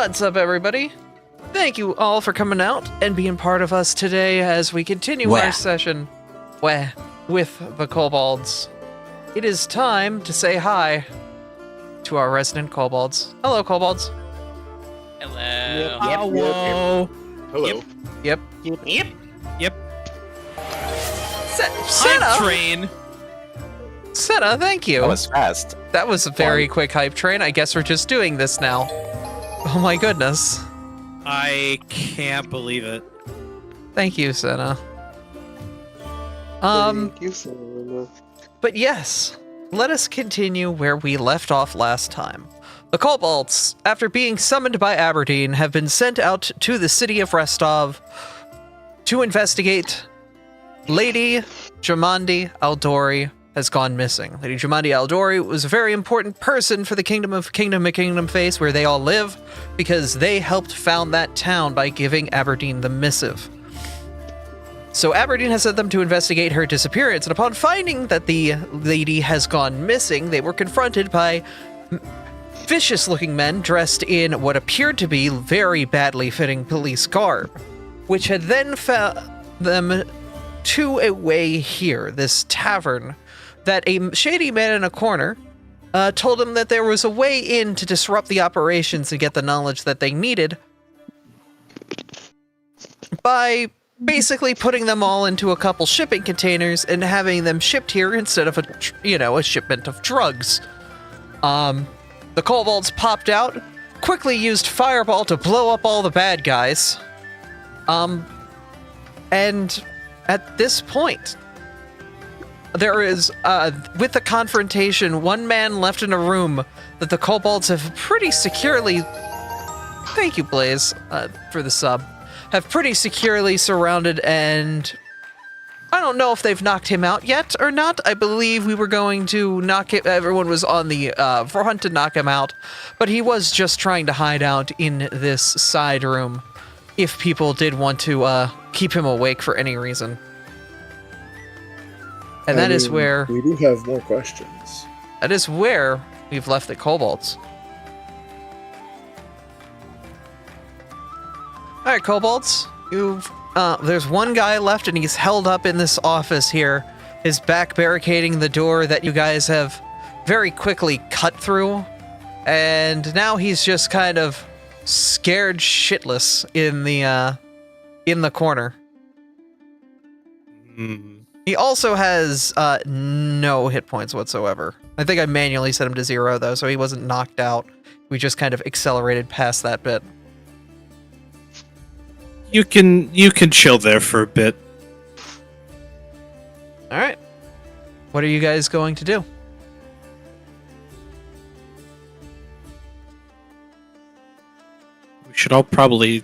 What's up, everybody? Thank you all for coming out and being part of us today as we continue our session with the kobolds. It is time to say hi to our resident kobolds. Hello, kobolds. Hello. Yep. Hello. Hello. Yep. Yep. Senna. Hype train. Senna, thank you. That was fast. That was a very quick hype train. I guess we're just doing this now. Oh my goodness. I can't believe it. Thank you, Senna. Thank you, Senna. But yes, let us continue where we left off last time. The kobolds, after being summoned by Aberdeen, have been sent out to the city of Restov to investigate. Lady Jamandi Aldori has gone missing. Lady Jamandi Aldori was a very important person for the Kingdom of Kingdom Face, where they all live, because they helped found that town by giving Aberdeen the missive. So Aberdeen has sent them to investigate her disappearance, and upon finding that the lady has gone missing, they were confronted by vicious-looking men dressed in what appeared to be very badly fitting police garb, which had then found them to a way here, this tavern, that a shady man in a corner told them that there was a way in to disrupt the operations and get the knowledge that they needed by basically putting them all into a couple shipping containers and having them shipped here instead of a shipment of drugs. The kobolds popped out, quickly used Fireball to blow up all the bad guys. And at this point, there is, with the confrontation, one man left in a room that the kobolds have pretty securely... Thank you, Blaze, for the sub. Have pretty securely surrounded, and I don't know if they've knocked him out yet or not. I believe we were going to knock it. Everyone was on the front to knock him out, but he was just trying to hide out in this side room if people did want to keep him awake for any reason. And that is where... We do have more questions. That is where we've left the kobolds. Alright, kobolds. There's one guy left and he's held up in this office here. His back barricading the door that you guys have very quickly cut through. And now he's just kind of scared shitless in the corner. He also has no hit points whatsoever. I think I manually set him to 0 though, so he wasn't knocked out. We just kind of accelerated past that bit. You can chill there for a bit. All right. What are you guys going to do? We should all probably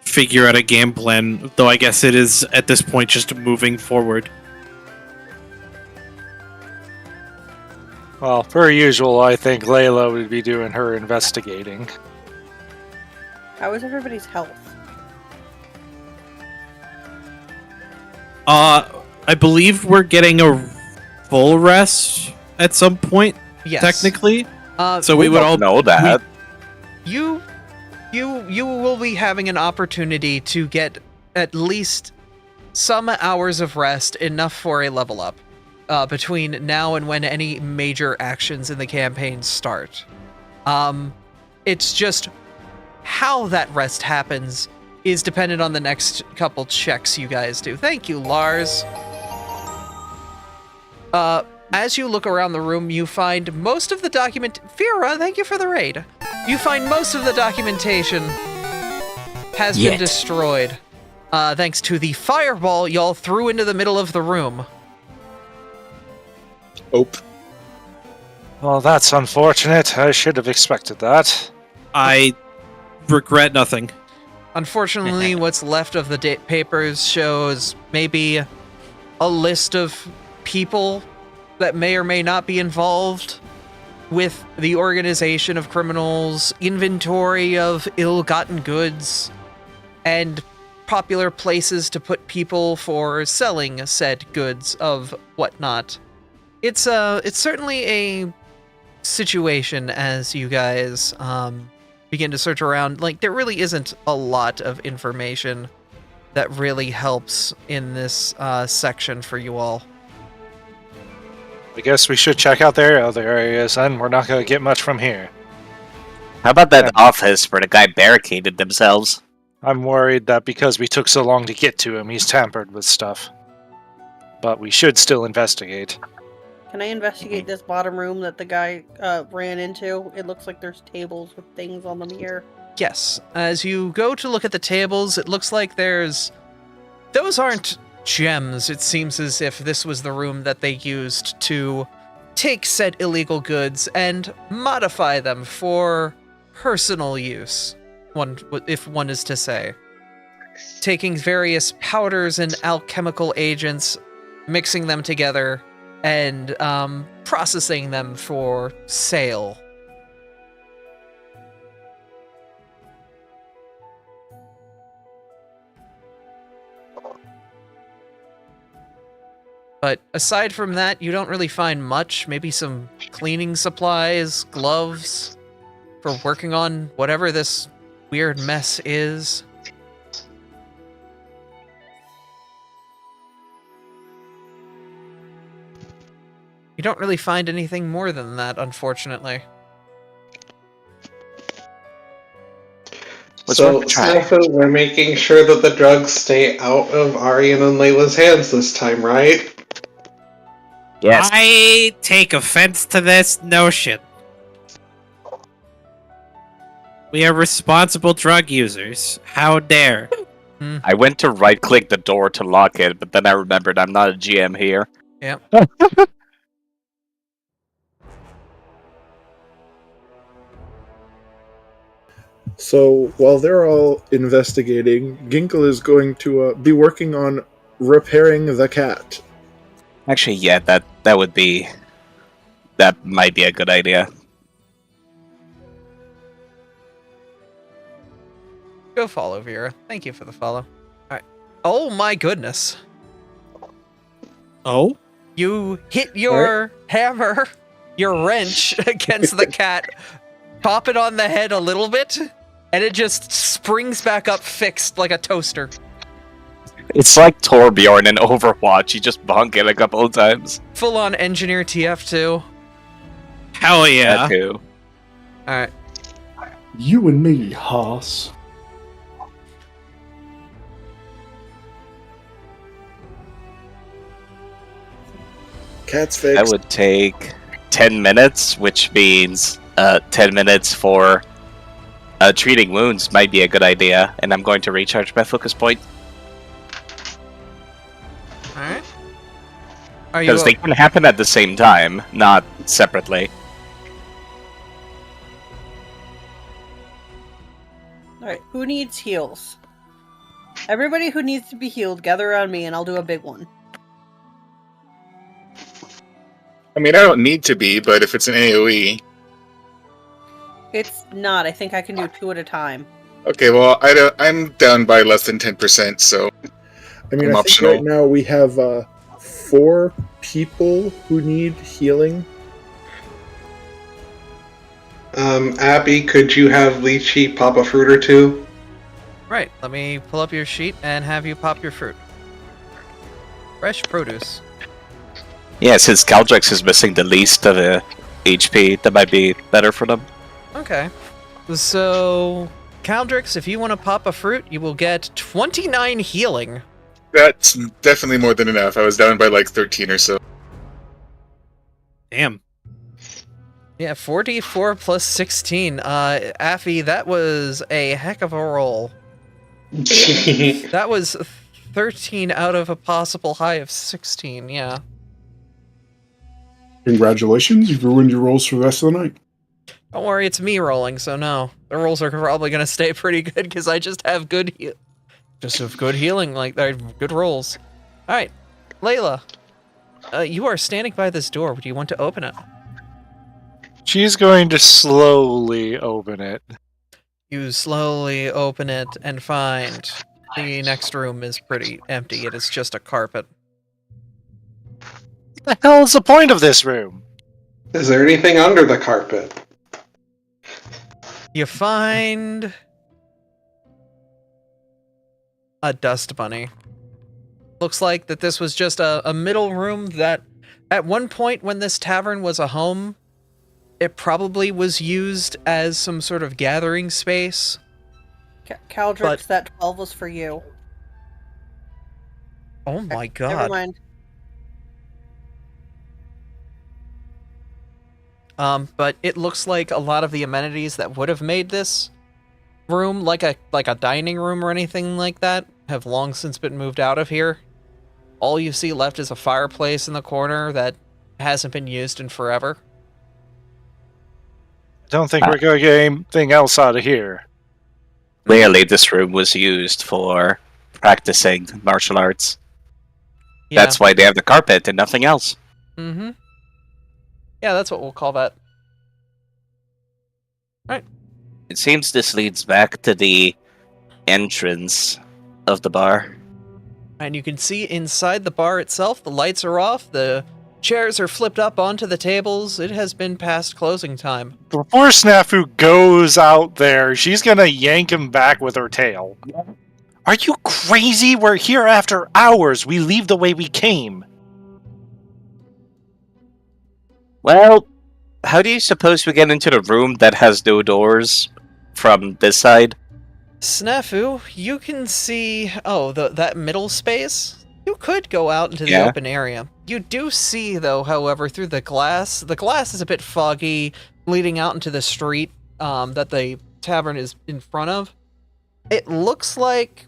figure out a game plan, though I guess it is, at this point, just moving forward. Well, per usual, I think Layla would be doing her investigating. How is everybody's health? I believe we're getting a full rest at some point, Yes. technically. So We we would all know that. You will be having an opportunity to get at least some hours of rest, enough for a level up, between now and when any major actions in the campaign start. It's just how that rest happens is dependent on the next couple checks you guys do. Thank you, Lars. As you look around the room, you find most of the Fira, thank you for the raid. You find most of the documentation has been destroyed, thanks to the fireball y'all threw into the middle of the room. Ope. Well, that's unfortunate. I should have expected that. I regret nothing. Unfortunately, what's left of the papers shows maybe a list of people that may or may not be involved with the organization of criminals, inventory of ill-gotten goods, and popular places to put people for selling said goods of whatnot. It's certainly a situation as you guys begin to search around, like, there really isn't a lot of information that really helps in this section for you all. I guess we should check out their other areas, and we're not going to get much from here. How about that Yeah. office where the guy barricaded themselves? I'm worried that because we took so long to get to him, he's tampered with stuff. But we should still investigate. Can I investigate this bottom room that the guy ran into? It looks like there's tables with things on them here. Yes, as you go to look at the tables, it looks like those aren't gems. It seems as if this was the room that they used to take said illegal goods and modify them for personal use, if one is to say. Taking various powders and alchemical agents, mixing them together, and processing them for sale. But aside from that, you don't really find much. Maybe some cleaning supplies, gloves, for working on whatever this weird mess is. You don't really find anything more than that, unfortunately. What's So, wrong with trying? Snafu, we're making sure that the drugs stay out of Aryan and Layla's hands this time, right? Yes. I take offense to this notion. We are responsible drug users. How dare? I went to right-click the door to lock it, but then I remembered I'm not a GM here. Yep. So while they're all investigating, Ginkle is going to be working on repairing the cat. Actually, yeah, that might be a good idea. Go follow, Vera. Thank you for the follow. Alright. Oh my goodness. Oh? You hit your hammer, your wrench against the cat, pop it on the head a little bit, and it just springs back up fixed like a toaster. It's like Torbjorn in Overwatch. You just bonk it a couple of times. Full on engineer TF2. Hell yeah. That too. Alright. You and me, Haas. Cat's fixed. That would take 10 minutes, which means 10 minutes for treating wounds might be a good idea. And I'm going to recharge my focus point. Alright. Are you Because they can happen at the same time, not separately. Alright, who needs heals? Everybody who needs to be healed, gather around me and I'll do a big one. I mean, I don't need to be, but if it's an AoE... It's not. I think I can do 2 at a time. Okay, well, I'm down by less than 10%, so... I mean, I'm I think optional. right now we have 4 people who need healing. Abby, could you have Lychee pop a fruit or two? Right, let me pull up your sheet and have you pop your fruit. Fresh produce. Yeah, since Caldrex is missing the least of the HP, that might be better for them. Okay. So, Caldrix, if you want to pop a fruit, you will get 29 healing. That's definitely more than enough. I was down by like 13 or so. Damn. Yeah, 4d4 plus 16. Affy, that was a heck of a roll. That was 13 out of a possible high of 16, yeah. Congratulations, you've ruined your rolls for the rest of the night. Don't worry, it's me rolling, so no. The rolls are probably going to stay pretty good because I just have good healing, like, they're good rolls. Alright, Layla, you are standing by this door. Do you want to open it? She's going to slowly open it. You slowly open it and find the next room is pretty empty. It is just a carpet. What the hell is the point of this room? Is there anything under the carpet? You find a dust bunny. Looks like that this was just a middle room that at one point when this tavern was a home, it probably was used as some sort of gathering space. Caldrix, But- that 12 was for you. Oh my Never god. mind. But it looks like a lot of the amenities that would have made this room like a dining room or anything like that have long since been moved out of here. All you see left is a fireplace in the corner that hasn't been used in forever. I don't think we're going to get anything else out of here. Clearly, this room was used for practicing martial arts. Yeah. That's why they have the carpet and nothing else. Mm-hmm. Yeah, that's what we'll call that. It seems this leads back to the entrance of the bar. And you can see inside the bar itself, the lights are off, the chairs are flipped up onto the tables. It has been past closing time. Before Snafu goes out there, she's going to yank him back with her tail. Are you crazy? We're here after hours. We leave the way we came. Well, how do you suppose we get into the room that has no doors from this side? Snafu, you can see, that middle space? You could go out into the Yeah. open area. You do see, though, however, through the glass is a bit foggy, leading out into the street that the tavern is in front of. It looks like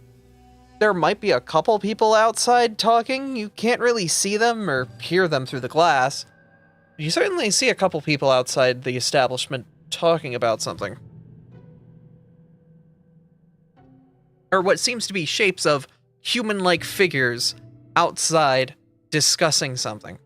there might be a couple people outside talking. You can't really see them or hear them through the glass. You certainly see a couple people outside the establishment talking about something. Or what seems to be shapes of human-like figures outside discussing something.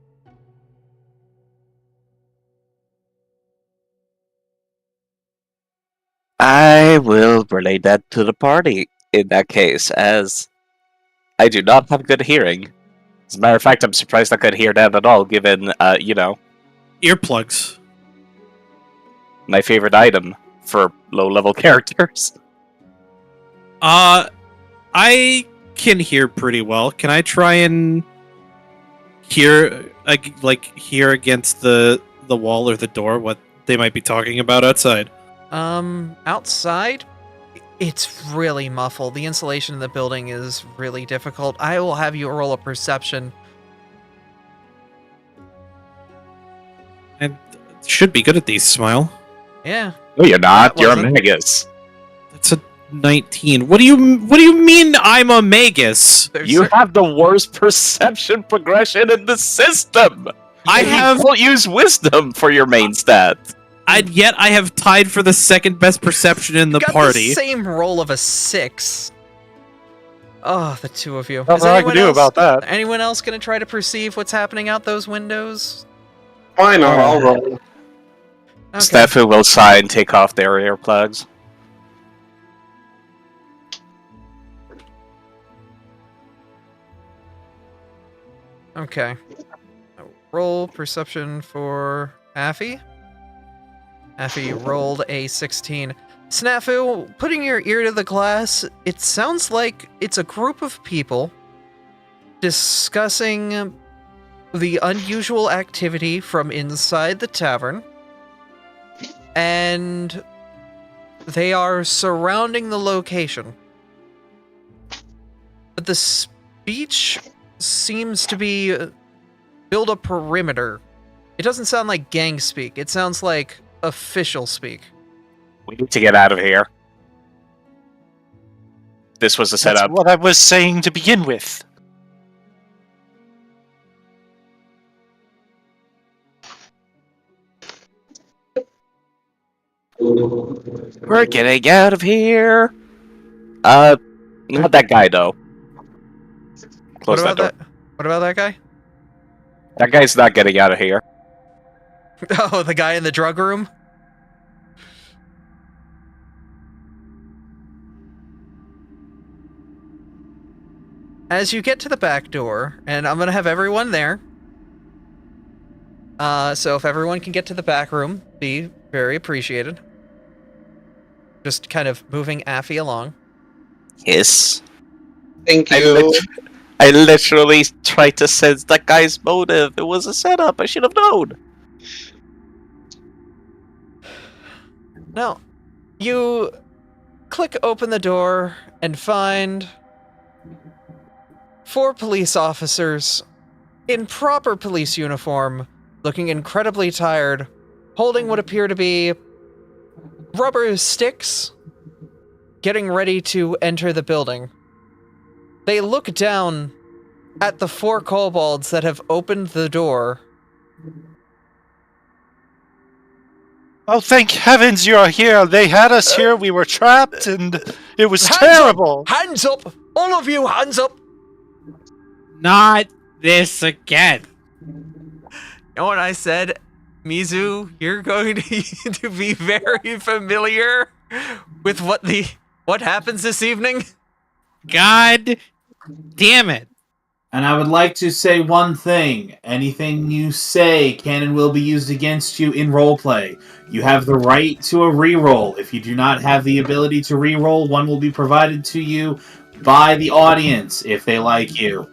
I will relay that to the party in that case, as I do not have good hearing. As a matter of fact, I'm surprised I could hear that at all, given, Earplugs. my favorite item for low-level characters. I can hear pretty well. Can I try and hear, hear against the wall or the door what they might be talking about outside? Outside, it's really muffled. The insulation in the building is really difficult. I will have you roll a perception. I should be good at these, Smile. Yeah. No, you're not. That You're a wasn't- Magus. That's a 19. What do you mean I'm a Magus? You have the worst perception progression in the system. I And you have, don't use wisdom for your main stat. yet I have tied for the second best perception in the got party. the same roll of a 6. Oh, the two of you. Nothing I can do about that. Anyone else going to try to perceive what's happening out those windows? Why not? I'll roll. Okay. Snafu will sigh and take off their earplugs. Okay. Roll perception for Affy. Affy rolled a 16. Snafu, putting your ear to the glass, it sounds like it's a group of people discussing the unusual activity from inside the tavern, and they are surrounding the location. But the speech seems to be build a perimeter. It doesn't sound like gang speak. It sounds like official speak. We need to get out of here. This was a That's setup. what I was saying to begin with. We're getting out of here. Not that guy though. Close that door. What about that guy? That guy's not getting out of here. Oh, the guy in the drug room? As you get to the back door, and I'm gonna have everyone there. So if everyone can get to the back room, be very appreciated. just kind of moving Affy along. Yes. Thank I, you. I literally tried to sense that guy's motive. It was a setup. I should have known. Now, you click open the door and find 4 police officers in proper police uniform, looking incredibly tired, holding what appear to be rubber sticks, getting ready to enter the building. They look down at the 4 kobolds that have opened the door. Oh, thank heavens you're here. They had us here. We were trapped, and it was Hands terrible. up! Hands up! All of you, hands up! Not this again. You know what I said? Mizu, you're going to be very familiar with what happens this evening? God damn it. And I would like to say one thing. Anything you say can and will be used against you in roleplay. You have the right to a reroll. If you do not have the ability to reroll, one will be provided to you by the audience if they like you.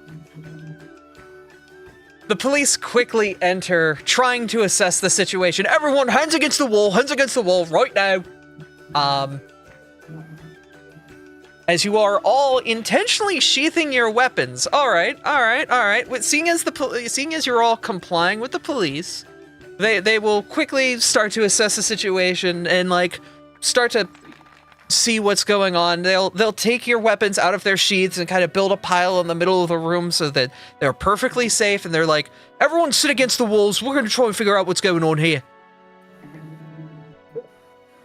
The police quickly enter, trying to assess the situation. Everyone, hands against the wall right now. As you are all intentionally sheathing your weapons. All right. Seeing as you're all complying with the police, they will quickly start to assess the situation and start to see what's going on. They'll take your weapons out of their sheaths and kind of build a pile in the middle of the room so that they're perfectly safe. And they're like, everyone sit against the walls. We're going to try and figure out what's going on here.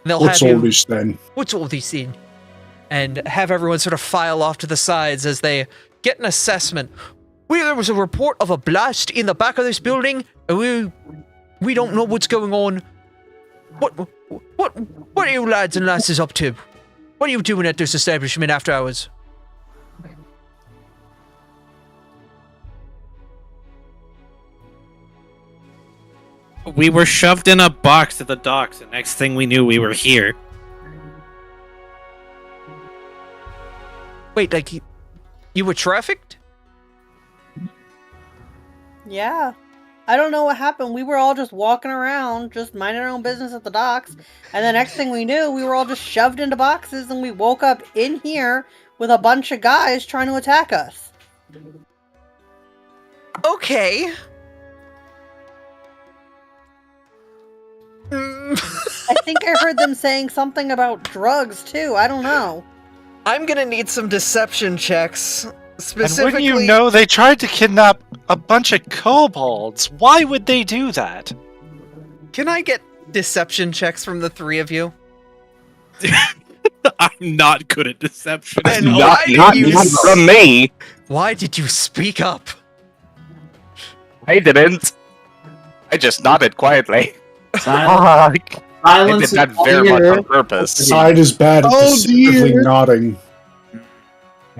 And What's all this then? What's all this then? And have everyone sort of file off to the sides as they get an assessment. There was a report of a blast in the back of this building, and we don't know what's going on. What are you lads and lasses up to? What are you doing at this establishment after hours? We were shoved in a box at the docks, and next thing we knew, we were here. Wait, you were trafficked? Yeah. I don't know what happened. We were all just walking around, just minding our own business at the docks. And the next thing we knew, we were all just shoved into boxes and we woke up in here with a bunch of guys trying to attack us. Okay. I think I heard them saying something about drugs too. I don't know. I'm gonna need some deception checks. Specifically, And wouldn't you know, they tried to kidnap a bunch of kobolds. Why would they do that? Can I get deception checks from the 3 of you? I'm not good at deception. And Not from me. Why did you speak up? I didn't. I just nodded quietly. Silence. I did that very much on purpose. Side is bad at deceptively nodding.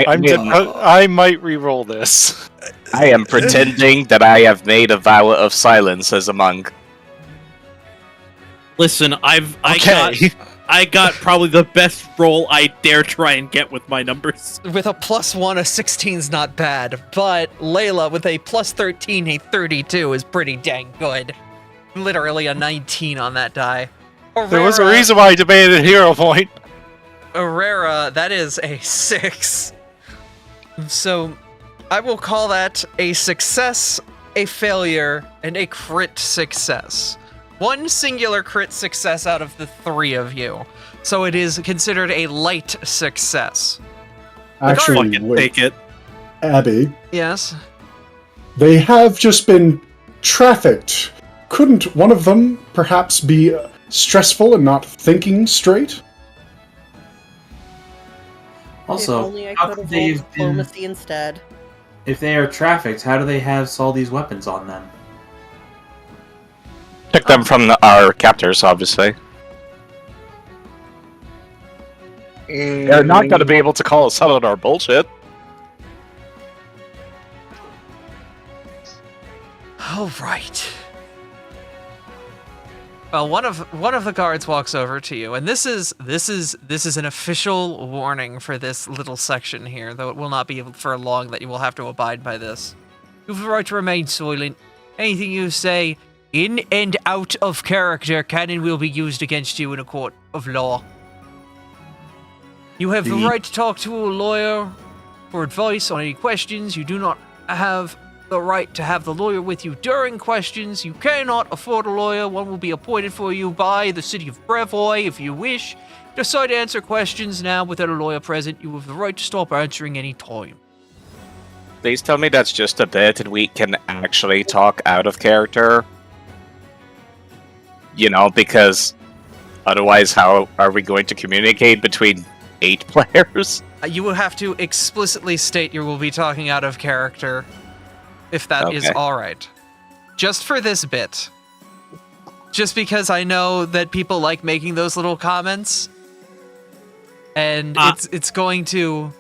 I might re-roll this. I am pretending that I have made a vow of silence as a monk. Listen, I got probably the best roll I dare try and get with my numbers. With a +1, a 16's not bad, but Layla with a +13, a 32 is pretty dang good. Literally a 19 on that die. There was a reason why I debated hero point. Aurora, that is a 6. So, I will call that a success, a failure, and a crit success. One singular crit success out of the 3 of you. So it is considered a light success. Actually, Fucking take it. Abby, Yes? they have just been trafficked. Couldn't one of them perhaps be stressful and not thinking straight? Also, if only I how could could have they rolled have been, diplomacy instead. if they are trafficked, how do they have all these weapons on them? Took them from our captors, obviously. They're not going to be able to call us out on our bullshit. All right. Well, one of the guards walks over to you, and this is an official warning for this little section here, though it will not be for long that you will have to abide by this. You have the right to remain silent. Anything you say in and out of character can and will be used against you in a court of law. You have the right to talk to a lawyer for advice on any questions. You do not have the right to have the lawyer with you during questions. You cannot afford a lawyer. One will be appointed for you by the city of Brevoy if you wish. Decide to answer questions now without a lawyer present. You have the right to stop answering any time. Please tell me that's just a bit and we can actually talk out of character. You know, because otherwise how are we going to communicate between 8 players? You will have to explicitly state you will be talking out of character, if that is alright. Just for this bit. Just because I know that people like making those little comments. And it's going to,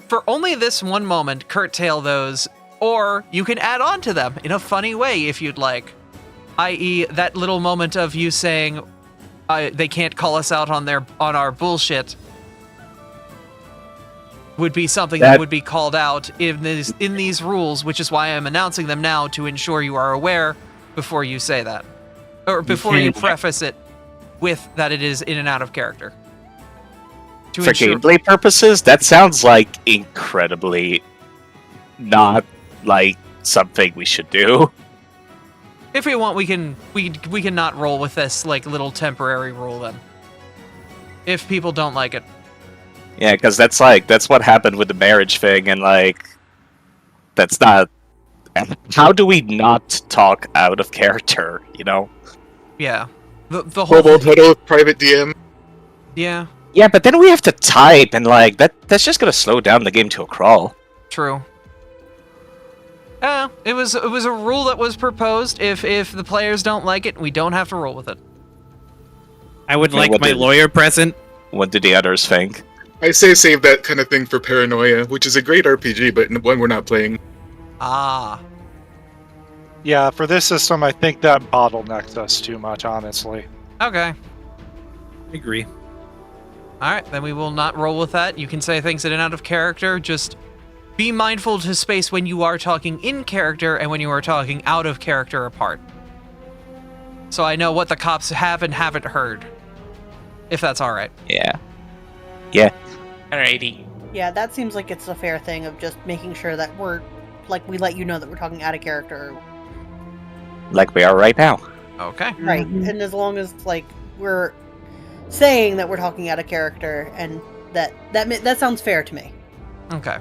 for only this one moment, curtail those, or you can add on to them in a funny way if you'd like. I.e., that little moment of you saying they can't call us out on our bullshit would be something that would be called out in these rules, which is why I'm announcing them now to ensure you are aware before you say that. Or before you preface it with that it is in and out of character. For gameplay purposes, that sounds like incredibly not like something we should do. If we want, we can not roll with this like little temporary rule then. If people don't like it. Yeah, because that's what happened with the marriage thing, and like, that's not. How do we not talk out of character? You know? Yeah, the whole title private DM. Yeah. Yeah, but then we have to type, and like that's just gonna slow down the game to a crawl. True. It was a rule that was proposed. If the players don't like it, we don't have to roll with it. I would like my lawyer present. What do the others think? I say save that kind of thing for Paranoia, which is a great RPG, but one we're not playing. Ah. Yeah, for this system, I think that bottlenecks us too much, honestly. Okay. I agree. Alright, then we will not roll with that. You can say things in and out of character. Just be mindful to space when you are talking in character and when you are talking out of character apart. So I know what the cops have and haven't heard. If that's alright. Yeah. Yeah. Alrighty. Yeah, that seems like it's a fair thing of just making sure that we let you know that we're talking out of character. Like we are right now. Okay. Right, and as long as, like, we're saying that we're talking out of character, and that sounds fair to me. Okay.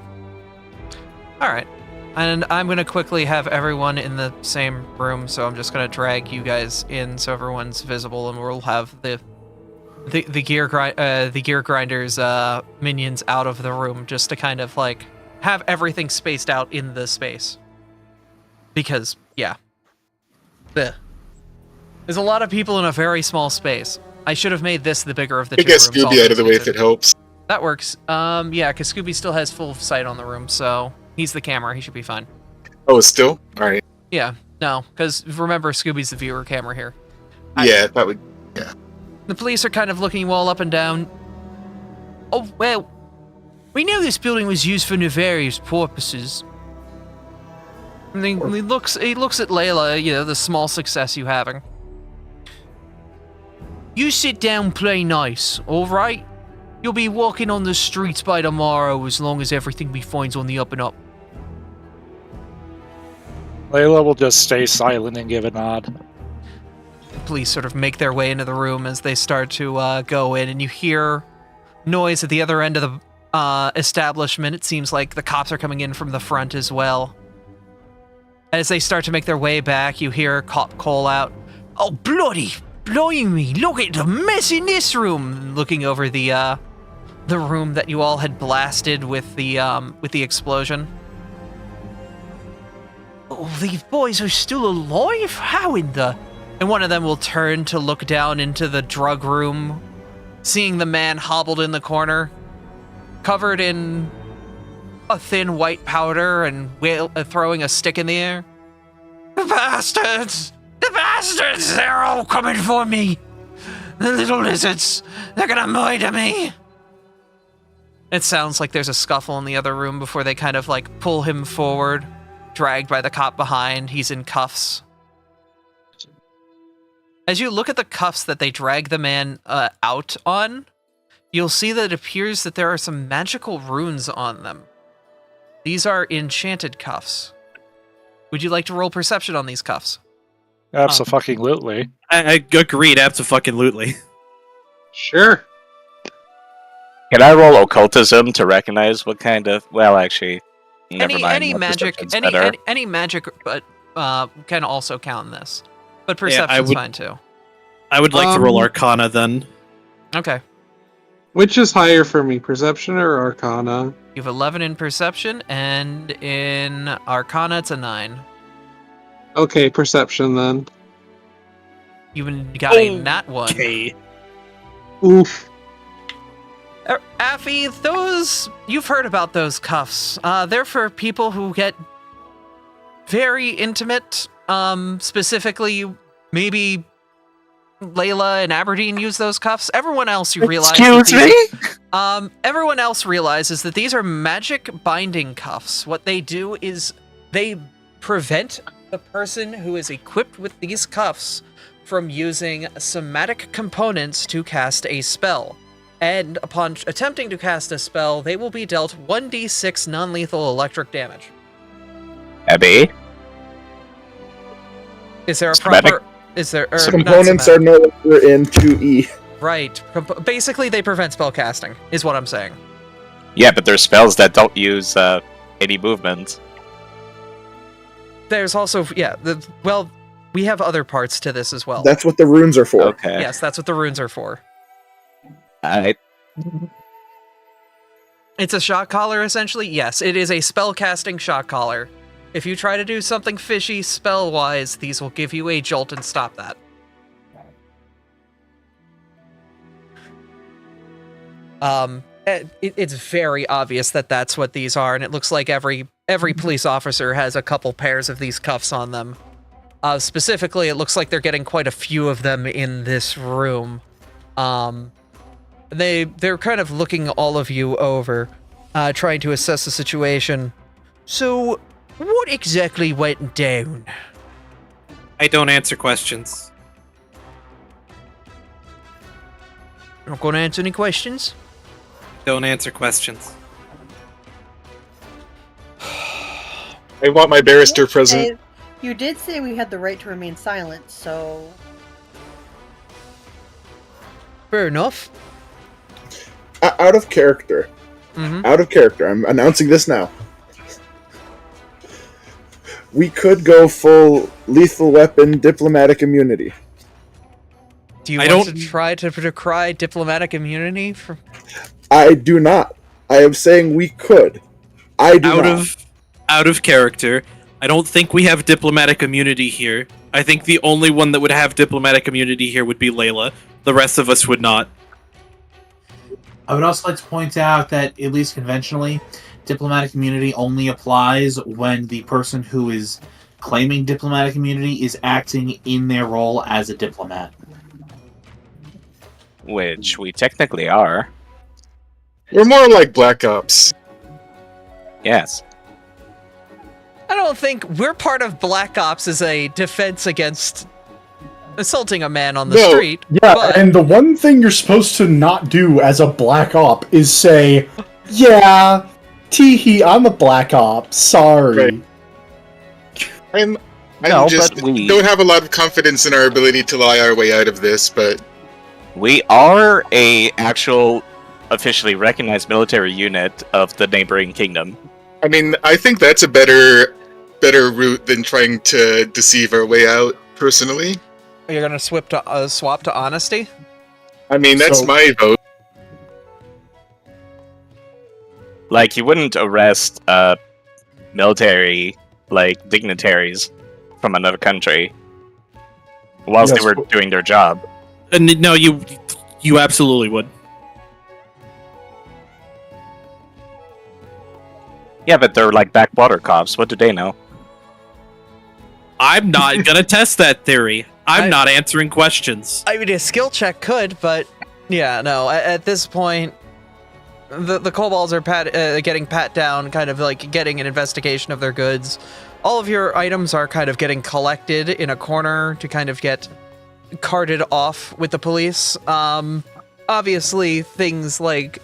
Alright. And I'm going to quickly have everyone in the same room, so I'm just going to drag you guys in so everyone's visible, and we'll have the gear grinders minions out of the room just to kind of like have everything spaced out in the space. Because yeah. There's a lot of people in a very small space. I should have made this the bigger of the two rooms. I guess Scooby out of the way if it helps. That works. Yeah, because Scooby still has full sight on the room, so he's the camera. He should be fine. Oh, still? Alright. Yeah, no, because remember, Scooby's the viewer camera here. Yeah, that would... Yeah. The police are kind of looking you all up and down. Oh, well, we knew this building was used for nefarious purposes. And he looks at Layla, you know, the small success you having. You sit down, play nice, alright? You'll be walking on the streets by tomorrow as long as everything we find's on the up and up. Layla will just stay silent and give a nod. Police sort of make their way into the room as they start to go in, and you hear noise at the other end of the establishment. It seems like the cops are coming in from the front as well. As they start to make their way back, you hear a cop call out, "Oh, bloody blimey, look at the mess in this room!" Looking over the room that you all had blasted with the explosion. "Oh, these boys are still alive? How in the..." And one of them will turn to look down into the drug room, seeing the man hobbled in the corner, covered in a thin white powder and throwing a stick in the air. "The bastards! The bastards! bastards! They're all coming for me! The little lizards! They're gonna murder me! It sounds like there's a scuffle in the other room before they kind of like pull him forward, dragged by the cop behind. He's in cuffs. As you look at the cuffs that they drag the man out on, you'll see that it appears that there are some magical runes on them. These are enchanted cuffs. Would you like to roll perception on these cuffs? Absolutely. I agreed, absolutely. Sure. Can I roll occultism to recognize what kind of? Well, actually, never mind. Any my magic, perception's better. any magic, but can also count in this. But perception's fine too. I would like to roll Arcana then. Okay. Which is higher for me, perception or Arcana? You have 11 in perception, and in Arcana it's a 9. Okay, perception then. You got a nat 1. Okay. Oof. Affy, you've heard about those cuffs. They're for people who get very intimate. Specifically, maybe Layla and Aberdeen use those cuffs. Everyone else, you realize. Excuse me? Everyone else realizes that these are magic binding cuffs. What they do is they prevent the person who is equipped with these cuffs from using somatic components to cast a spell. And upon attempting to cast a spell, they will be dealt 1d6 non-lethal electric damage. Abby? Is there a Somatic- proper... Is there... Or, Components are no longer in 2E. Right. Basically, they prevent spell casting, is what I'm saying. Yeah, but there's spells that don't use any movement. There's also... Yeah, we have other parts to this as well. That's what the runes are for. Okay. Yes, that's what the runes are for. Alright. It's a shock collar, essentially? Yes, it is a spell-casting shock collar. If you try to do something fishy spell-wise, these will give you a jolt and stop that. It's very obvious that that's what these are, and it looks like every police officer has a couple pairs of these cuffs on them. Specifically, it looks like they're getting quite a few of them in this room. They're kind of looking all of you over, trying to assess the situation. So, what exactly went down? I don't answer questions. You're not going to answer any questions? Don't answer questions. I want my barrister present. You did say we had the right to remain silent, so... Fair enough. Out of character. Mm-hmm. Out of character. I'm announcing this now. We could go full lethal weapon diplomatic immunity. Do you want to try to decry diplomatic immunity? I do not. I am saying we could. I do not. Out of character. I don't think we have diplomatic immunity here. I think the only one that would have diplomatic immunity here would be Layla. The rest of us would not. I would also like to point out that, at least conventionally, diplomatic immunity only applies when the person who is claiming diplomatic immunity is acting in their role as a diplomat. Which we technically are. We're more like Black Ops. Yes. I don't think we're part of Black Ops as a defense against assaulting a man on the street. Yeah, and the one thing you're supposed to not do as a Black Op is say, yeah, teehee, I'm a Black Op, sorry. Right. I No, just but we- don't have a lot of confidence in our ability to lie our way out of this, but... We are a actual officially recognized military unit of the neighboring kingdom. I mean, I think that's a better route than trying to deceive our way out, personally. You're gonna swap to honesty? I mean, that's my vote. Like, you wouldn't arrest military, like, dignitaries from another country whilst they were doing their job. No, you absolutely would. Yeah, but they're like backwater cops. What do they know? I'm not gonna test that theory. I'm not answering questions. I mean, a skill check could, but yeah, no. At this point, the kobolds are getting pat down, kind of like getting an investigation of their goods. All of your items are kind of getting collected in a corner to kind of get carted off with the police. Obviously, things like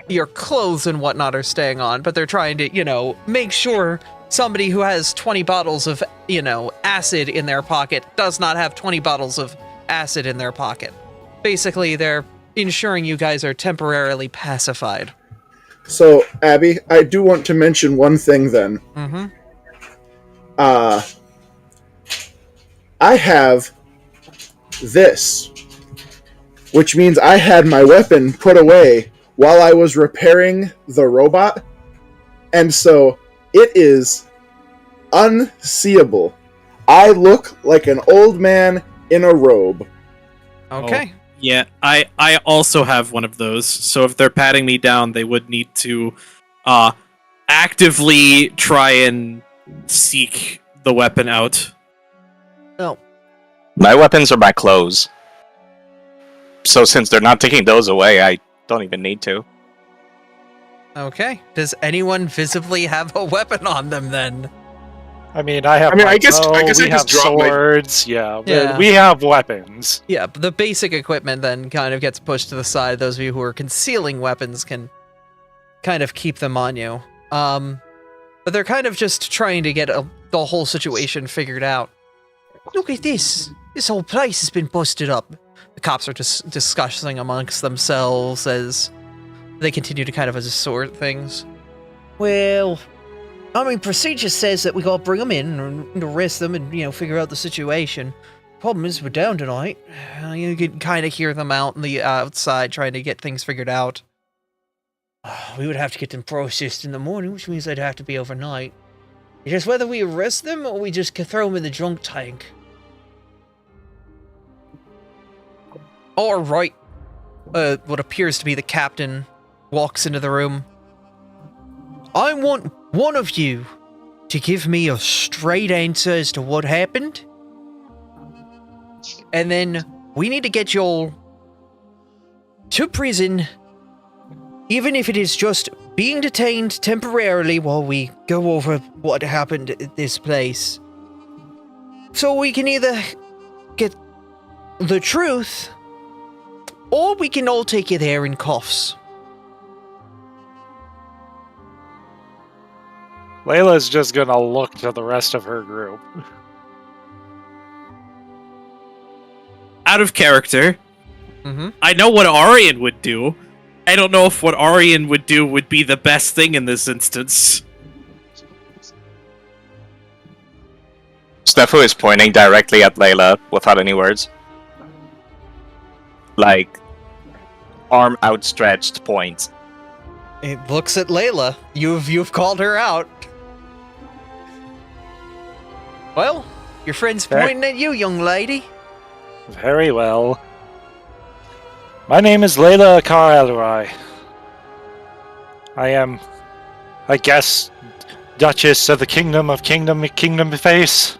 your clothes and whatnot are staying on, but they're trying to, make sure somebody who has 20 bottles of, acid in their pocket does not have 20 bottles of acid in their pocket. Basically, they're ensuring you guys are temporarily pacified. So, Abby, I do want to mention one thing then. Mm-hmm. I have this, which means I had my weapon put away while I was repairing the robot, and so it is unseeable. I look like an old man in a robe. Okay. Oh, yeah, I also have one of those, so if they're patting me down, they would need to actively try and seek the weapon out. No. My weapons are my clothes. So since they're not taking those away, I don't even need to. Okay. Does anyone visibly have a weapon on them then? I mean, I guess I we just have dropped my- swords. Yeah, Yeah. we have weapons. Yeah, but the basic equipment then kind of gets pushed to the side. Those of you who are concealing weapons can kind of keep them on you. But they're kind of just trying to get the whole situation figured out. Look at this. This whole place has been busted up. The cops are just discussing amongst themselves as they continue to kind of sort things. Well, I mean, procedure says that we gotta bring them in and arrest them and, figure out the situation. Problem is, we're down tonight. You can kind of hear them out on the outside trying to get things figured out. We would have to get them processed in the morning, which means they'd have to be overnight. It's just whether we arrest them or we just throw them in the drunk tank. All right. What appears to be the captain walks into the room. I want one of you to give me a straight answer as to what happened. And then we need to get y'all to prison, even if it is just being detained temporarily while we go over what happened at this place. So we can either get the truth, or we can all take you there in cuffs. Layla's just gonna look to the rest of her group. Out of character, Mm-hmm. I know what Arian would do. I don't know if what Arian would do would be the best thing in this instance. Steffu is pointing directly at Layla without any words. Like, arm outstretched point. It looks at Layla. You've called her out. Well, your friend's pointing at you, young lady. Very well. My name is Layla Akar Elroy. I am, I guess, Duchess of the Kingdom Face.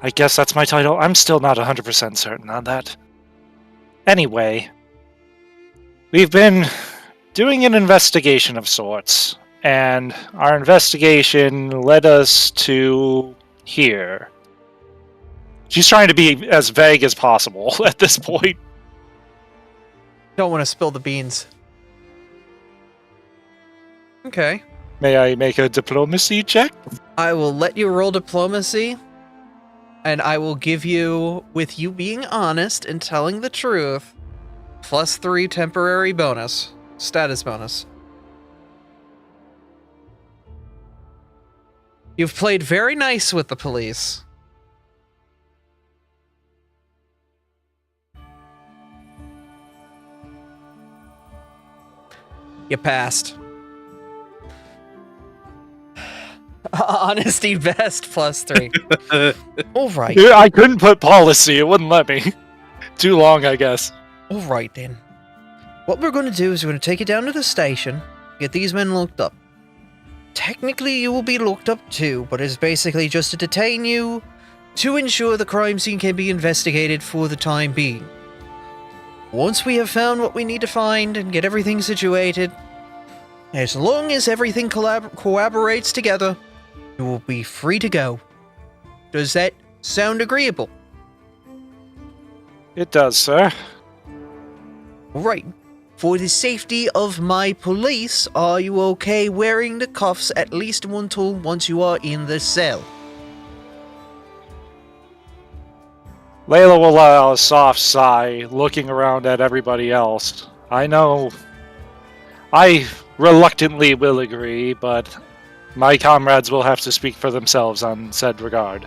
I guess that's my title. I'm still not 100% certain on that. Anyway, we've been doing an investigation of sorts, and our investigation led us to here. She's trying to be as vague as possible at this point. Don't want to spill the beans. Okay. May I make a diplomacy check? I will let you roll diplomacy, and I will give you, with you being honest and telling the truth, +3 temporary bonus. Status bonus. You've played very nice with the police. You passed. Honesty best +3. All right. Yeah, I couldn't put policy. It wouldn't let me. Too long, I guess. All right then. What we're going to do is we're going to take you down to the station, get these men looked up. Technically, you will be looked up too, but it's basically just to detain you to ensure the crime scene can be investigated for the time being. Once we have found what we need to find and get everything situated, as long as everything collaborates together, you will be free to go. Does that sound agreeable? It does, sir. Right. For the safety of my police, are you okay wearing the cuffs at least until once you are in the cell? Layla will let out a soft sigh, looking around at everybody else. I know. I reluctantly will agree, but my comrades will have to speak for themselves on said regard.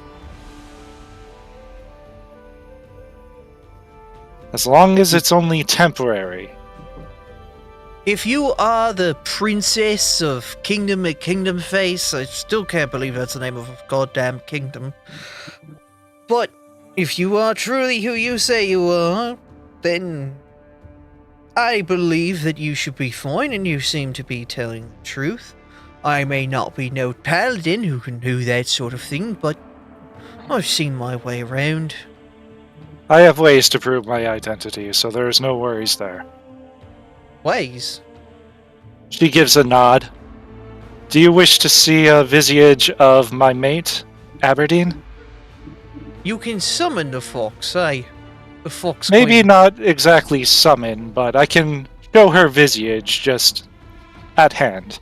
As long as it's only temporary. If you are the princess of Kingdom at Kingdom Face, I still can't believe that's the name of a goddamn kingdom. But if you are truly who you say you are, then I believe that you should be fine, and you seem to be telling the truth. I may not be no paladin who can do that sort of thing, but I've seen my way around. I have ways to prove my identity, so there's no worries there. Ways? She gives a nod. Do you wish to see a visage of my mate, Aberdeen? You can summon the fox, eh? The fox Maybe queen. not exactly summon, but I can show her visage just at hand.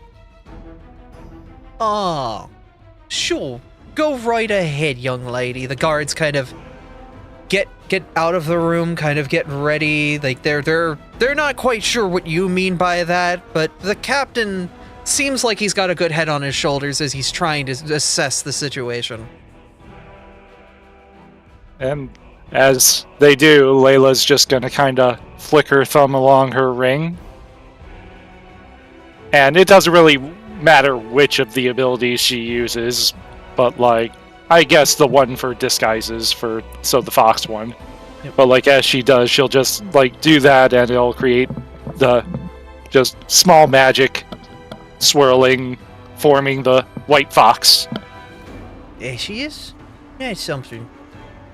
Ah, sure. Go right ahead, young lady. The guards kind of get out of the room, kind of get ready. Like they're not quite sure what you mean by that, but the captain seems like he's got a good head on his shoulders as he's trying to assess the situation. And as they do, Layla's just gonna kinda flick her thumb along her ring. And it doesn't really matter which of the abilities she uses, but like, I guess the one for disguises so the fox one. Yep. But like as she does, she'll just like do that and it'll create the just small magic swirling, forming the white fox. There she is. That's something.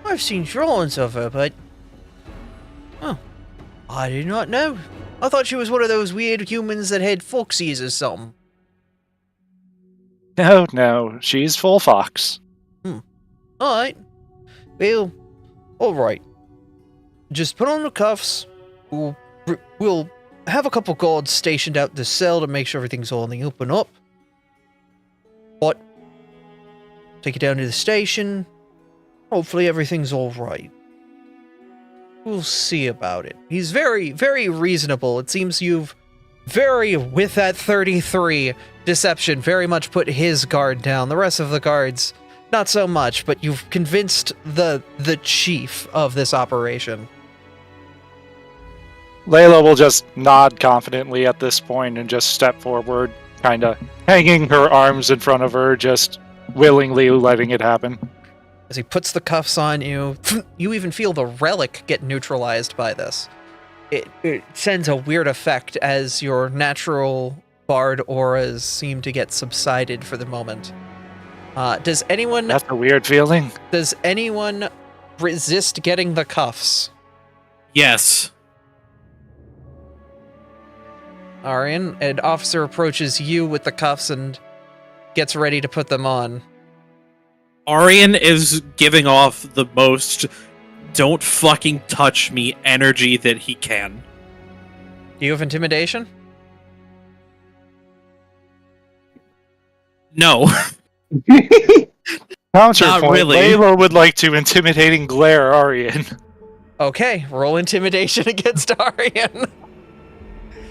I've seen drawings of her, but... Oh, I did not know. I thought she was one of those weird humans that had foxies or something. No, she's full fox. Alright. Well, alright. Just put on the cuffs. We'll have a couple guards stationed out the cell to make sure everything's all in the open up. But, take it down to the station. Hopefully everything's alright. We'll see about it. He's very, very reasonable. It seems you've with that 33 deception, very much put his guard down. The rest of the guards, not so much, but you've convinced the chief of this operation. Layla will just nod confidently at this point and just step forward, kinda hanging her arms in front of her, just willingly letting it happen. As he puts the cuffs on you, you even feel the relic get neutralized by this. It sends a weird effect as your natural bard auras seem to get subsided for the moment. Does anyone... That's a weird feeling. Does anyone resist getting the cuffs? Yes. Arian, an officer approaches you with the cuffs and gets ready to put them on. Arian is giving off the most don't fucking touch me energy that he can. Do you have intimidation? No. Counterpoint, really. Layla would like to intimidating glare Arian. Okay, roll intimidation against Arian.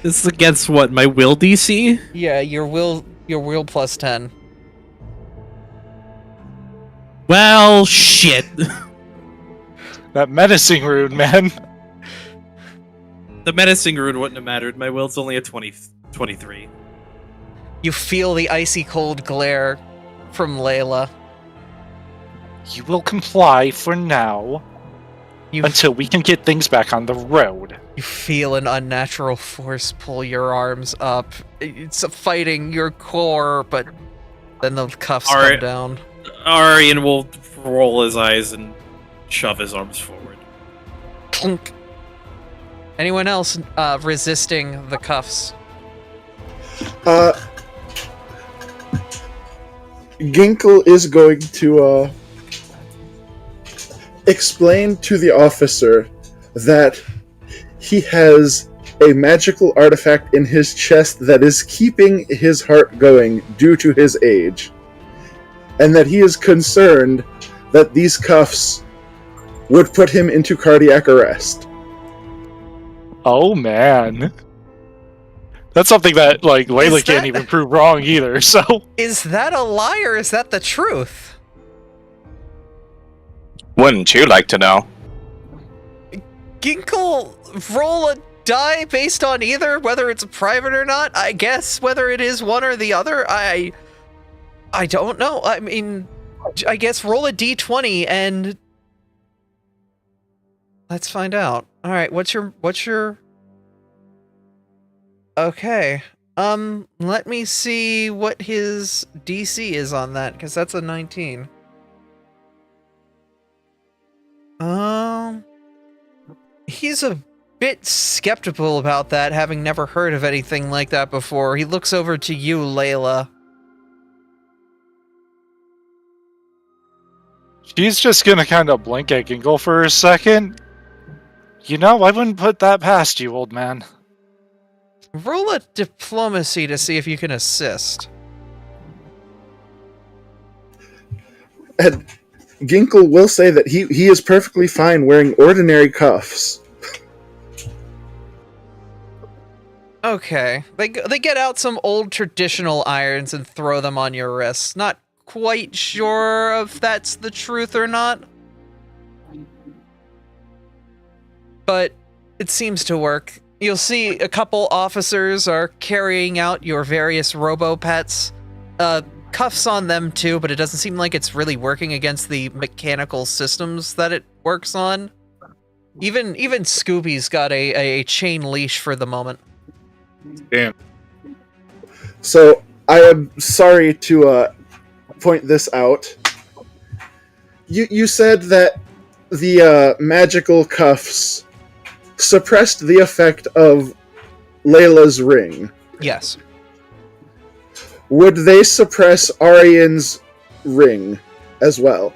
This is against what, my will DC? Yeah, your will plus 10. Well, shit. That menacing rune, man. The menacing rune wouldn't have mattered. My will's only a 23. You feel the icy cold glare from Layla. You will comply for now, You until we can get things back on the road. You feel an unnatural force pull your arms up. It's fighting your core, but then the cuffs come down. Arian will roll his eyes and shove his arms forward. Clunk. Anyone else resisting the cuffs? Ginkle is going to explain to the officer that he has a magical artifact in his chest that is keeping his heart going due to his age, and that he is concerned that these cuffs would put him into cardiac arrest. Oh man. That's something that, like, Layla can't even prove wrong either, so... Is that a lie or is that the truth? Wouldn't you like to know? Ginkle, roll a die based on either, whether it's private or not. I guess whether it is one or the other, I don't know. I mean, I guess roll a d20 and... Let's find out. Alright, what's your... Okay. Let me see what his DC is on that, because that's a 19. He's a bit skeptical about that, having never heard of anything like that before. He looks over to you, Layla. She's just gonna kind of blink at Ginkle for a second. You know, I wouldn't put that past you, old man. Roll a diplomacy to see if you can assist. And Ginkle will say that he is perfectly fine wearing ordinary cuffs. Okay. They get out some old traditional irons and throw them on your wrists. Not quite sure if that's the truth or not. But it seems to work. You'll see a couple officers are carrying out your various robo-pets. Cuffs on them too, but it doesn't seem like it's really working against the mechanical systems that it works on. Even Scooby's got a chain leash for the moment. Damn. So, I am sorry to point this out. You said that the magical cuffs suppressed the effect of Layla's ring. Yes. Would they suppress Arian's ring as well?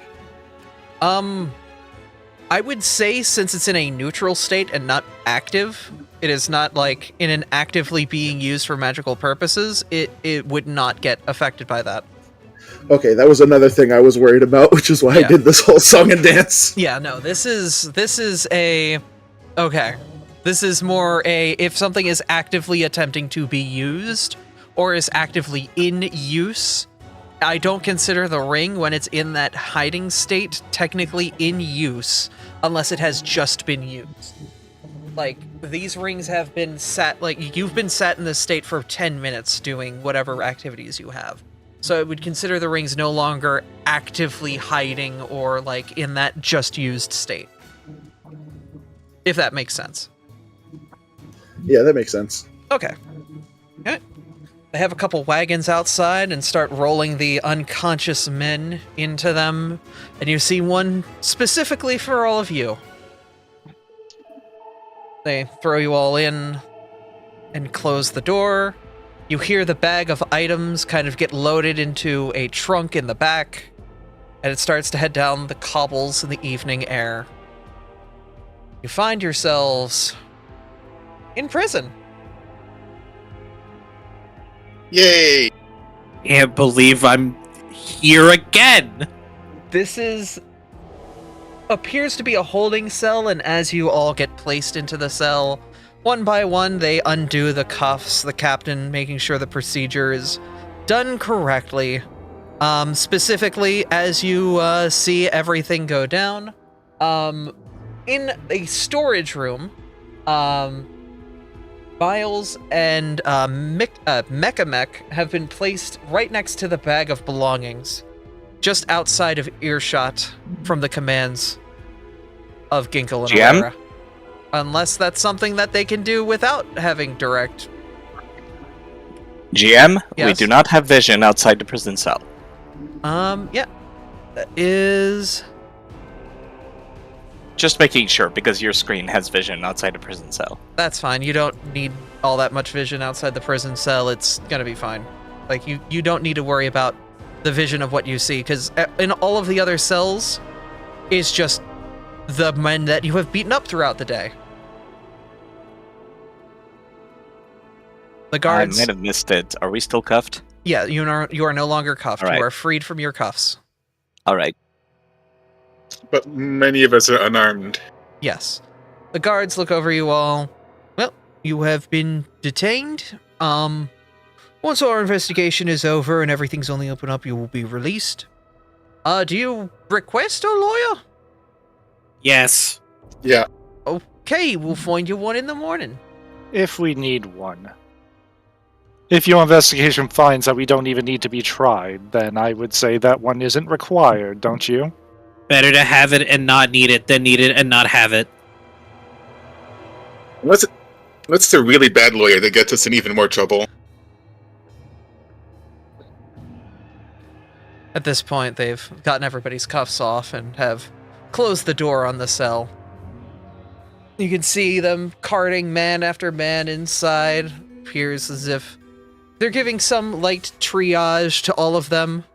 I would say since it's in a neutral state and not active, it is not like in an actively being used for magical purposes, it would not get affected by that. Okay, that was another thing I was worried about, which is why I did this whole song and dance. Yeah, no, this is a... Okay. This is more a... If something is actively attempting to be used, or is actively in use, I don't consider the ring, when it's in that hiding state, technically in use, unless it has just been used. Like, these rings have been sat... Like, you've been sat in this state for 10 minutes doing whatever activities you have. So I would consider the rings no longer actively hiding or, like, in that just used state. If that makes sense. Yeah, that makes sense. Okay. Okay. They have a couple wagons outside and start rolling the unconscious men into them. And you see one specifically for all of you. They throw you all in and close the door. You hear the bag of items kind of get loaded into a trunk in the back. And it starts to head down the cobbles in the evening air. You find yourselves in prison. Yay! Can't believe I'm here again. This appears to be a holding cell, and as you all get placed into the cell, one by one, they undo the cuffs, the captain making sure the procedure is done correctly. Specifically, as you see everything go down, in a storage room, Miles and Mechamech have been placed right next to the bag of belongings, just outside of earshot from the commands of Ginkle and GM? Abra. Unless that's something that they can do without having direct... GM, we Yes? do not have vision outside the prison cell. Yeah. is... Just making sure, because your screen has vision outside a prison cell. That's fine. You don't need all that much vision outside the prison cell. It's gonna be fine. Like, you don't need to worry about the vision of what you see, because in all of the other cells is just the men that you have beaten up throughout the day. The guards... I might have missed it. Are we still cuffed? Yeah, you are no longer cuffed. All right. You are freed from your cuffs. All right. But many of us are unarmed. Yes. The guards look over you all. Well, you have been detained. Once our investigation is over and everything's on the open up, you will be released. Do you request a lawyer? Yes. Yeah. Okay, we'll find you one in the morning. If we need one. If your investigation finds that we don't even need to be tried, then I would say that one isn't required, don't you? Better to have it and not need it than need it and not have it. What's the really bad lawyer that gets us in even more trouble? At this point, they've gotten everybody's cuffs off and have closed the door on the cell. You can see them carting man after man inside. Appears as if they're giving some light triage to all of them.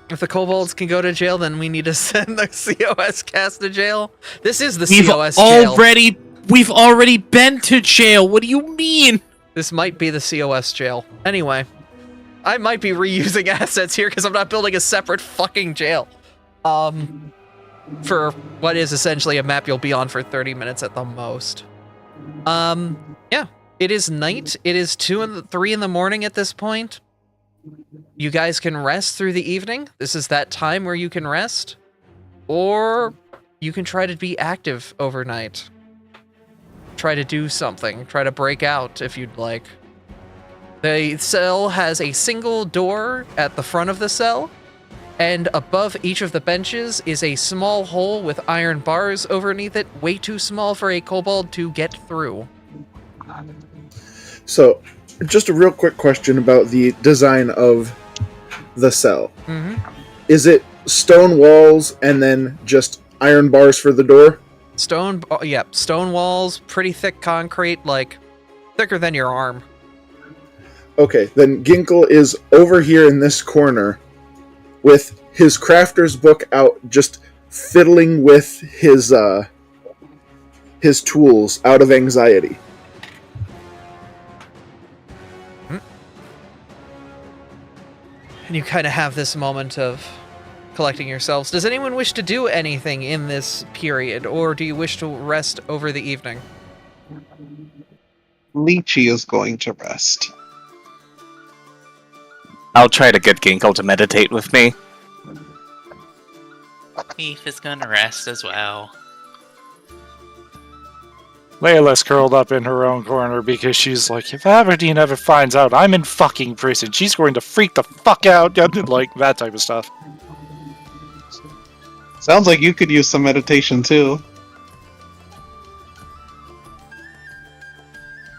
If the kobolds can go to jail, then we need to send the COS cast to jail. This is the COS jail. We've already been to jail. What do you mean? This might be the COS jail. Anyway, I might be reusing assets here because I'm not building a separate fucking jail. For what is essentially a map you'll be on for 30 minutes at the most. Yeah, it is night. It is 2 and 3 in the morning at this point. You guys can rest through the evening. This is that time where you can rest. Or you can try to be active overnight. Try to do something. Try to break out if you'd like. The cell has a single door at the front of the cell, and above each of the benches is a small hole with iron bars underneath it, way too small for a kobold to get through. So, just a real quick question about the design of the cell. Mm-hmm. Is it stone walls and then just iron bars for the door? Stone walls, pretty thick concrete, like thicker than your arm. Okay, then Ginkle is over here in this corner with his crafter's book out, just fiddling with his tools out of anxiety. And you kind of have this moment of collecting yourselves. Does anyone wish to do anything in this period, or do you wish to rest over the evening? Lychee is going to rest. I'll try to get Ginkle to meditate with me. Eve is gonna rest as well. Layla's curled up in her own corner because she's like, if Aberdeen ever finds out I'm in fucking prison, she's going to freak the fuck out, like that type of stuff. Sounds like you could use some meditation too.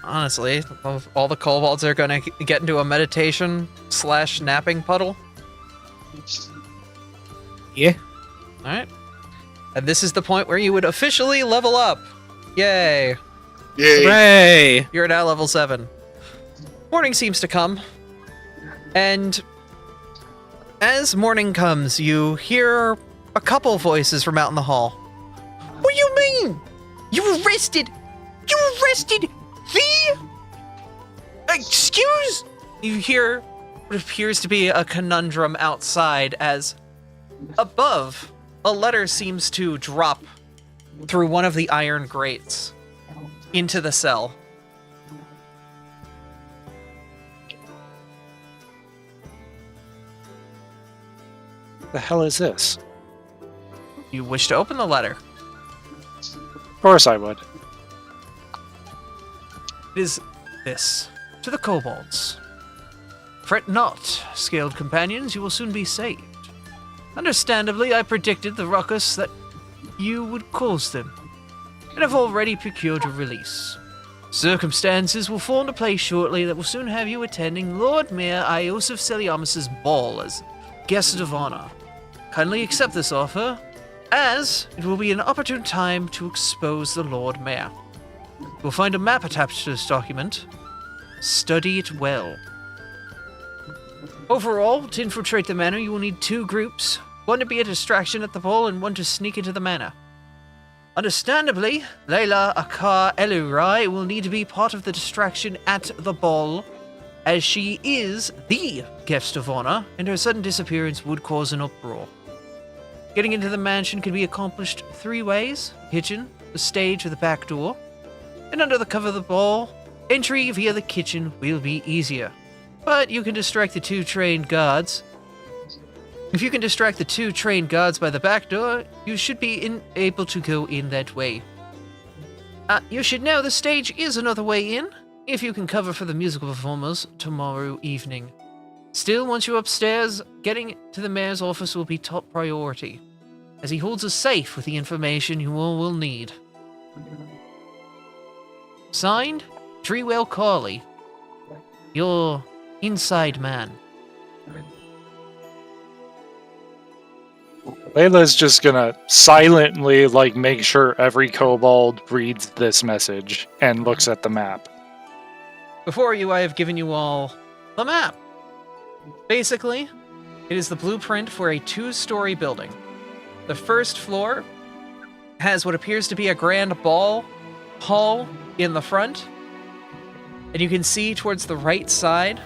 Honestly, all the kobolds are going to get into a meditation/napping puddle. Yeah. Alright. And this is the point where you would officially level up. Yay. Yay! Hooray! You're now level 7. Morning seems to come. And as morning comes, you hear a couple voices from out in the hall. What do you mean? You arrested the... Excuse? You hear what appears to be a conundrum outside as above, a letter seems to drop through one of the iron grates into the cell. The hell is this? You wish to open the letter. Of course I would. It is this. To the kobolds. Fret not, scaled companions, you will soon be saved. Understandably, I predicted the ruckus that you would cause them, and have already procured your release. Circumstances will fall into place shortly that will soon have you attending Lord Mayor Iosif Seliamus's ball as guest of honor. Kindly accept this offer, as it will be an opportune time to expose the Lord Mayor. You'll find a map attached to this document. Study it well. Overall, to infiltrate the manor, you will need 2 groups. One to be a distraction at the ball, and one to sneak into the manor. Understandably, Layla Akar Elurai will need to be part of the distraction at the ball, as she is the guest of honor, and her sudden disappearance would cause an uproar. Getting into the mansion can be accomplished 3 ways: kitchen, the stage, or the back door. And under the cover of the ball, entry via the kitchen will be easier. But you can distract the 2 trained guards. If you can distract the 2 trained guards by the back door, you should be able to go in that way. You should know the stage is another way in, if you can cover for the musical performers tomorrow evening. Still, once you're upstairs, getting to the mayor's office will be top priority, as he holds a safe with the information you all will need. Signed, Treewell Carley, your inside man. Layla's just gonna silently, make sure every kobold reads this message and looks at the map. Before you, I have given you all the map. Basically, it is the blueprint for a 2-story building. The first floor has what appears to be a grand ball hall in the front, and you can see towards the right side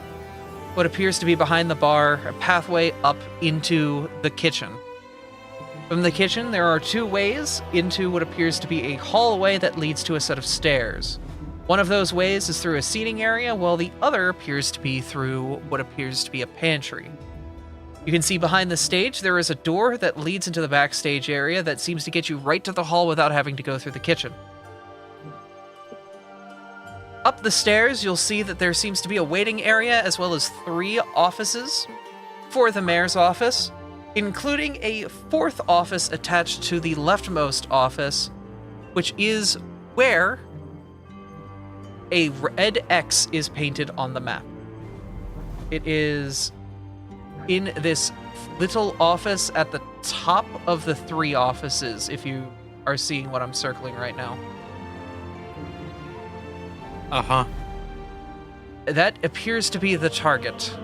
what appears to be behind the bar a pathway up into the kitchen. From the kitchen, there are 2 ways into what appears to be a hallway that leads to a set of stairs. One of those ways is through a seating area, while the other appears to be through what appears to be a pantry. You can see behind the stage there is a door that leads into the backstage area that seems to get you right to the hall without having to go through the kitchen. Up the stairs, you'll see that there seems to be a waiting area as well as 3 offices for the mayor's office, including a 4th office attached to the leftmost office, which is where a red X is painted on the map. It is in this little office at the top of the 3 offices, if you are seeing what I'm circling right now. Uh-huh. That appears to be the target.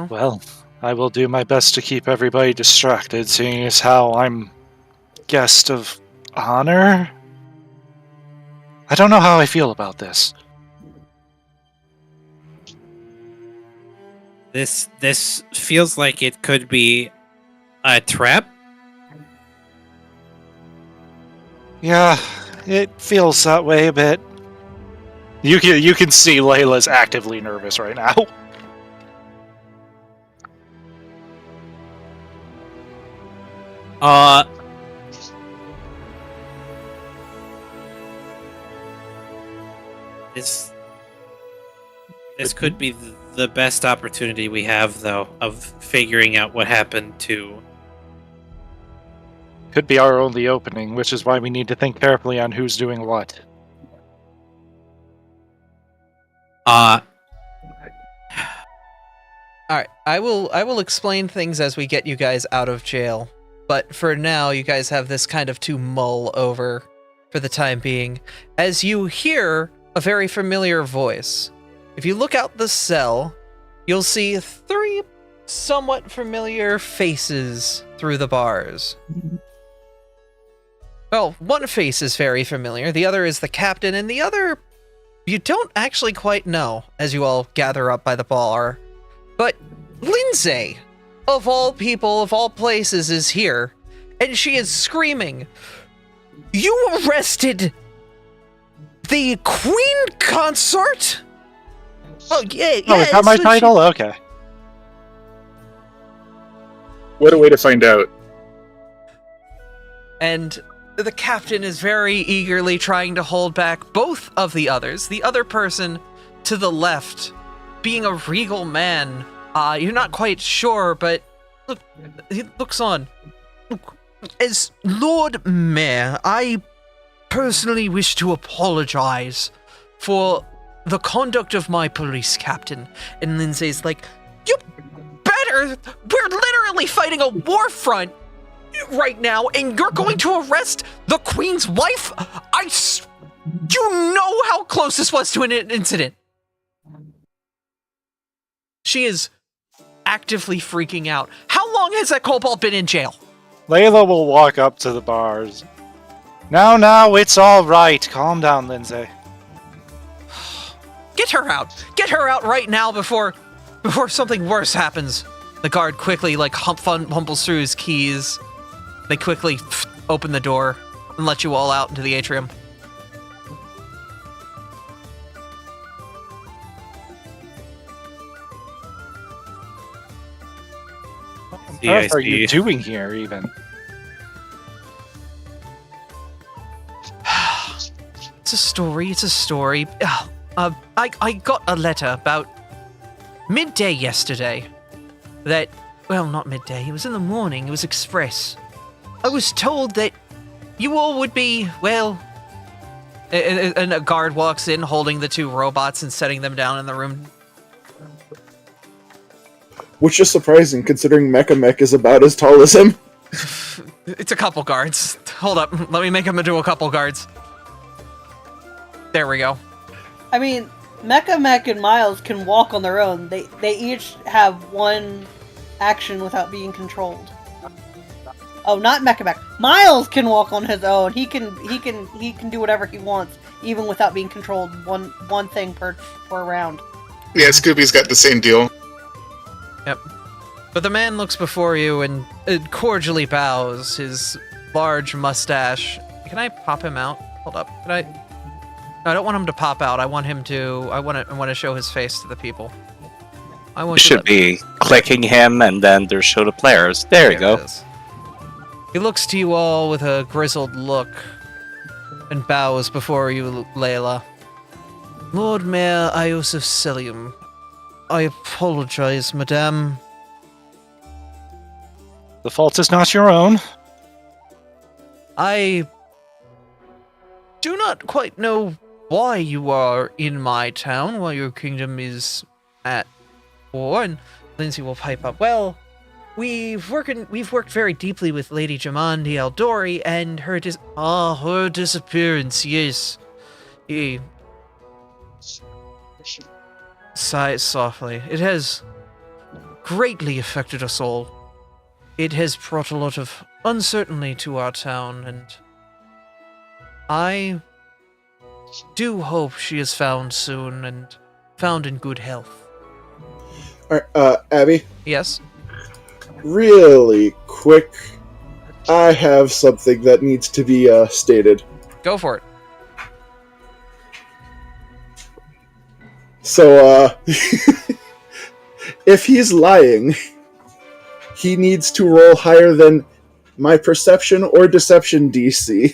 Well, I will do my best to keep everybody distracted, seeing as how I'm guest of honor? I don't know how I feel about this. This feels like it could be a trap. Yeah, it feels that way a bit. You can see Layla's actively nervous right now. This could be the best opportunity we have, though, of figuring out what happened to... Could be our only opening, which is why we need to think carefully on who's doing what. Alright, I will explain things as we get you guys out of jail. But for now, you guys have this kind of to mull over for the time being, as you hear a very familiar voice. If you look out the cell, you'll see 3 somewhat familiar faces through the bars. Well, one face is very familiar, the other is the captain, and the other you don't actually quite know as you all gather up by the bar. But Lindsay, of all people, of all places, is here, and she is screaming, "You arrested the Queen Consort?" Oh, yeah. Oh, is that my title? Okay. What a way to find out. And the captain is very eagerly trying to hold back both of the others. The other person to the left, being a regal man, you're not quite sure, but look, he looks on. As Lord Mayor, I personally wish to apologize for the conduct of my police captain. And Lindsay's like, you better! We're literally fighting a war front right now, and you're going to arrest the Queen's wife? You know how close this was to an incident. She is actively freaking out. How long has that kobold been in jail? Layla will walk up to the bars. Now, it's all right. Calm down, Lindsay. Get her out. Get her out right now before something worse happens. The guard quickly, humbles through his keys. They quickly open the door and let you all out into the atrium. What on earth are you doing here, even? It's a story. I got a letter about midday yesterday. Not midday, it was in the morning, it was express. I was told that you all would be, and a guard walks in holding the two robots and setting them down in the room. Which is surprising, considering Mecha Mech is about as tall as him. It's a couple guards. Hold up, let me make him into a couple guards. There we go. I mean, Mecha Mech and Miles can walk on their own. They each have one action without being controlled. Oh, not Mecha Mech. Miles can walk on his own. He can do whatever he wants, even without being controlled. One thing per round. Yeah, Scooby's got the same deal. Yep. But the man looks before you and cordially bows, his large mustache. Can I pop him out? Hold up. Can I? No, I don't want him to pop out. I want to show his face to the people. You should be clicking him and then there's show to players. There you go. He looks to you all with a grizzled look and bows before you, Layla. Lord Mayor Iosif Celium, I apologize, madame. The fault is not your own. I do not quite know why you are in my town while your kingdom is at war. And Lindsay will pipe up. Well, we've worked very deeply with Lady Jamandi Aldori and her disappearance. Yes, he sighs softly. It has greatly affected us all. It has brought a lot of uncertainty to our town, and I do hope she is found soon and found in good health. Alright, Abby? Yes? Really quick, I have something that needs to be stated. Go for it. So, if he's lying, he needs to roll higher than my perception or deception DC.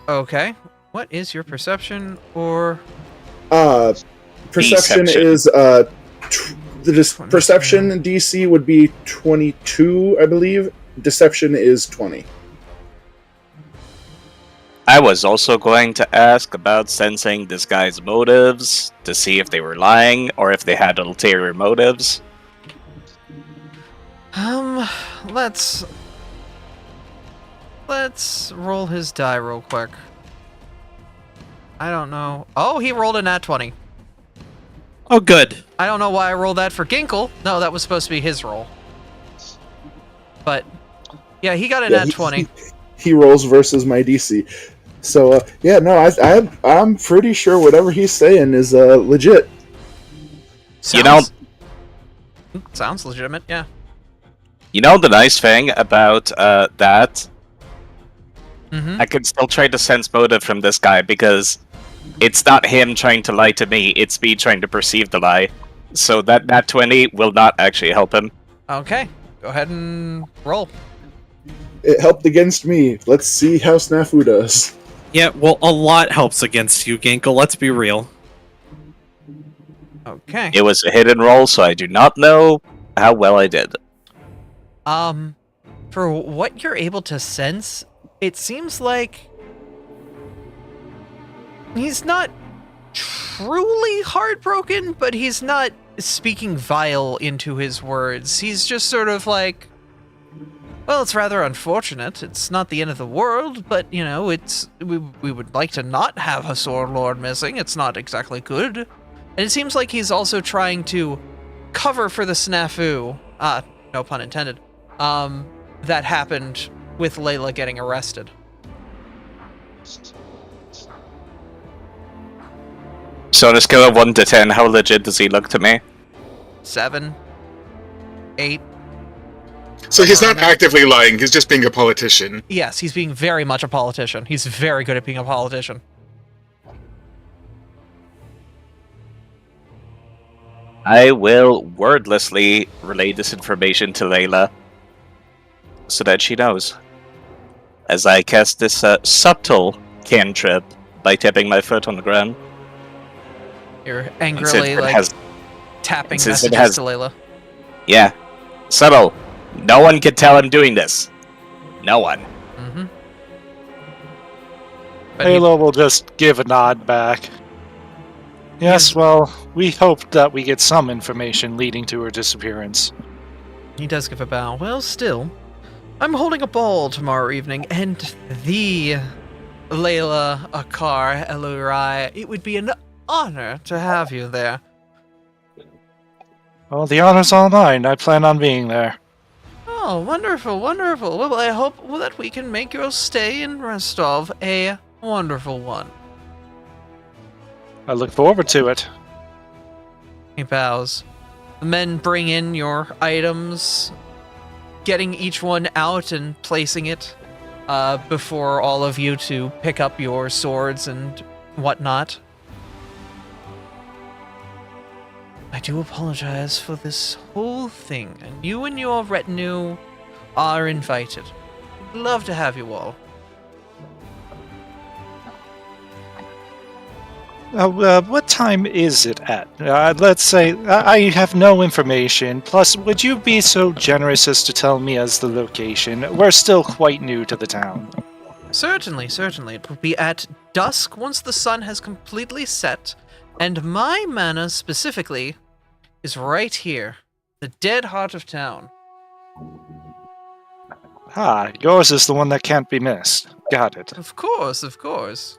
Okay. What is your perception or... Perception is, perception DC would be 22, I believe. Deception is 20. I was also going to ask about sensing this guy's motives to see if they were lying or if they had ulterior motives. Let's roll his die real quick. I don't know. Oh, he rolled a nat 20. Oh, good. I don't know why I rolled that for Ginkle. No, that was supposed to be his roll. But, yeah, he got a nat 20. He rolls versus my DC. So, I'm pretty sure whatever he's saying is legit. Sounds legitimate, yeah. You know the nice thing about that? Mm-hmm. I can still try to sense motive from this guy because it's not him trying to lie to me, it's me trying to perceive the lie. So that nat 20 will not actually help him. Okay, go ahead and roll. It helped against me. Let's see how Snafu does. Yeah, well, a lot helps against you, Ginkle. Let's be real. Okay. It was a hidden roll, so I do not know how well I did. for what you're able to sense, it seems like he's not truly heartbroken, but he's not speaking vile into his words. He's just sort of like, well, it's rather unfortunate. It's not the end of the world, but, you know, we would like to not have a Sword Lord missing. It's not exactly good. And it seems like he's also trying to cover for the snafu, no pun intended, that happened with Layla getting arrested. So on a scale of 1 to 10, how legit does he look to me? 7, 8. So he's not actively lying, he's just being a politician. Yes, he's being very much a politician. He's very good at being a politician. I will wordlessly relay this information to Layla so that she knows. As I cast this subtle cantrip by tapping my foot on the ground. You're angrily, tapping messages to Layla. Yeah. Subtle. No one can tell I'm doing this. No one. Mm-hmm. Layla will just give a nod back. Yes, well, we hoped that we get some information leading to her disappearance. He does give a bow. Well, still, I'm holding a ball tomorrow evening, and the Layla Akar Elurai, it would be an honor to have you there. Well, the honor's all mine. I plan on being there. Oh, wonderful, wonderful. Well, I hope that we can make your stay in Rostov a wonderful one. I look forward to it. He bows. The men bring in your items, getting each one out and placing it before all of you to pick up your swords and whatnot. I do apologize for this whole thing, and you and your retinue are invited. Love to have you all. What time is it at? Let's say I have no information. Plus, would you be so generous as to tell me as the location? We're still quite new to the town. Certainly, certainly. It will be at dusk once the sun has completely set, and my manor specifically is right here, the dead heart of town. Yours is the one that can't be missed. Got it. Of course, of course.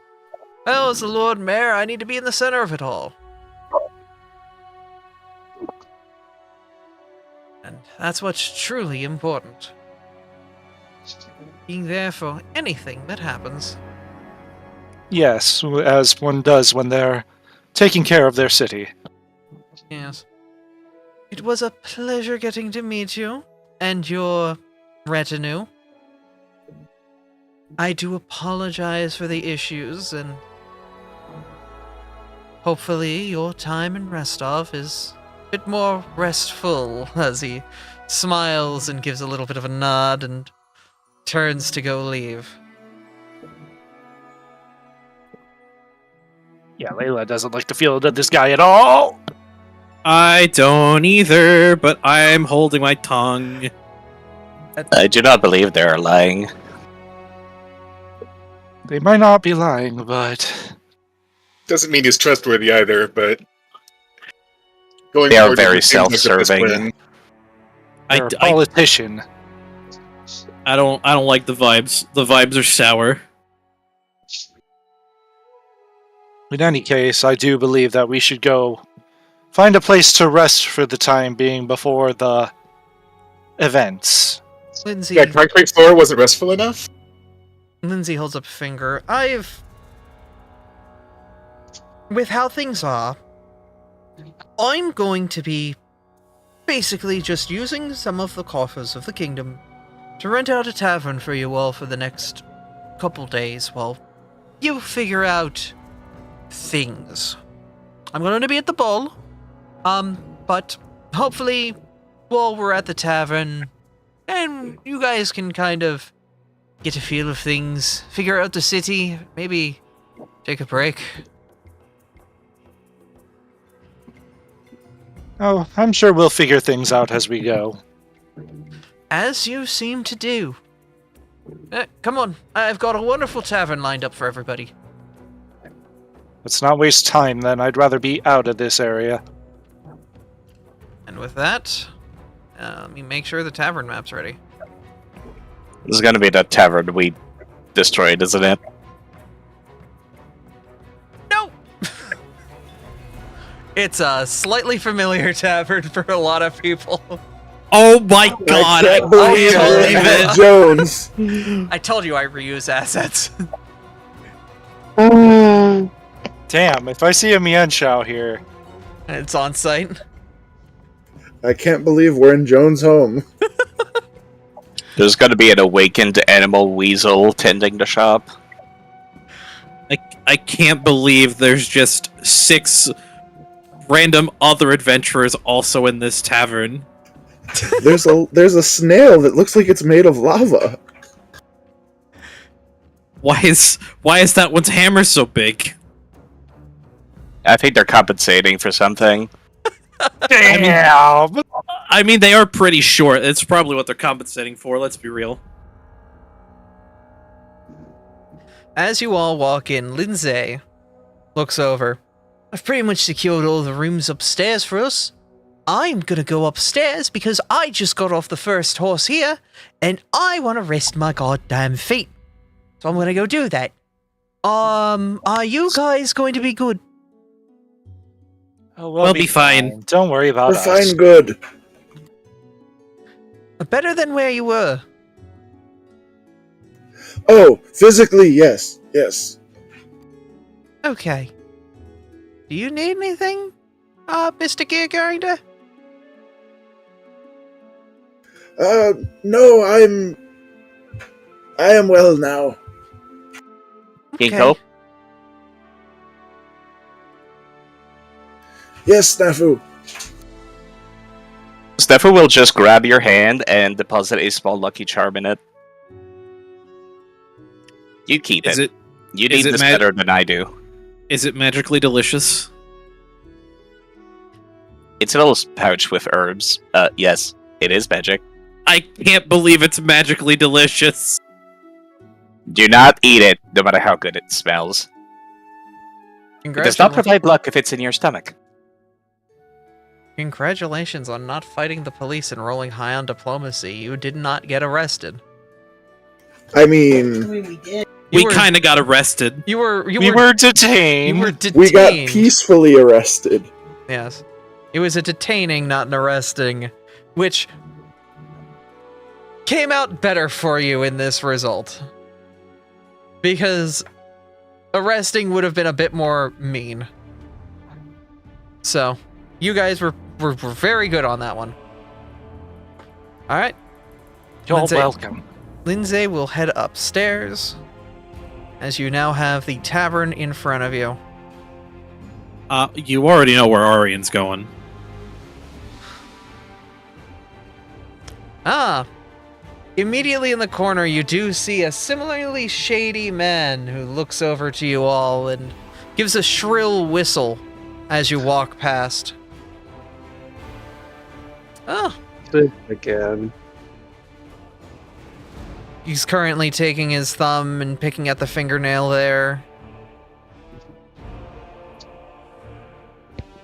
Well, as the Lord Mayor, I need to be in the center of it all. And that's what's truly important. Being there for anything that happens. Yes, as one does when they're taking care of their city. Yes. It was a pleasure getting to meet you and your retinue. I do apologize for the issues, and hopefully your time in Rostov is a bit more restful, as he smiles and gives a little bit of a nod and turns to go leave. Yeah, Layla doesn't like the feel of this guy at all. I don't either, but I'm holding my tongue. I do not believe they are lying. They might not be lying, but Doesn't mean he's trustworthy either, but going They are forward, very it seems like the best self-serving. plan. they're a politician. I don't like the vibes. The vibes are sour. In any case, I do believe that we should go find a place to rest for the time being before the events. Lindsay, Yeah, concrete floor wasn't restful enough. Lindsay holds up a finger. With how things are, I'm going to be basically just using some of the coffers of the kingdom to rent out a tavern for you all for the next couple days while you figure out things. I'm going to be at the ball, but hopefully while we're at the tavern, and you guys can kind of get a feel of things, figure out the city, maybe take a break. Oh, I'm sure we'll figure things out as we go. As you seem to do. Come on, I've got a wonderful tavern lined up for everybody. Let's not waste time then. I'd rather be out of this area. And with that, let me make sure the tavern map's ready. This is gonna be the tavern we destroyed, isn't it? No! It's a slightly familiar tavern for a lot of people. Oh my god! I can't believe it. Jones. I told you I reuse assets. Damn, if I see a Mianshao here. It's on site. I can't believe we're in Jones' home. There's gonna be an awakened animal weasel tending the shop. I can't believe there's just 6 random other adventurers also in this tavern. There's a snail that looks like it's made of lava. Why is that one's hammer so big? I think they're compensating for something. Damn! I mean, they are pretty short. It's probably what they're compensating for, let's be real. As you all walk in, Lindsay looks over. I've pretty much secured all the rooms upstairs for us. I'm gonna go upstairs because I just got off the first horse here, and I want to rest my goddamn feet. So I'm gonna go do that. Are you guys going to be good? Oh, We'll be fine. Don't worry about We're us. fine, good. Better than where you were. Oh, physically, yes, yes. Okay. Do you need anything, Mr. Gear Grinder? No, I am well now. Ginkgo? Yes, Snafu. Steffa will just grab your hand and deposit a small lucky charm in it. You keep Is it. You is need it this ma- better than I do. Is it magically delicious? It's a little pouch with herbs. Yes, it is magic. I can't believe it's magically delicious. Do not eat it, no matter how good it smells. It does not provide luck if it's in your stomach. Congratulations on not fighting the police and rolling high on diplomacy. You did not get arrested. I mean, we did. We kind of got arrested. We were detained. You were detained. we got peacefully arrested. Yes. It was a detaining, not an arresting, which came out better for you in this result. Because arresting would have been a bit more mean. So, you guys were very good on that one. Alright. You're welcome. Lindsay will head upstairs, as you now have the tavern in front of you. You already know where Arian's going. Immediately in the corner, you do see a similarly shady man who looks over to you all and gives a shrill whistle as you walk past. Again. He's currently taking his thumb and picking at the fingernail there.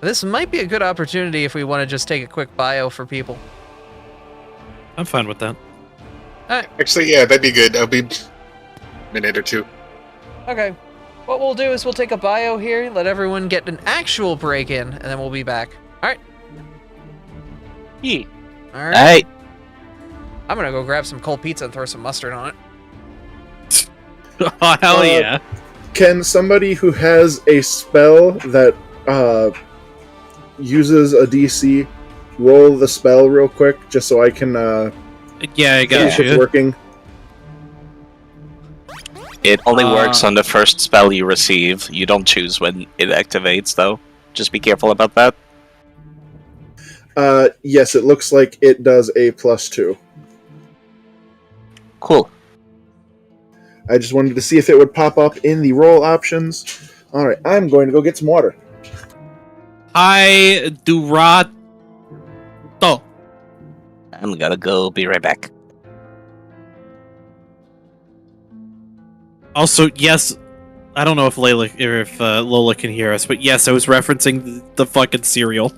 This might be a good opportunity if we want to just take a quick bio for people. I'm fine with that. Actually, yeah, that'd be good. I'll be a minute or two. Okay. What we'll do is we'll take a bio here, let everyone get an actual break in, and then we'll be back. Alright. Yeah. Alright. Hey, I'm gonna go grab some cold pizza and throw some mustard on it. Oh, hell yeah. Can somebody who has a spell that uses a DC roll the spell real quick, just so I can Yeah, I got see if it's you. working? it only works on the first spell you receive. You don't choose when it activates, though. Just be careful about that. Yes, it looks like it does a +2. Cool. I just wanted to see if it would pop up in the roll options. Alright, I'm going to go get some water. I do rot. Oh, I'm gonna go be right back. Also, yes, I don't know if Lola can hear us, but yes, I was referencing the fucking cereal.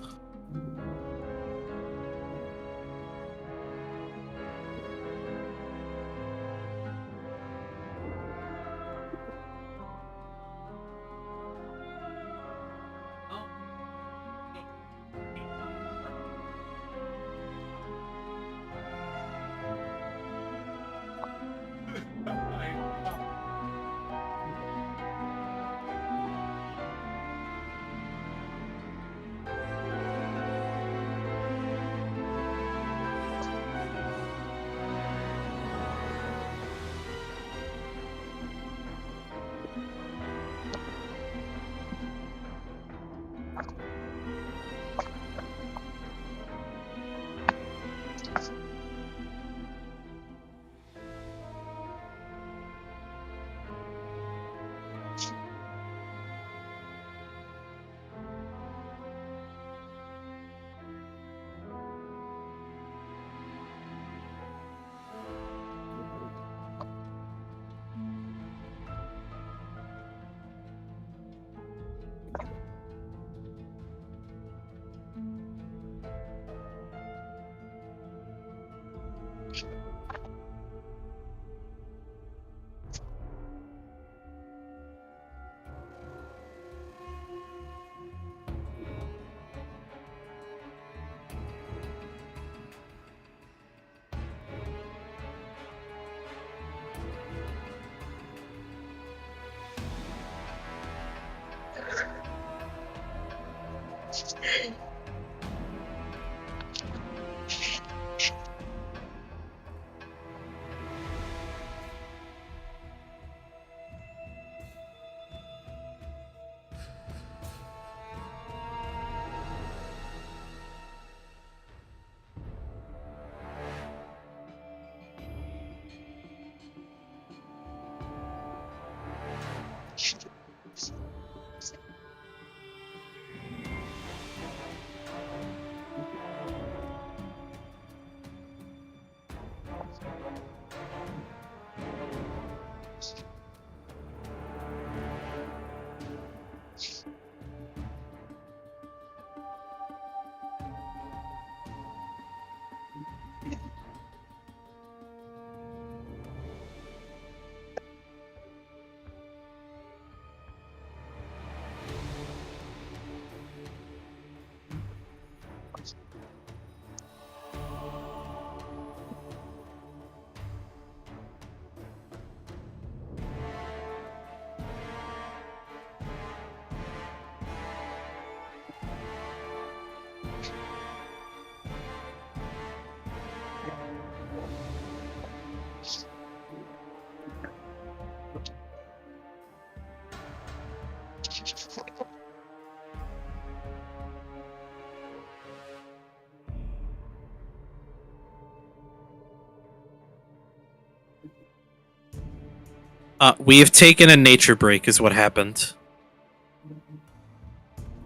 We have taken a nature break, is what happened.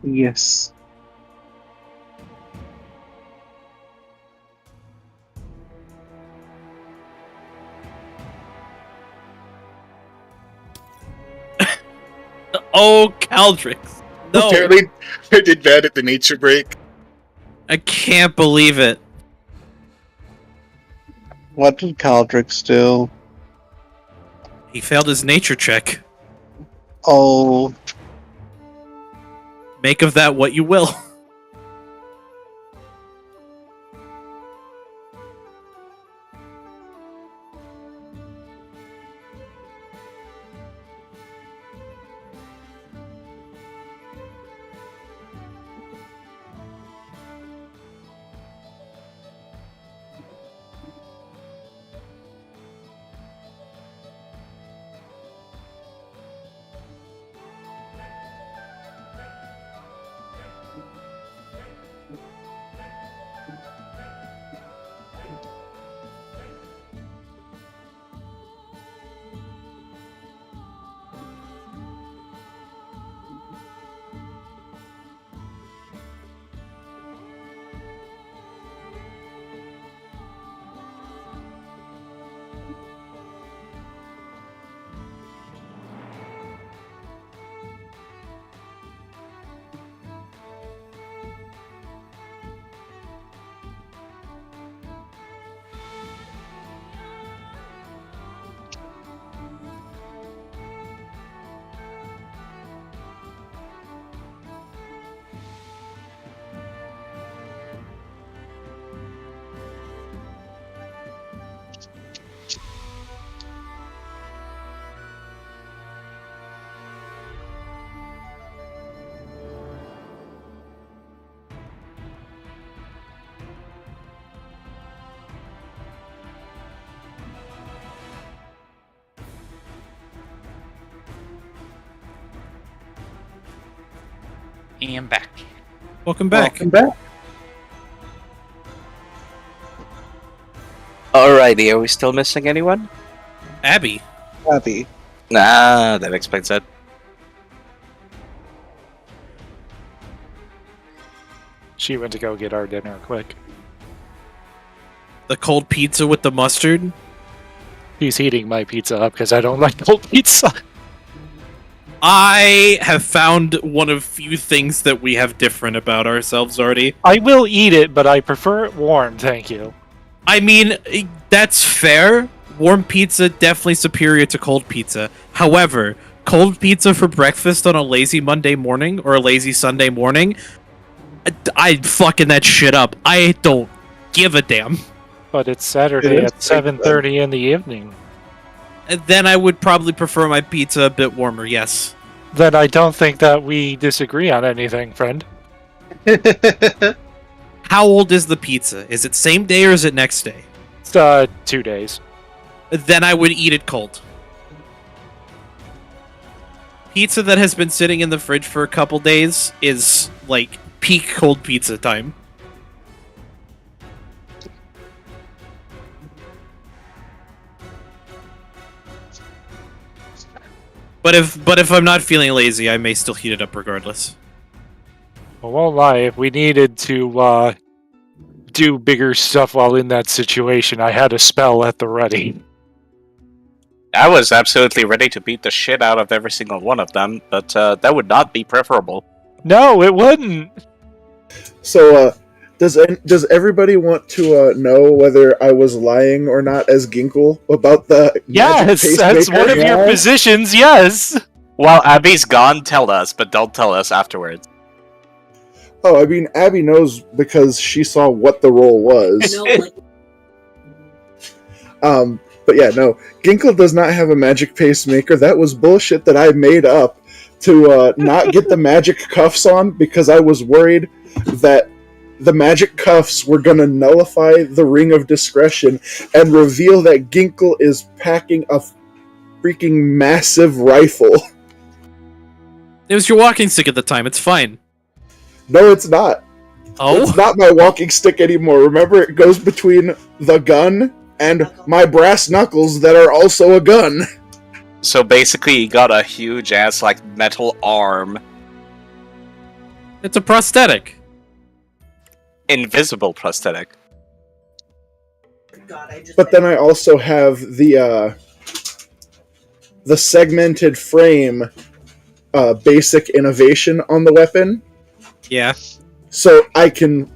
Yes. Oh, Caldrix. No. Apparently, I did bad at the nature break. I can't believe it. What did Caldrix do? He failed his nature check. Oh, Make of that what you will. am back. Welcome back. Welcome back. Alrighty, are we still missing anyone? Abby. Happy. Nah, that explains it. She went to go get our dinner quick. The cold pizza with the mustard. He's heating my pizza up because I don't like cold pizza. I have found one of few things that we have different about ourselves already. I will eat it, but I prefer it warm, thank you. I mean, that's fair. Warm pizza definitely superior to cold pizza. However, cold pizza for breakfast on a lazy Monday morning or a lazy Sunday morning, I fucking that shit up. I don't give a damn. But it's Saturday at 7:30 in the evening. Then I would probably prefer my pizza a bit warmer, yes. Then I don't think that we disagree on anything, friend. How old is the pizza? Is it same day or is it next day? It's 2 days. Then I would eat it cold. Pizza that has been sitting in the fridge for a couple days is like peak cold pizza time. But if I'm not feeling lazy, I may still heat it up regardless. I won't lie, if we needed to do bigger stuff while in that situation, I had a spell at the ready. I was absolutely ready to beat the shit out of every single one of them, but that would not be preferable. No, it wouldn't! So, does everybody want to know whether I was lying or not as Ginkle about the Yes, magic that's pacemaker? one of your positions, yes! While Abby's gone, tell us, but don't tell us afterwards. Oh, I mean, Abby knows because she saw what the role was. But yeah, no, Ginkle does not have a magic pacemaker. That was bullshit that I made up to not get the magic cuffs on because I was worried that the magic cuffs were going to nullify the Ring of Discretion and reveal that Ginkle is packing a freaking massive rifle. It was your walking stick at the time, it's fine. No, it's not. Oh? It's not my walking stick anymore. Remember, it goes between the gun and my brass knuckles that are also a gun. So basically, you got a huge ass, like, metal arm. It's a prosthetic. Invisible prosthetic. But then I also have the segmented frame basic innovation on the weapon. Yeah. So I can,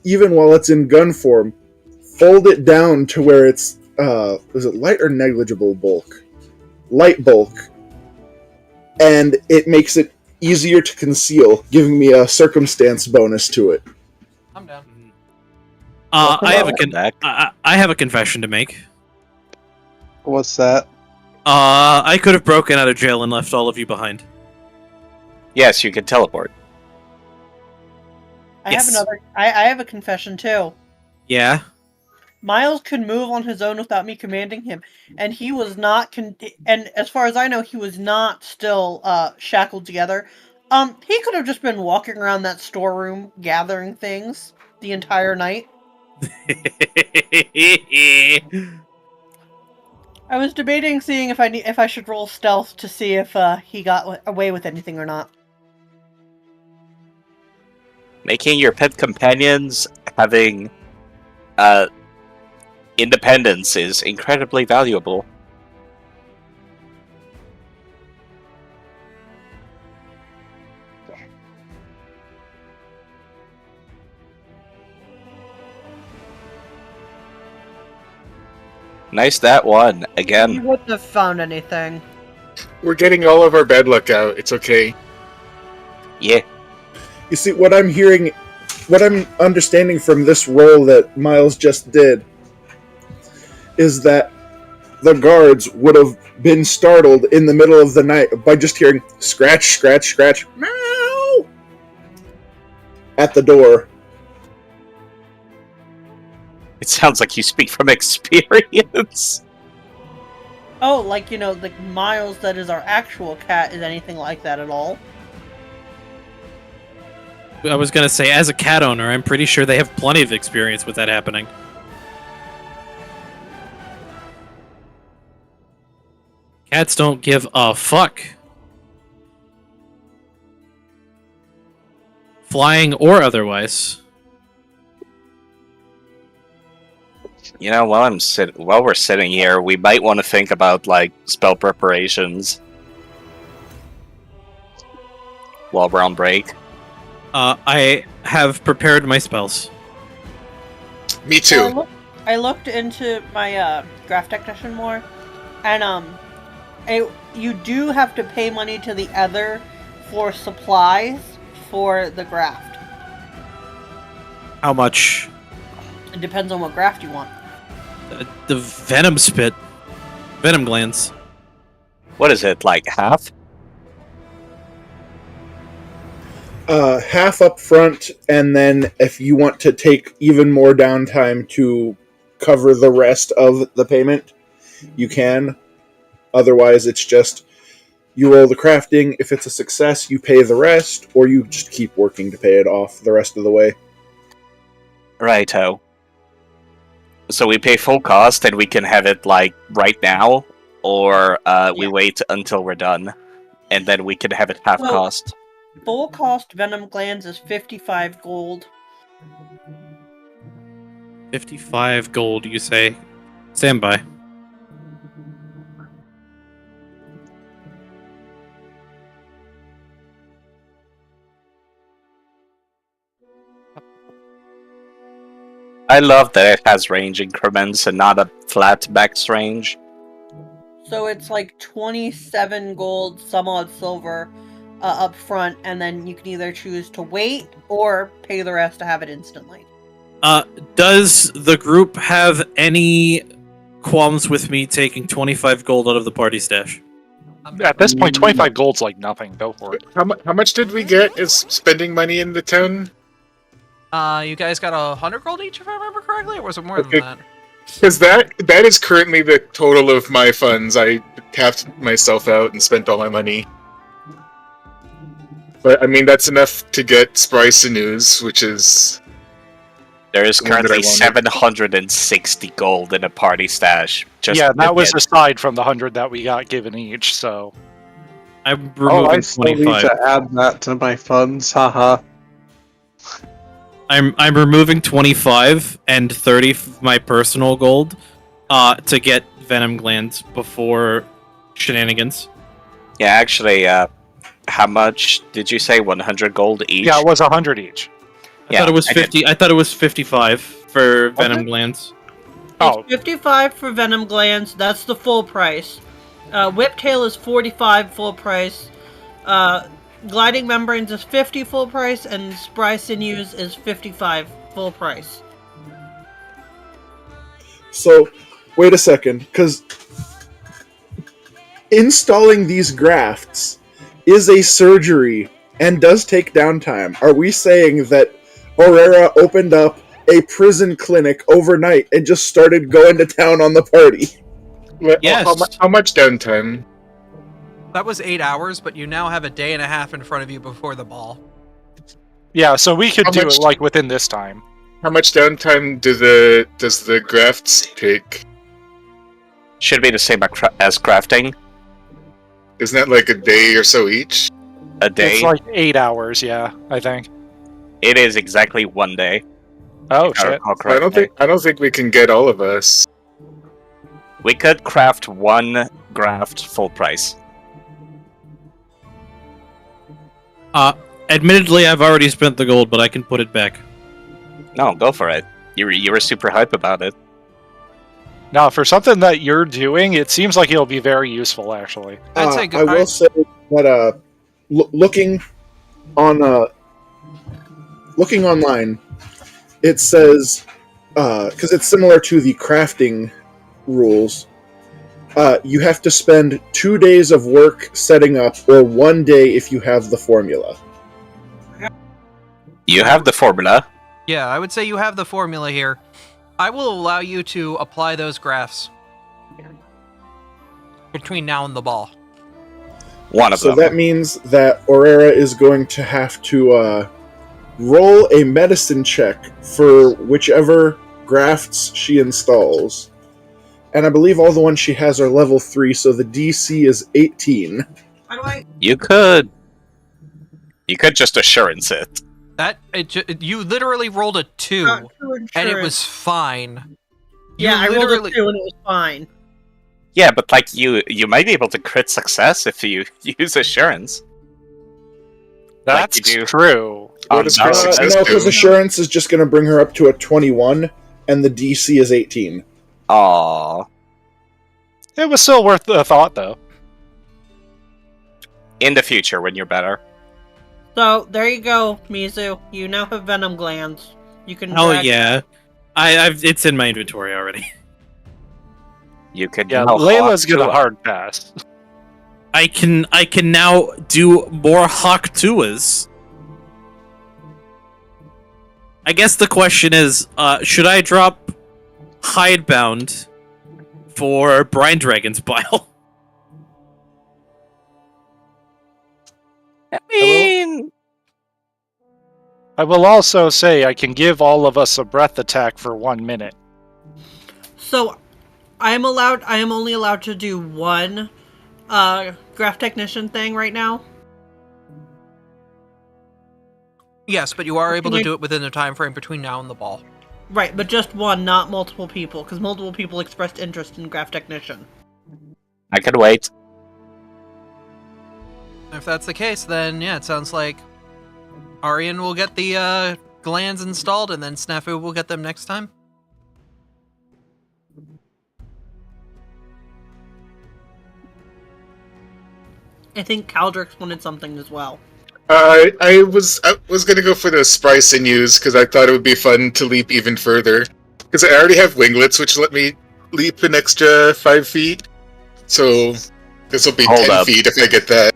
even while it's in gun form, fold it down to where it's, is it light or negligible bulk? Light bulk. And it makes it easier to conceal, giving me a circumstance bonus to it. I'm down. I have a confession to make. What's that? I could have broken out of jail and left all of you behind. Yes, you can teleport. I Yes. have another. I have a confession too. Yeah? Miles could move on his own without me commanding him, and he was not. And as far as I know, he was not still shackled together. He could have just been walking around that storeroom gathering things the entire night. I was debating seeing if I should roll stealth to see if he got away with anything or not. Making your pet companions having independence is incredibly valuable. Nice that one, He again. wouldn't have found anything. We're getting all of our bad luck out. It's okay. Yeah. You see, what I'm hearing, what I'm understanding from this roll that Miles just did, is that the guards would have been startled in the middle of the night by just hearing scratch, scratch, scratch, meow at the door. It sounds like you speak from experience. Oh, like, like Miles, that is our actual cat, is anything like that at all? I was gonna say, as a cat owner, I'm pretty sure they have plenty of experience with that happening. Cats don't give a fuck. Flying or otherwise. You know, while we're sitting here, we might want to think about like spell preparations while we're on break. I have prepared my spells. Me too. I looked into my graph technician more, and you do have to pay money to the other for supplies for the graft. How much? It depends on what graft you want. The venom spit. Venom glands. What is it, like half? Half up front, and then if you want to take even more downtime to cover the rest of the payment, you can. Otherwise, it's just you roll the crafting. If it's a success, you pay the rest, or you just keep working to pay it off the rest of the way. Righto. So we pay full cost and we can have it like right now, or we wait until we're done, and then we can have it half cost. Full cost venom glands is 55 gold. 55 gold, you say? Stand by. I love that it has range increments and not a flat max range. So it's like 27 gold, some odd silver up front, and then you can either choose to wait or pay the rest to have it instantly. Does the group have any qualms with me taking 25 gold out of the party stash? At this point, 25 gold's like nothing. Go for it. How much did we get as spending money in the town? You guys got 100 gold each, if I remember correctly, or was it more than that? Because that is currently the total of my funds. I tapped myself out and spent all my money. But I mean, that's enough to get Spry News, which is... There is the one that I currently wanted. 760 gold in a party stash. Just Yeah, that was it. aside from the 100 that we got given each, so... I'm Oh, removing I still need 25. to add that to my funds, haha. I'm removing 25 and 30 of my personal gold to get venom glands before shenanigans. Yeah, actually, how much did you say? 100 gold each? Yeah, it was 100 each. I thought it was 50. I thought it was 55 for venom glands. Oh, It's 55 for venom glands. That's the full price. Whiptail is 45 full price. Gliding membranes is 50 full price, and spry sinews is 55 full price. So, wait a second, because installing these grafts is a surgery and does take downtime. Are we saying that Aurora opened up a prison clinic overnight and just started going to town on the party? Yes. How much downtime? That was 8 hours, but you now have a day and a half in front of you before the ball. yeah, so we could How do much- it like within this time. How much downtime does the grafts take? Should be the same as crafting. Isn't that like a day or so each? A day. It's like 8 hours, yeah, I think. It is exactly 1 day. Oh, if I shit. recall I don't correctly. think we can get all of us. We could craft one graft full price. Admittedly, I've already spent the gold, but I can put it back. No, go for it. You were super hype about it. Now, for something that you're doing, it seems like it'll be very useful, actually. I'd say I will say that looking online, it says because it's similar to the crafting rules. You have to spend 2 days of work setting up, or 1 day if you have the formula. You have the formula. Yeah, I would say you have the formula here. I will allow you to apply those graphs between now and the ball. One of So them. that means that Aurora is going to have to roll a medicine check for whichever grafts she installs. And I believe all the ones she has are level 3, so the DC is 18. How do I? You could just assurance it. You literally rolled a 2, True and it insurance. was fine. Yeah, I rolled a literally- 2 and it was fine. Yeah, but like you might be able to crit success if you use assurance. That's Like you do. true. What does no, crit success No, because do? assurance is just going to bring her up to a 21, and the DC is 18. Aww. It was still worth a thought, though. In the future, when you're better. So there you go, Mizu. You now have venom glands. You can. Oh track- yeah, I've it's in my inventory already. You could. Yeah, now Layla's hawk gonna to- hard pass. I can now do more Hawk Tuas. I guess the question is, should I drop Hidebound for Brine Dragon's Bile? I mean, I will also say I can give all of us a breath attack for 1 minute. So, I am only allowed to do one, graph technician thing right now. Yes, but you are able to Can I- do it within the time frame between now and the ball. Right, but just one, not multiple people, because multiple people expressed interest in graph technician. I could wait. If that's the case, then yeah, it sounds like Aryan will get the glands installed, and then Snafu will get them next time. I think Caldrix wanted something as well. I was gonna go for the spry sinews because I thought it would be fun to leap even further. Because I already have winglets, which let me leap an extra 5 feet. So this will be Hold 10 up. feet if I get that.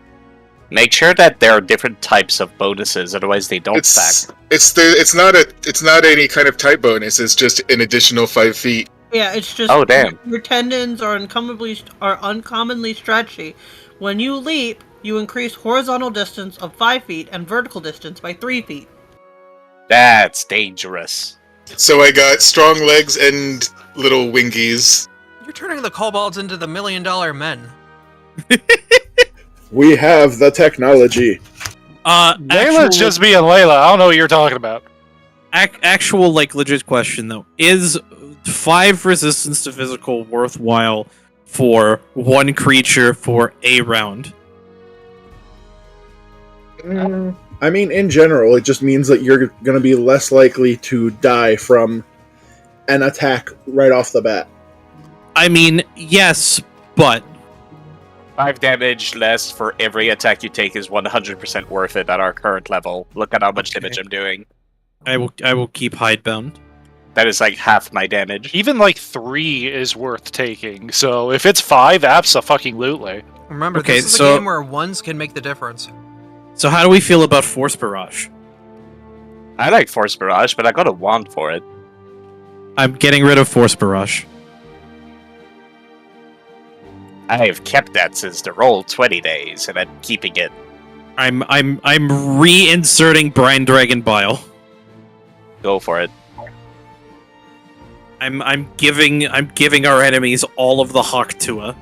Make sure that there are different types of bonuses, otherwise they don't stack. It's not any kind of type bonus. It's just an additional 5 feet. Yeah, it's just Oh, damn. your tendons are uncommonly stretchy. When you leap, you increase horizontal distance of 5 feet and vertical distance by 3 feet. That's dangerous. So I got strong legs and little wingies. You're turning the kobolds into the $1 Million Men. We have the technology. Layla's just being Layla. I don't know what you're talking about. Actual, like, legit question, though. Is 5 resistance to physical worthwhile for one creature for a round? I mean, in general, it just means that you're going to be less likely to die from an attack right off the bat. I mean, yes, but 5 damage less for every attack you take is 100% worth it at our current level. Look at how much damage I'm doing. I will keep Hidebound. That is like half my damage. Even like 3 is worth taking. So if it's 5, abso-fucking-lutely. Remember, Okay, this is so- a game where ones can make the difference. So how do we feel about Force Barrage? I like Force Barrage, but I got a wand for it. I'm getting rid of Force Barrage. I have kept that since the roll 20 days, and I'm keeping it. I'm reinserting Brine Dragon Bile. Go for it. I'm giving our enemies all of the Hawk Tua.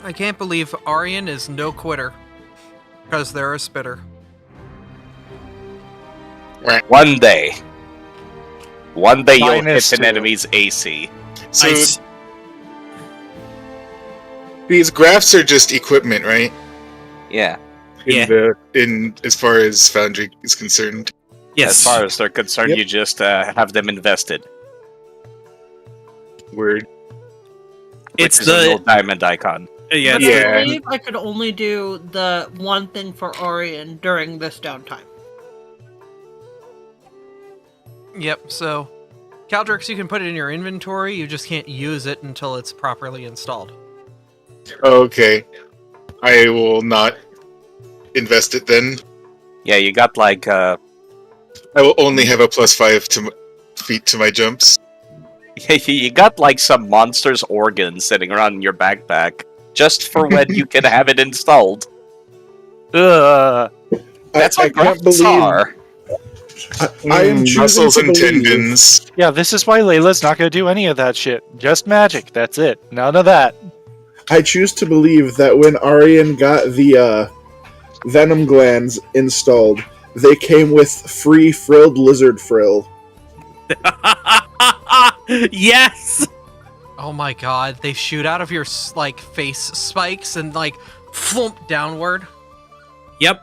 I can't believe Aryan is no quitter. Because they're a spitter. One day you'll hit Minus an 2. enemy's AC. So I these graphs are just equipment, right? Yeah. In as far as Foundry is concerned. Yes. As far as they're concerned, Yep. you just have them invested. Word. It's Which is a little diamond icon. yeah. But Yeah. I believe I could only do the one thing for Orion during this downtime. Yep, so Caldrix, you can put it in your inventory, you just can't use it until it's properly installed. Okay. I will not invest it then. Yeah, you got like I will only have a +5 to feet to my jumps. you got like some monster's organs sitting around in your backpack just for when you can have it installed. That's I what can't graphs believe are. I am choosing muscles to and believe. tendons. Yeah, this is why Layla's not going to do any of that shit. Just magic. That's it. None of that. I choose to believe that when Aryan got the venom glands installed, they came with free frilled lizard frill. Yes. Oh my god, they shoot out of your like face spikes and like flump downward. Yep.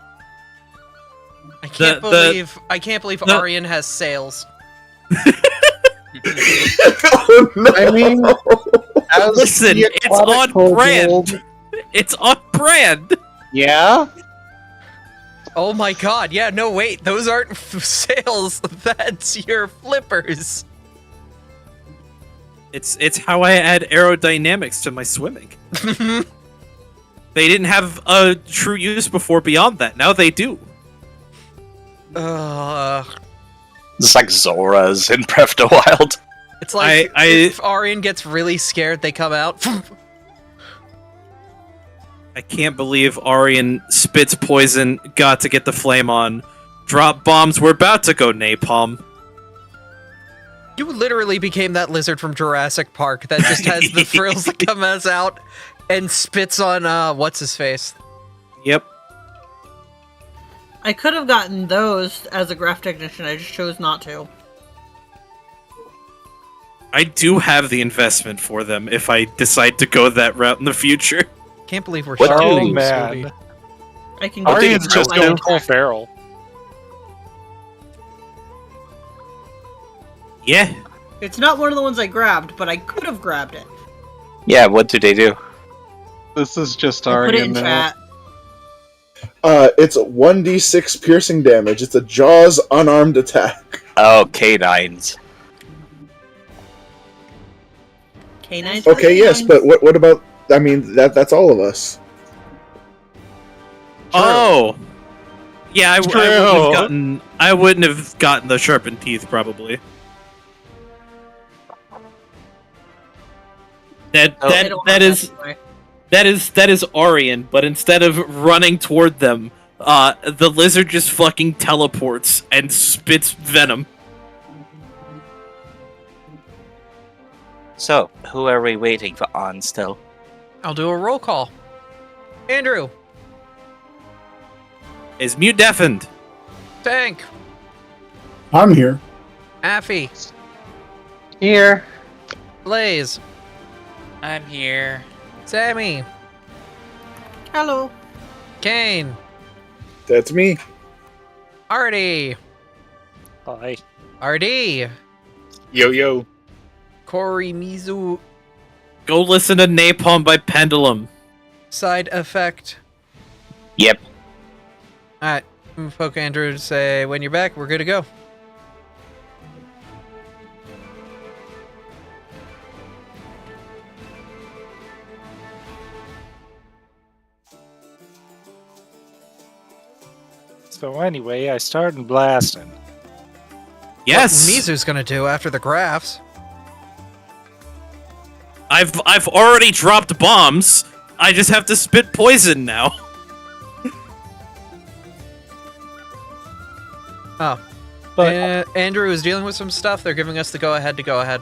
I can't believe Aryan has sails. Oh no! I mean, as Listen, the it's on aquatic brand. kobold- It's on brand. Yeah? Oh my god, yeah, no wait, those aren't sails, that's your flippers. It's how I add aerodynamics to my swimming. They didn't have a true use before beyond that. Now they do. It's like Zora's in Breath of the Wild. It's like I- if Aryan gets really scared, they come out. I can't believe Aryan spits poison, got to get the flame on, drop bombs, we're about to go napalm. You literally became that lizard from Jurassic Park that just has the frills that come us out and spits on what's his face. Yep. I could have gotten those as a graph technician, I just chose not to. I do have the investment for them if I decide to go that route in the future. Can't believe we're What Oh, shooting man. I can Aryan's get just my going attack. full feral. Yeah. It's not one of the ones I grabbed, but I could have grabbed it. Yeah, what do they do? This is just I'll put it Aryan in now. chat. It's 1d6 piercing damage. It's a Jaws unarmed attack. Oh, K-9s. K-9's Okay, yes, but what about? I mean, that's all of us. Oh. Yeah, True. I wouldn't have gotten the sharpened teeth probably. That Oh. They don't that have is anyway. that is Aryan, but instead of running toward them, the lizard just fucking teleports and spits venom. So, who are we waiting for on still? I'll do a roll call. Andrew, Is mute deafened? Tank, I'm here. Affy, Here. Blaze, I'm here. Sammy, Hello. Kane, That's me. Artie, Hi. RD, Yo yo. Corey Mizu, Go listen to Napalm by Pendulum. side effect. Yep. Alright, I'm gonna poke Andrew to say, when you're back, we're good to go. So anyway, I started blasting. Yes, What Mizu's gonna do after the graphs. I've already dropped bombs. I just have to spit poison now. Oh. But Andrew is dealing with some stuff. They're giving us the go-ahead to go ahead.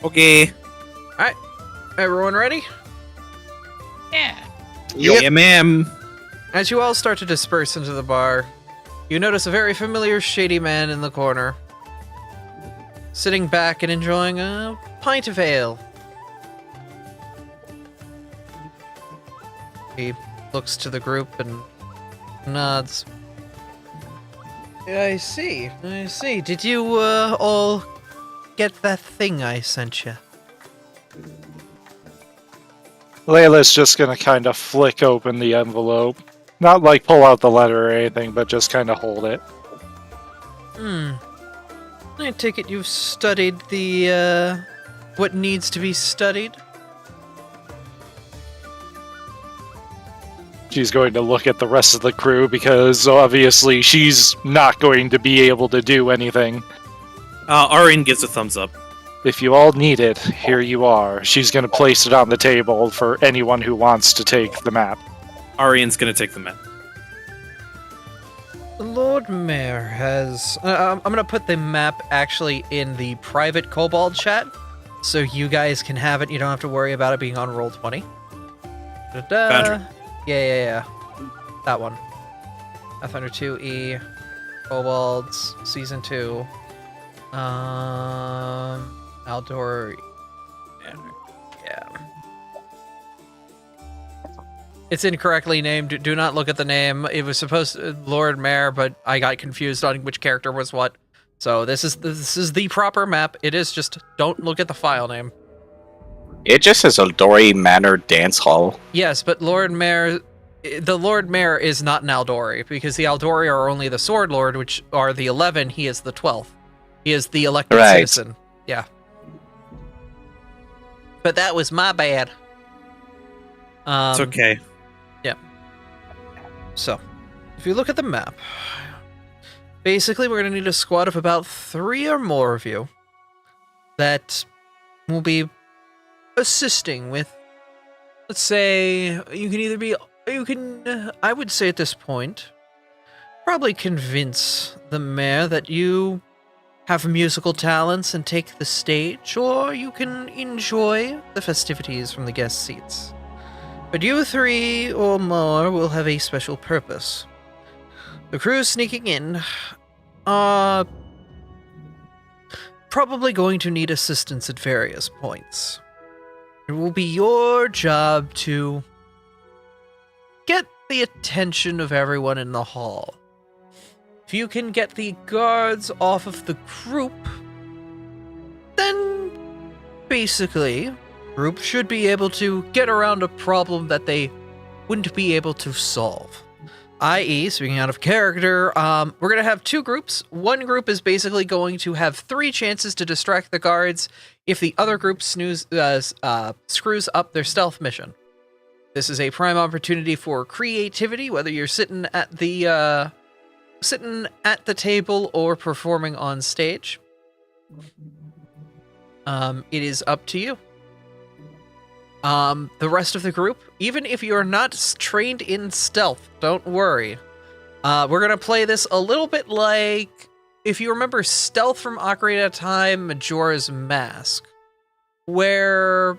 Okay. Everyone ready? Yeah. Yeah, ma'am. As you all start to disperse into the bar, you notice a very familiar shady man in the corner, sitting back and enjoying a pint of ale. He looks to the group and nods. I see. Did you all get that thing I sent you? Layla's just gonna kind of flick open the envelope. Not like pull out the letter or anything, but just kind of hold it. I take it you've studied the, what needs to be studied? She's going to look at the rest of the crew because obviously she's not going to be able to do anything. Aryan gives a thumbs up. If you all need it, here you are. She's going to place it on the table for anyone who wants to take the map. Aryan's gonna take the map. Lord Mayor has... I'm going to put the map actually in the private Kobold chat, so you guys can have it. You don't have to worry about it being on Roll20. Foundry. Yeah. That one. Thunder 2E, Kobolds, Season 2. Outdoor... Yeah. It's incorrectly named. Do not look at the name. It was supposed to Lord Mayor, but I got confused on which character was what. So this is the proper map. It is just don't look at the file name. It just says Eldori Manor Dance Hall. Yes, but the Lord Mayor is not an Aldori, because the Aldori are only the Sword Lord, which are the 11. He is the 12th. He is the elected citizen. Yeah. But that was my bad. It's okay. Yeah. So, if you look at the map, basically we're going to need a squad of about 3 or more of you that will be assisting with, let's say, I would say at this point, probably convince the mayor that you have musical talents and take the stage, or you can enjoy the festivities from the guest seats. But you 3 or more will have a special purpose. The crews sneaking in are probably going to need assistance at various points. It will be your job to get the attention of everyone in the hall. If you can get the guards off of the group, then basically, group should be able to get around a problem that they wouldn't be able to solve. I.e., speaking out of character, we're going to have 2 groups. One group is basically going to have 3 chances to distract the guards if the other group screws up their stealth mission. This is a prime opportunity for creativity, whether you're sitting at the table or performing on stage. It is up to you. The rest of the group, even if you're not trained in stealth, don't worry. We're gonna play this a little bit like, if you remember Stealth from Ocarina of Time, Majora's Mask, where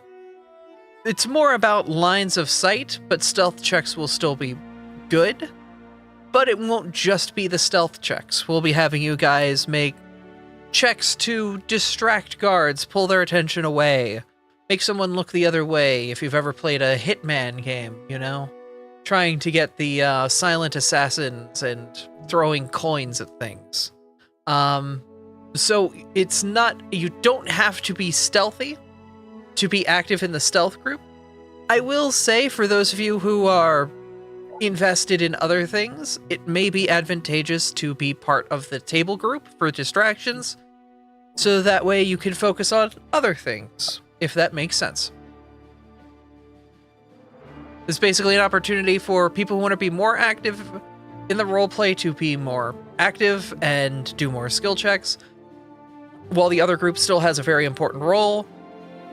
it's more about lines of sight, but stealth checks will still be good. But it won't just be the stealth checks. We'll be having you guys make checks to distract guards, pull their attention away, make someone look the other way if you've ever played a Hitman game, you know? Trying to get the silent assassins and throwing coins at things. So it's not, you don't have to be stealthy to be active in the stealth group. I will say, for those of you who are invested in other things, it may be advantageous to be part of the table group for distractions, so that way you can focus on other things, if that makes sense. It's basically an opportunity for people who want to be more active in the roleplay to be more active and do more skill checks, while the other group still has a very important role.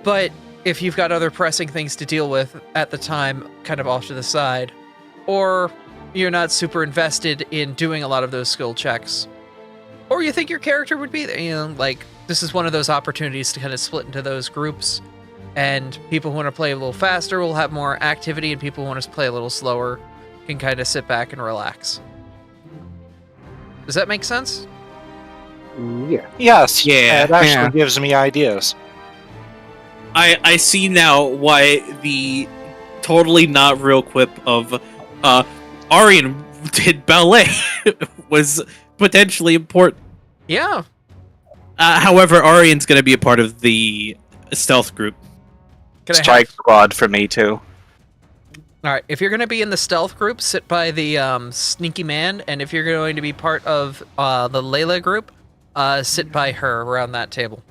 But if you've got other pressing things to deal with at the time, kind of off to the side, or you're not super invested in doing a lot of those skill checks, or you think your character would be there, you know, like, this is one of those opportunities to kind of split into those groups, and people who want to play a little faster will have more activity, and people who want to play a little slower can kind of sit back and relax. Does that make sense? Yeah. Yes, Yeah, it actually yeah. gives me ideas. I see now why the totally not real quip of Arian did ballet was potentially important. Yeah. However, Arian's going to be a part of the stealth group. Can I have- Strike squad for me too. All right, if you're going to be in the stealth group, sit by the sneaky man, and if you're going to be part of the Layla group, sit by her around that table.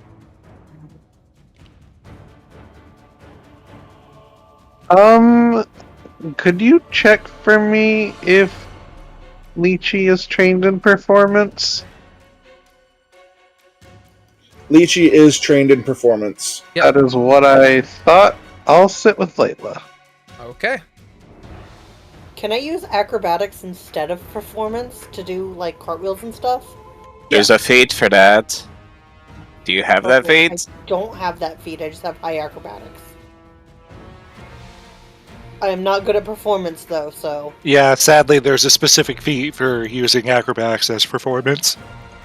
Could you check for me if Lychee is trained in performance? Lychee is trained in performance. Yep. That is what I thought. I'll sit with Layla. Okay. Can I use acrobatics instead of performance to do like cartwheels and stuff? There's a feat for that. Do you have that Okay, feat? I don't have that feat. I just have high acrobatics. I am not good at performance though, so Yeah, sadly, there's a specific feat for using acrobatics as performance.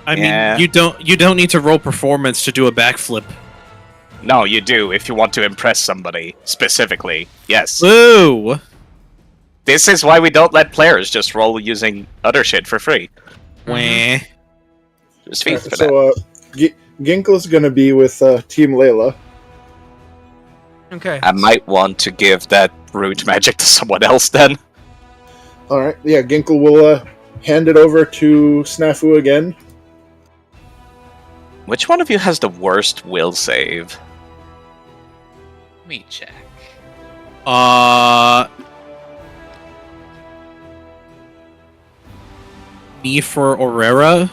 I Yeah. mean, you don't need to roll performance to do a backflip. No, you do if you want to impress somebody specifically. Yes. Woo! This is why we don't let players just roll using other shit for free. Wah. There's feats for that. So, Ginkle's gonna be with Team Layla. Okay. I might want to give that root magic to someone else then. Alright, yeah, Ginkle will hand it over to Snafu again. Which one of you has the worst will save? Let me check. Me for Aurora.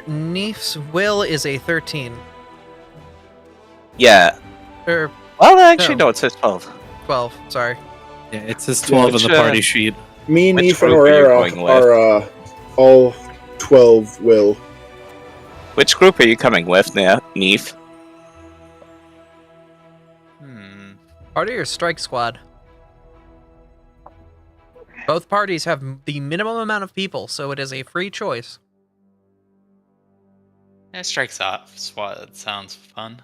Neef's will is a 13. Yeah. Or Well, actually, No. no, it says 12. 12, sorry. Yeah, it says 12 which, in the party sheet. Me, Which Neef, and group are you Aurora going with? are all 12 will. Which group are you coming with, Neef? Party or strike squad? Both parties have the minimum amount of people, so it is a free choice. That strikes off. Swat sounds fun.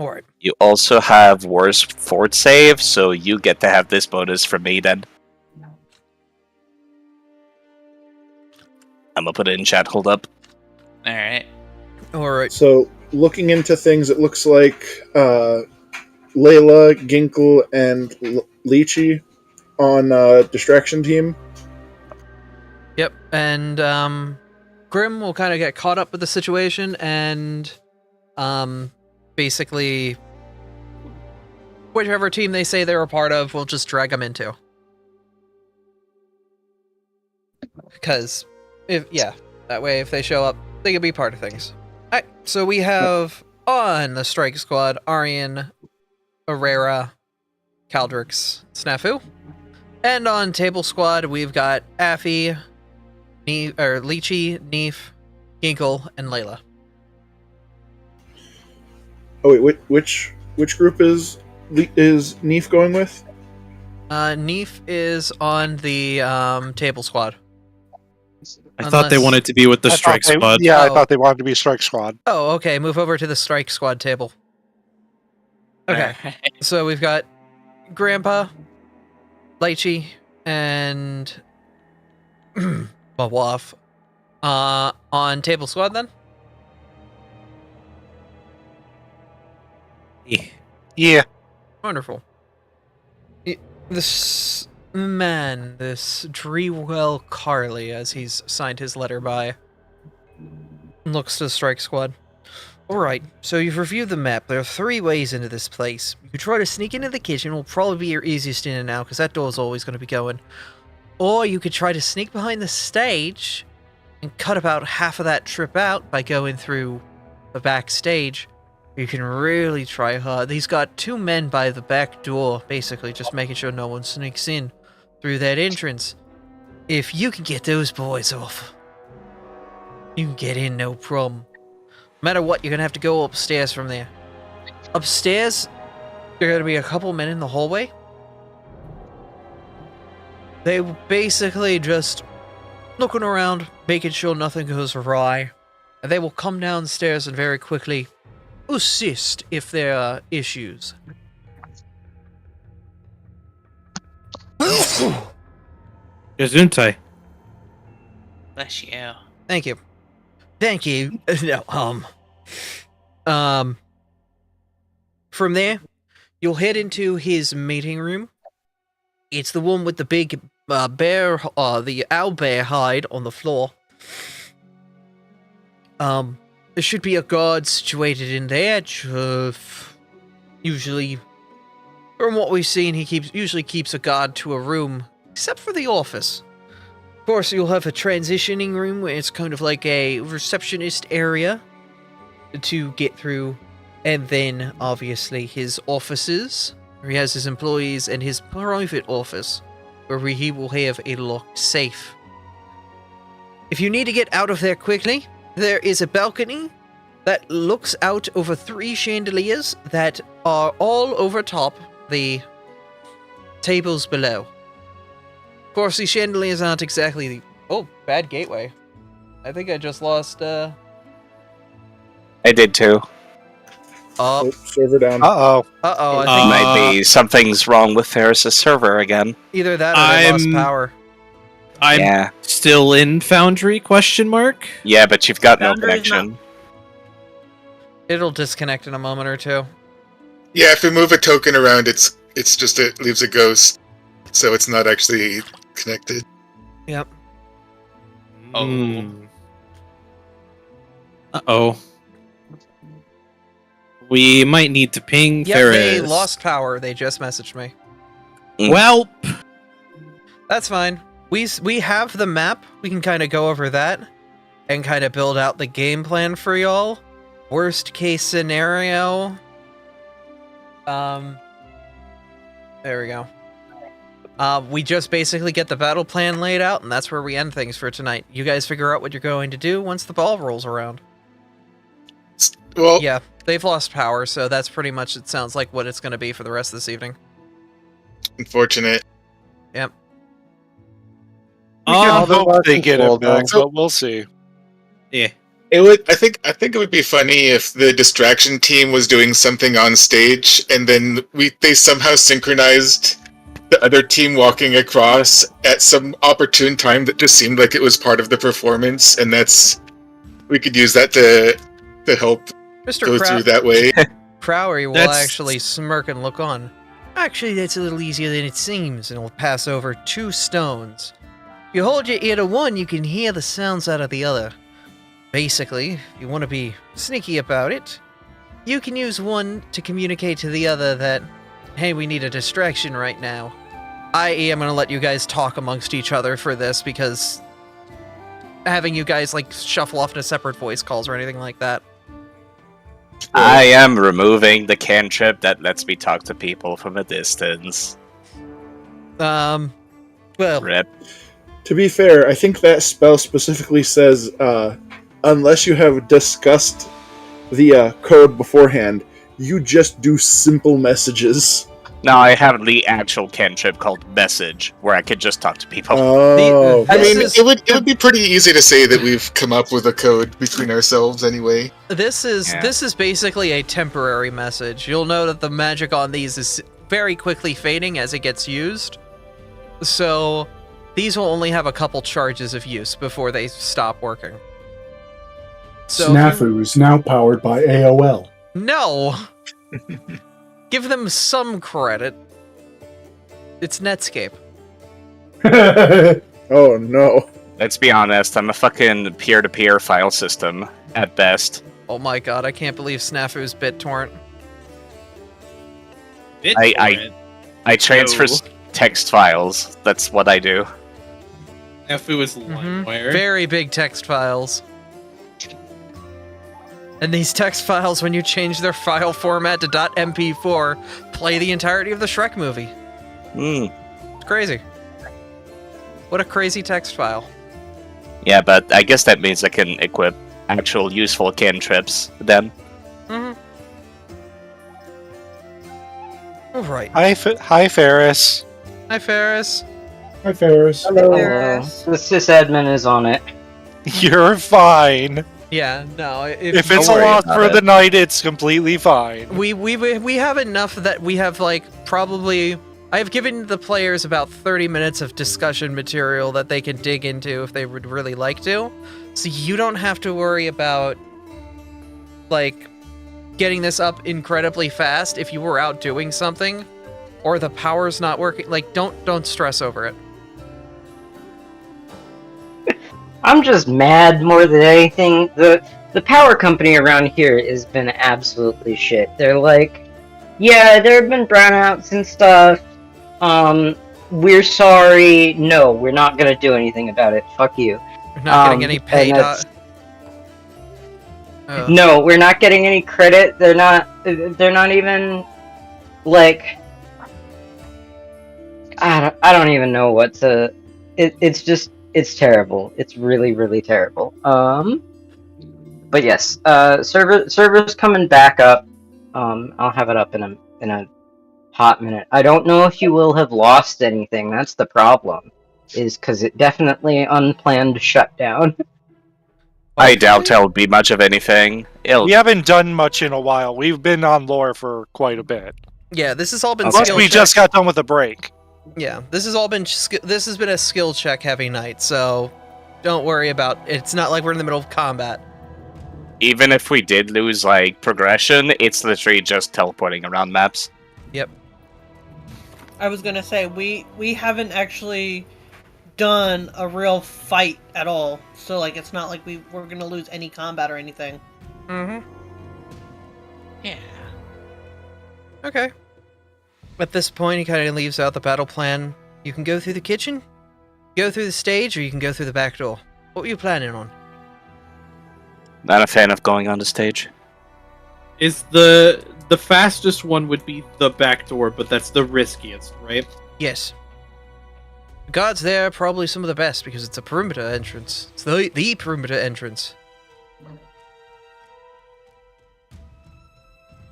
Alright. You also have worst fort save, so you get to have this bonus from me then. I'm gonna put it in chat, hold up. Alright. Alright. So, looking into things, it looks like Layla, Ginkle, and Lychee on Distraction Team. Yep, and Grim will kind of get caught up with the situation and basically whichever team they say they're a part of, we'll just drag them into. Because, that way if they show up, they can be part of things. Alright, so we have on the Strike Squad, Arian, Herrera, Caldrix, Snafu. And on Table Squad, we've got Affy, Lychee, Neef, Ginkle, and Layla. Oh wait, which group is Neef going with? Neef is on the Table Squad. I thought they wanted to be with the strike squad. Yeah, I Oh. thought they wanted to be strike squad. Oh, okay, move over to the Strike Squad table. Okay, Alright. so we've got Grandpa, Lychee, and Mawaf on Table Squad then? Yeah. Wonderful. This man, this Drewell Carley, as he's signed his letter by, looks to the Strike Squad. Alright, so you've reviewed the map. There are 3 ways into this place. You could try to sneak into the kitchen, will probably be your easiest in and out, because that door's always going to be going. Or you could try to sneak behind the stage and cut about half of that trip out by going through the backstage. You can really try hard. He's got 2 men by the back door, basically just making sure no one sneaks in through that entrance. If you can get those boys off, you can get in no problem. No matter what, you're going to have to go upstairs from there. Upstairs, there are going to be a couple men in the hallway. They basically just looking around, making sure nothing goes awry. And they will come downstairs and very quickly assist if there are issues. Gesundheit. Bless you. Thank you. Thank you. No, from there, you'll head into his meeting room. It's the one with the big bear, the owlbear hide on the floor. There should be a guard situated in there. Usually, from what we've seen, he usually keeps a guard to a room, except for the office. Of course, you'll have a transitioning room where it's kind of like a receptionist area to get through And then, obviously, his offices, where he has his employees, and his private office, where he will have a locked safe. If you need to get out of there quickly, there is a balcony that looks out over 3 chandeliers that are all over top the tables below. Of course, these chandeliers aren't exactly the... Oh, bad gateway. I think I just lost, I did too. Oh, server down. Uh-oh. Uh-oh, I think Might be something's wrong with Ferris's server again. either that or they lost I'm- power. I'm Yeah. still in Foundry, question mark? Yeah, but you've got no Foundry's connection. It'll disconnect in a moment or two. Yeah, if we move a token around, it leaves a ghost, so it's not actually connected. Yep. Oh. Uh-oh. We might need to ping Yep, Ferris. they lost power. They just messaged me. Well, That's fine. We have the map. We can kind of go over that and kind of build out the game plan for y'all. Worst case scenario. There we go. We just basically get the battle plan laid out, and that's where we end things for tonight. You guys figure out what you're going to do once the ball rolls around. Well, Yeah, they've lost power, so that's pretty much, it sounds like, what it's going to be for the rest of this evening. unfortunate. Yep. We can Oh, hope they get it back, though. but we'll see. yeah. It would. I think it would be funny if the distraction team was doing something on stage, and then they somehow synchronized the other team walking across at some opportune time that just seemed like it was part of the performance, and we could use that to help Mr. go through that way. Crowry will That's- actually smirk and look on. Actually, that's a little easier than it seems, and will pass over 2 stones. If you hold your ear to one, you can hear the sounds out of the other. Basically, if you want to be sneaky about it, you can use one to communicate to the other that, hey, we need a distraction right now. I.e., I'm going to let you guys talk amongst each other for this, because having you guys, like, shuffle off into separate voice calls or anything like that. I am removing the cantrip that lets me talk to people from a distance. Well, Rip. To be fair, I think that spell specifically says, unless you have discussed the code beforehand, you just do simple messages. No, I have the actual cantrip called Message, where I could just talk to people. Oh, I This mean, is- it would be pretty easy to say that we've come up with a code between ourselves anyway. This is Yeah. this is basically a temporary message. You'll know that the magic on these is very quickly fading as it gets used. So these will only have a couple charges of use before they stop working. So Snafu's now powered by AOL. no. Give them some credit. It's Netscape. oh no. Let's be honest, I'm a fucking peer-to-peer file system, at best. Oh my god, I can't believe Snafu's BitTorrent. I transfer No. text files. That's what I do. Snafu is Mhm. LimeWire. Very big text files. And these text files, when you change their file format to .mp4, play the entirety of the Shrek movie. Hmm. It's crazy. What a crazy text file. Yeah, but I guess that means I can equip actual useful cantrips then. Mm-hmm. Alright. Hi, Ferris. Hi, Ferris. Hi, Ferris. Hello. Ferris. The sysadmin is on it. You're fine. Yeah, no, If it's a worry loss about for it. the night, it's completely fine. we have enough that we have, like, probably... I've given the players about 30 minutes of discussion material that they can dig into if they would really like to. So you don't have to worry about, like, getting this up incredibly fast if you were out doing something or the power's not working. Like, don't stress over it. I'm just mad more than anything. The power company around here has been absolutely shit. They're like, yeah, there have been brownouts and stuff. We're sorry. No, we're not gonna do anything about it. Fuck you. You're not getting any and pay. that's- No, we're not getting any credit. They're not even like. I don't even know what to. It's terrible. It's really, really terrible. But yes, server's coming back up. I'll have it up in a hot minute. I don't know if you will have lost anything. That's the problem. Is because it definitely unplanned shutdown. I doubt there'll be much of anything. We haven't done much in a while. We've been on lore for quite a bit. Yeah, this has all been Plus, skill we check. just got done with a break. Yeah, this has all been this has been a skill check heavy night, so don't worry about it. It's not like we're in the middle of combat. Even if we did lose, like, progression, it's literally just teleporting around maps. Yep. I was gonna say we haven't actually done a real fight at all, so like it's not like we're gonna lose any combat or anything. Mm-hmm. Yeah. Okay. At this point, he kind of leaves out the battle plan. You can go through the kitchen, go through the stage, or you can go through the back door. What were you planning on? Not a fan of going on the stage. Is the fastest one would be the back door, but that's the riskiest, right? Yes. The guards there are probably some of the best because it's a perimeter entrance. It's the perimeter entrance.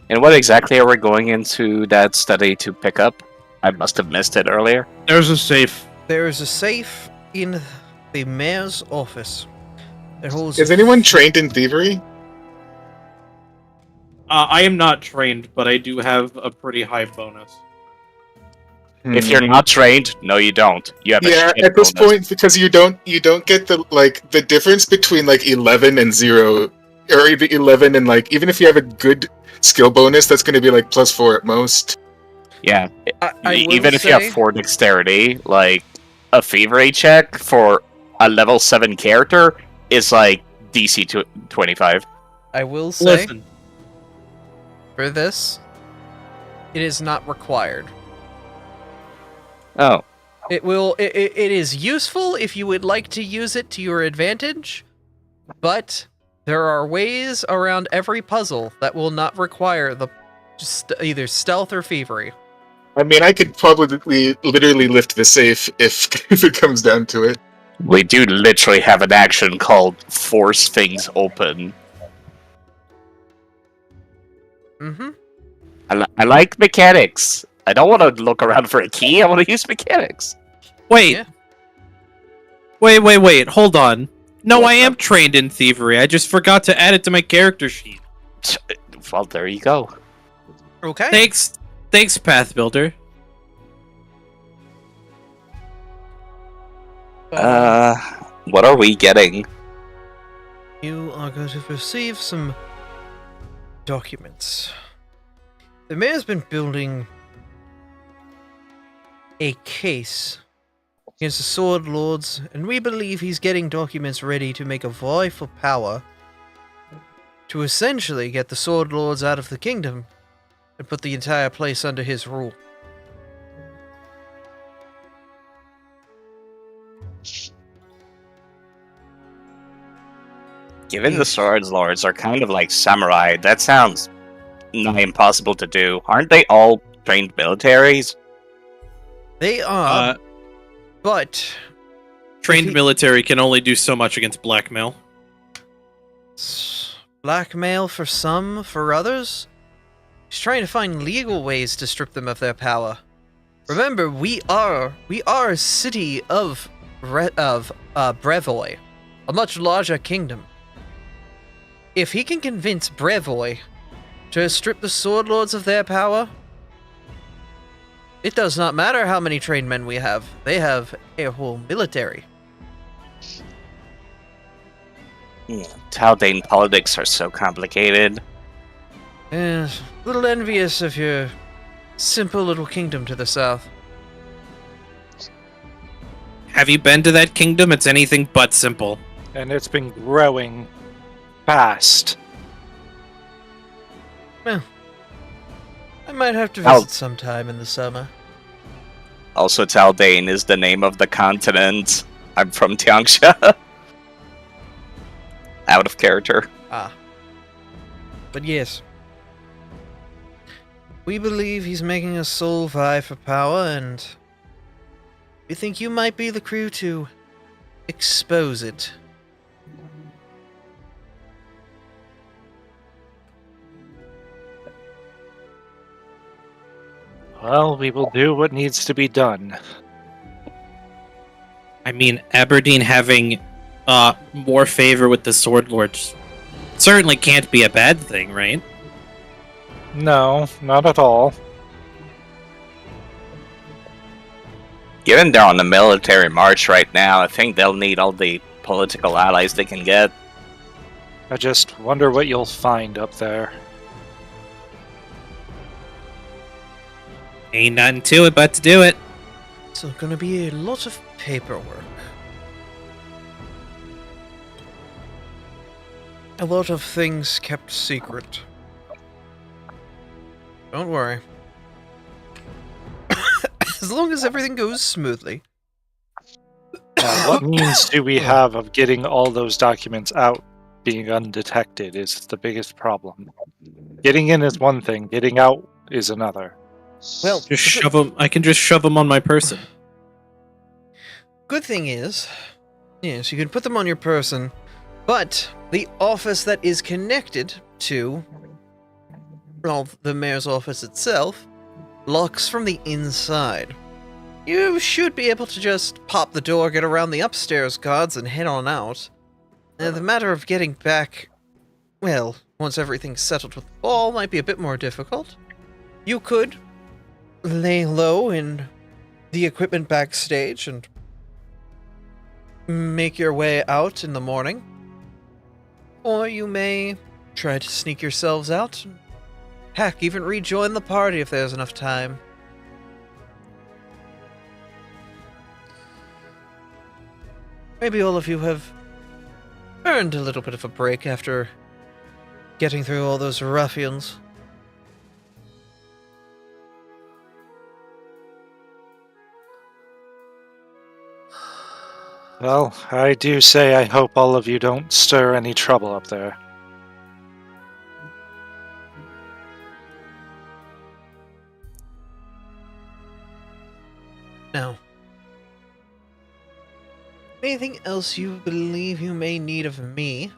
And what exactly are we going into that study to pick up? I must have missed it earlier. There's a safe. There is a safe in the mayor's office. It holds. Is anyone trained in thievery? I am not trained, but I do have a pretty high bonus. If you're not trained, no, you don't. You have a Yeah, shit at this bonus. point, because you don't get the difference between like 11 and 0, or the 11 and like, even if you have a good skill bonus, that's going to be like +4 at most. Yeah, I even will if you have say- 4 dexterity, like a thievery check for a level 7 character is like DC 25. I will say, Listen, for this, it is not required. Oh, It will. It is useful if you would like to use it to your advantage, but there are ways around every puzzle that will not require the just either stealth or thievery. I mean, I could probably literally lift the safe if if it comes down to it. we do literally have an action called Force Things Open. Mm-hmm. I like mechanics. I don't want to look around for a key. I want to use mechanics. wait. Yeah. Wait. Hold on. No, I am trained in thievery. I just forgot to add it to my character sheet. Well, there you go. Okay. Thanks, Path Builder. What are we getting? You are going to receive some documents. The mayor's been building a case against the Sword Lords, and we believe he's getting documents ready to make a vie for power to essentially get the Sword Lords out of the kingdom and put the entire place under his rule. Given the Swords Lords are kind of like samurai, that sounds nigh impossible to do. Aren't they all trained militaries? They are, but Trained he- military can only do so much against blackmail. blackmail for some, for others. He's trying to find legal ways to strip them of their power. Remember, we are a city of Brevoy, a much larger kingdom. If he can convince Brevoy to strip the Sword Lords of their power, it does not matter how many trained men we have. They have a whole military. Taldane politics are so complicated. A little envious of your simple little kingdom to the south. Have you been to that kingdom? It's anything but simple. And it's been growing fast. Well, I might have to I'll- visit sometime in the summer. Also, Taldane is the name of the continent. I'm from Tiangsha. Out of character. Ah. But yes. We believe he's making us soul vie for power, and we think you might be the crew to expose it. Well, we will do what needs to be done. I mean, Aberdeen having more favor with the Sword Lords certainly can't be a bad thing, right? No, not at all. Given they're on the military march right now, I think they'll need all the political allies they can get. I just wonder what you'll find up there. Ain't nothing to it but to do it. So gonna be a lot of paperwork. A lot of things kept secret. Don't worry. As long as everything goes smoothly. What means do we have of getting all those documents out being undetected is the biggest problem. Getting in is one thing, getting out is another. Well, Just shove them. I can just shove them on my person. good thing is, yes, you can put them on your person, but the office that is connected to, well, the mayor's office itself, locks from the inside. You should be able to just pop the door, get around the upstairs guards, and head on out. And the matter of getting back, well, once everything's settled with the ball, might be a bit more difficult. You could lay low in the equipment backstage and make your way out in the morning. Or you may try to sneak yourselves out. Heck, even rejoin the party if there's enough time. Maybe all of you have earned a little bit of a break after getting through all those ruffians. Well, I do say I hope all of you don't stir any trouble up there. Now, anything else you believe you may need of me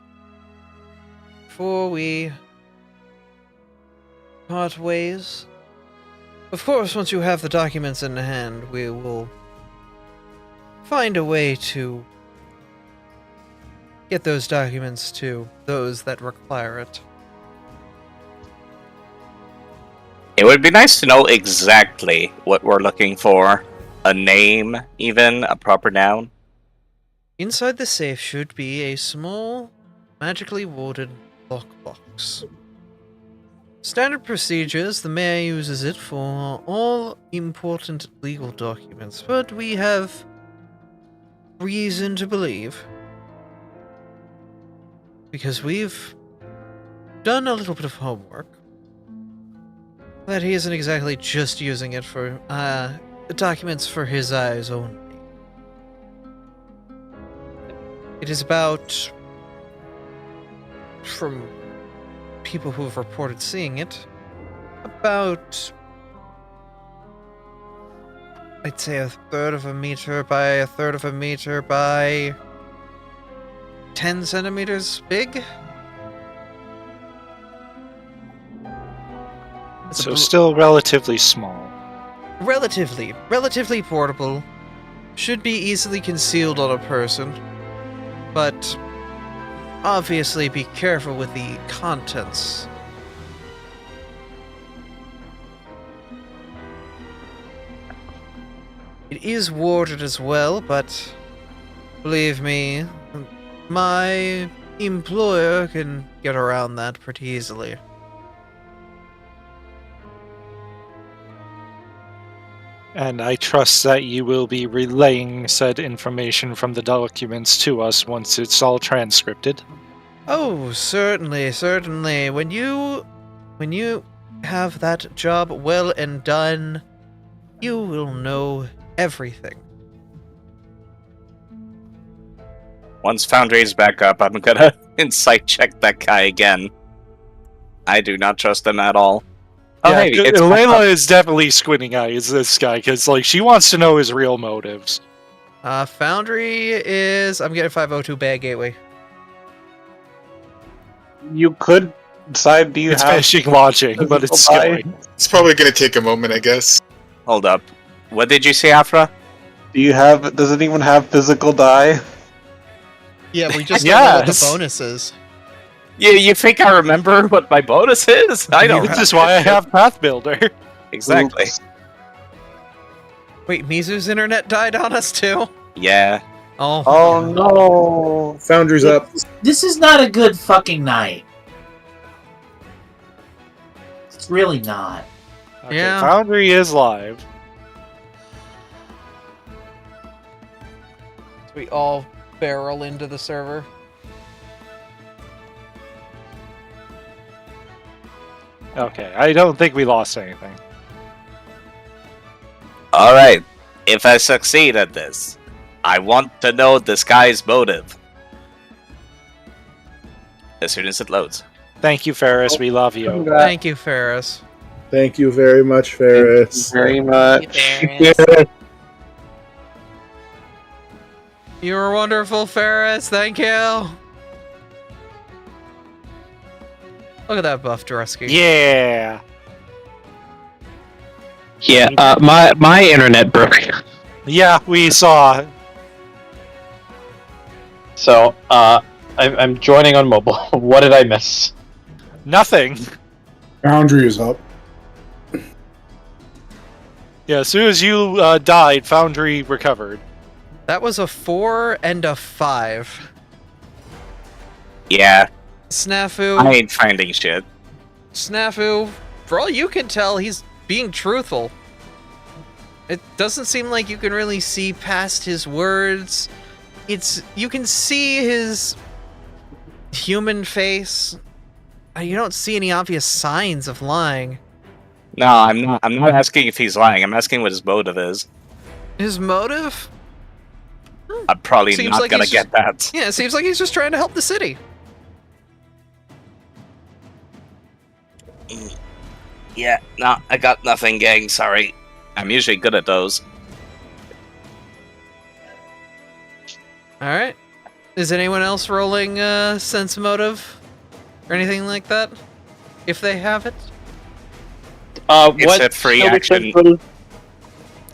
before we part ways? Of course, once you have the documents in hand, we will find a way to get those documents to those that require it. It would be nice to know exactly what we're looking for. A name, even, a proper noun. Inside the safe should be a small, magically warded lockbox. Standard procedures, the mayor uses it for all important legal documents, but we have reason to believe, because we've done a little bit of homework, that he isn't exactly just using it for documents for his eyes only. It is about, from people who have reported seeing it, about, I'd say, 1/3 of a meter by 1/3 of a meter by 10 centimeters big. It's So still relatively small. relatively portable. Should be easily concealed on a person, but obviously be careful with the contents. It is warded as well, but believe me, my employer can get around that pretty easily. And I trust that you will be relaying said information from the documents to us once it's all transcripted. Oh, certainly. When you have that job well and done, you will know everything. Once Foundry's back up, I'm gonna insight check that guy again. I do not trust them at all. Oh, Yeah, hey, it's Layla is definitely squinting eyes this guy because like she wants to know his real motives. Foundry is... I'm getting 502 bag gateway. You could decide, do you It's have finishing launching, but it's physical die? skilling. It's probably going to take a moment, I guess. Hold up. What did you say, Afra? Does anyone have physical die? Yeah, we just don't know what the the bonus is. You think I remember what my bonus is? I don't. This is why I have Path Builder. Exactly. Oops. Wait, Mizu's internet died on us too? Yeah. Oh. Oh no! Foundry's up. This is not a good fucking night. It's really not. Okay, Yeah. Foundry is live. We all barrel into the server. Okay, I don't think we lost anything. Alright. If I succeed at this, I want to know this guy's motive. As soon as it loads. Thank you, Ferris. We love you. Thank you, Ferris. Thank you very much, Ferris. Very much. You were wonderful, Ferris. Thank you. Look at that buff, Drusky. Yeah. Yeah, my internet broke. Yeah, we saw. So, I'm joining on mobile. What did I miss? Nothing. Boundary is up. Yeah, as soon as you died, Foundry recovered. That was a 4 and a 5. Yeah, Snafu. I ain't finding shit. Snafu, for all you can tell, he's being truthful. It doesn't seem like you can really see past his words. You can see his human face. You don't see any obvious signs of lying. No, I'm not asking if he's lying. I'm asking what his motive is. His motive? I'm probably Seems not like gonna he's get that. Yeah, it seems like he's just trying to help the city. Yeah, no, I got nothing, gang. Sorry. I'm usually good at those. Alright. Is anyone else rolling sense motive? Or anything like that? If they have it? It's a free action.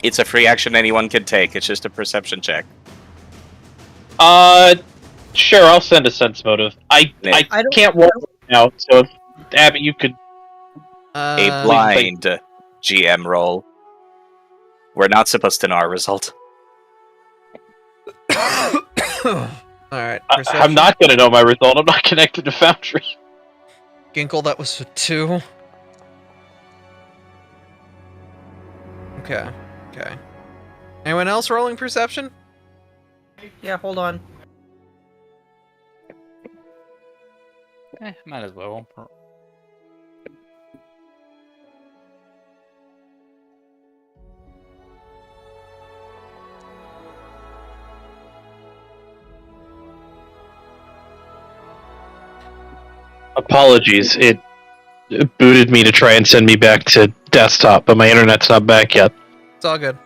It's a free action anyone can take. It's just a perception check. Sure, I'll send a sense motive. I can't roll now, so if, Abby, you could... A blind GM roll. We're not supposed to know our result. Alright. I'm not gonna know my result. I'm not connected to Foundry. Ginkle, that was a 2. Okay. Okay. Anyone else rolling perception? Yeah, hold on. Might as well. Apologies, it booted me to try and send me back to desktop, but my internet's not back yet. It's all good.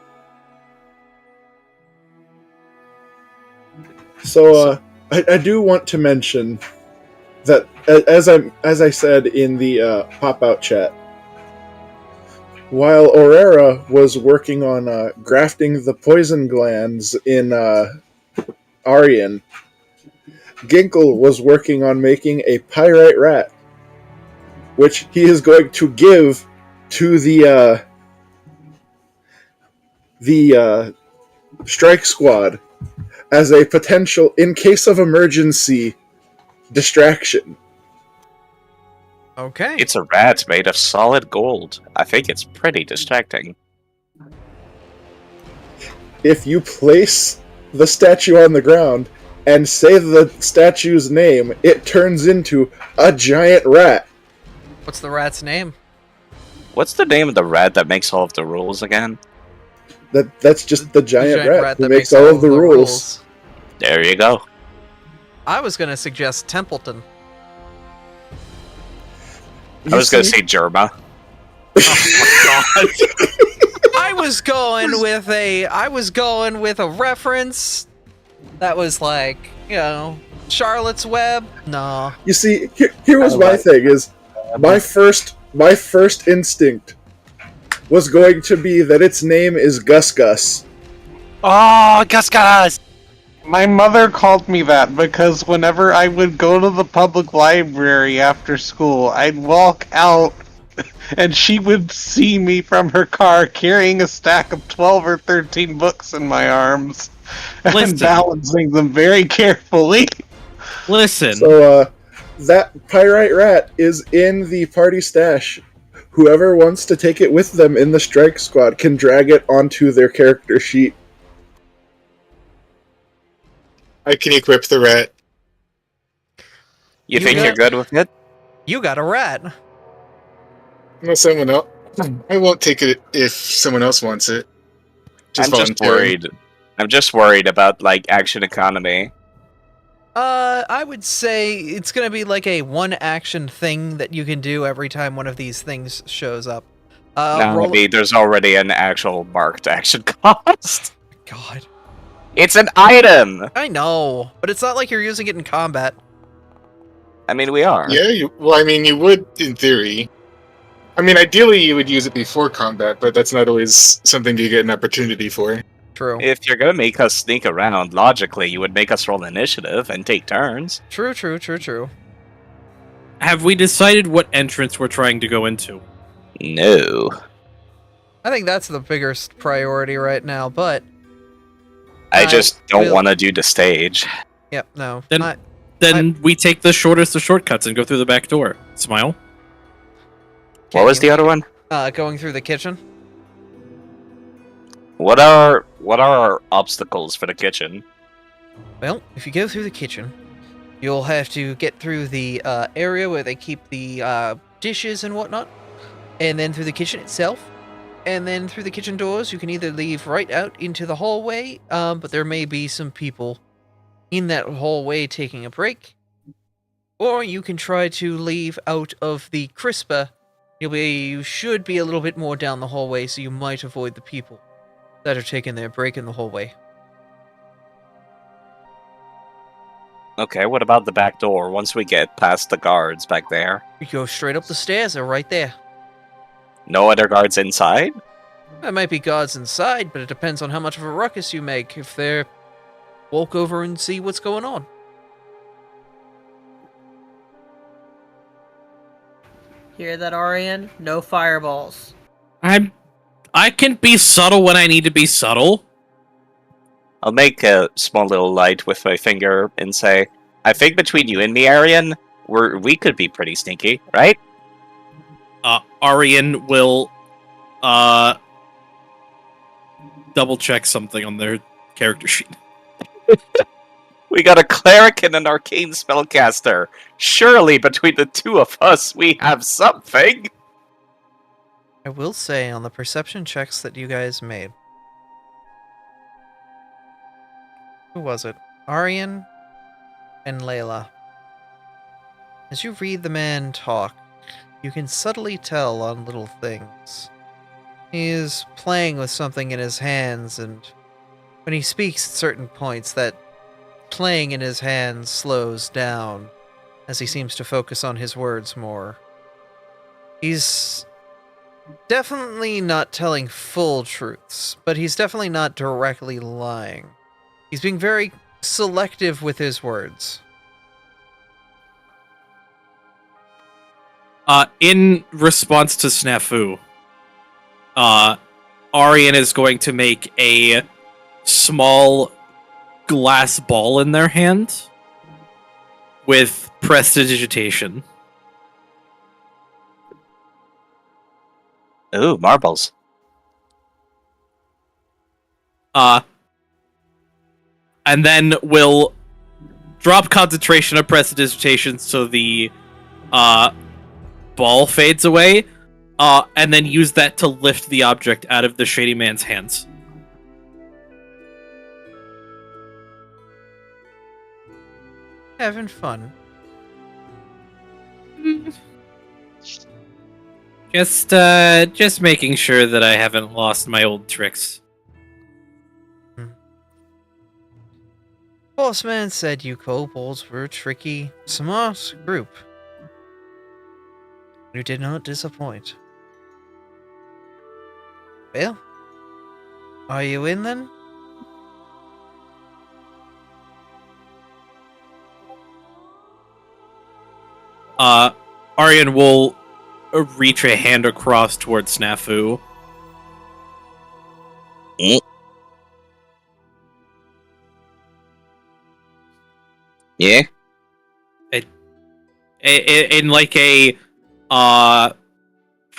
So, I do want to mention that, as I said in the pop-out chat, while Aurora was working on grafting the poison glands in Aryan, Ginkle was working on making a pyrite rat, which he is going to give to the strike squad as a potential, in case of emergency, distraction. Okay. It's a rat made of solid gold. I think it's pretty distracting. If you place the statue on the ground and say the statue's name, it turns into a giant rat. What's the rat's name? What's the name of the rat that makes all of the rules again? That's just the giant rat who that makes all of the rules. There you go. I was gonna suggest Templeton. I was going to say Germa. I was going with a reference that was like, Charlotte's Web. No. You see, here was my thing: is my first instinct was going to be that its name is Gus Gus. Oh, Gus Gus! My mother called me that because whenever I would go to the public library after school, I'd walk out and she would see me from her car carrying a stack of 12 or 13 books in my arms and balancing them very carefully. Listen. So, that pyrite rat is in the party stash. Whoever wants to take it with them in the strike squad can drag it onto their character sheet. I can equip the rat. You think you're good with it? You got a rat. No, someone else. I won't take it if someone else wants it. I'm just worried. I'm just worried about action economy. I would say it's gonna be like a one action thing that you can do every time one of these things shows up. There's already an actual marked action cost. God. It's an item! I know, but it's not like you're using it in combat. I mean, we are. Yeah, you would, in theory. I mean, ideally you would use it before combat, but that's not always something you get an opportunity for. True. If you're gonna make us sneak around, logically, you would make us roll initiative and take turns. True. Have we decided what entrance we're trying to go into? No. I think that's the biggest priority right now, but... I just don't want to do the stage. Yep, no. Then we take the shortest of shortcuts and go through the back door. Smile. What was the other one? Going through the kitchen. What are our obstacles for the kitchen? Well, if you go through the kitchen, you'll have to get through the area where they keep the dishes and whatnot, and then through the kitchen itself, and then through the kitchen doors. You can either leave right out into the hallway, but there may be some people in that hallway taking a break, or you can try to leave out of the crisper. You should be a little bit more down the hallway, so you might avoid the people that are taking their break in the hallway. Okay, what about the back door? Once we get past the guards back there. You go straight up the stairs, they're right there. No other guards inside? There might be guards inside, but it depends on how much of a ruckus you make. If they're... walk over and see what's going on. Hear that, Arian? No fireballs. I can be subtle when I need to be subtle. I'll make a small little light with my finger and say, I think between you and me, Arian, we could be pretty sneaky, right? Arian will double check something on their character sheet. We got a cleric and an arcane spellcaster. Surely between the two of us, we have something. I will say, on the perception checks that you guys made... Who was it? Arian and Layla. As you read the man talk, you can subtly tell on little things. He is playing with something in his hands, and when he speaks at certain points, that playing in his hands slows down as he seems to focus on his words more. He's definitely not telling full truths, but he's definitely not directly lying. He's being very selective with his words. In response to Snafu, Arian is going to make a small glass ball in their hand with prestidigitation. Ooh, marbles. And then we'll drop concentration of prestidigitation so the ball fades away, and then use that to lift the object out of the shady man's hands. Having fun. Just making sure that I haven't lost my old tricks. Bossman said you kobolds were a tricky, smart group. You did not disappoint. Well, are you in then? Aryan will reach a hand across towards Snafu. Yeah? In like a how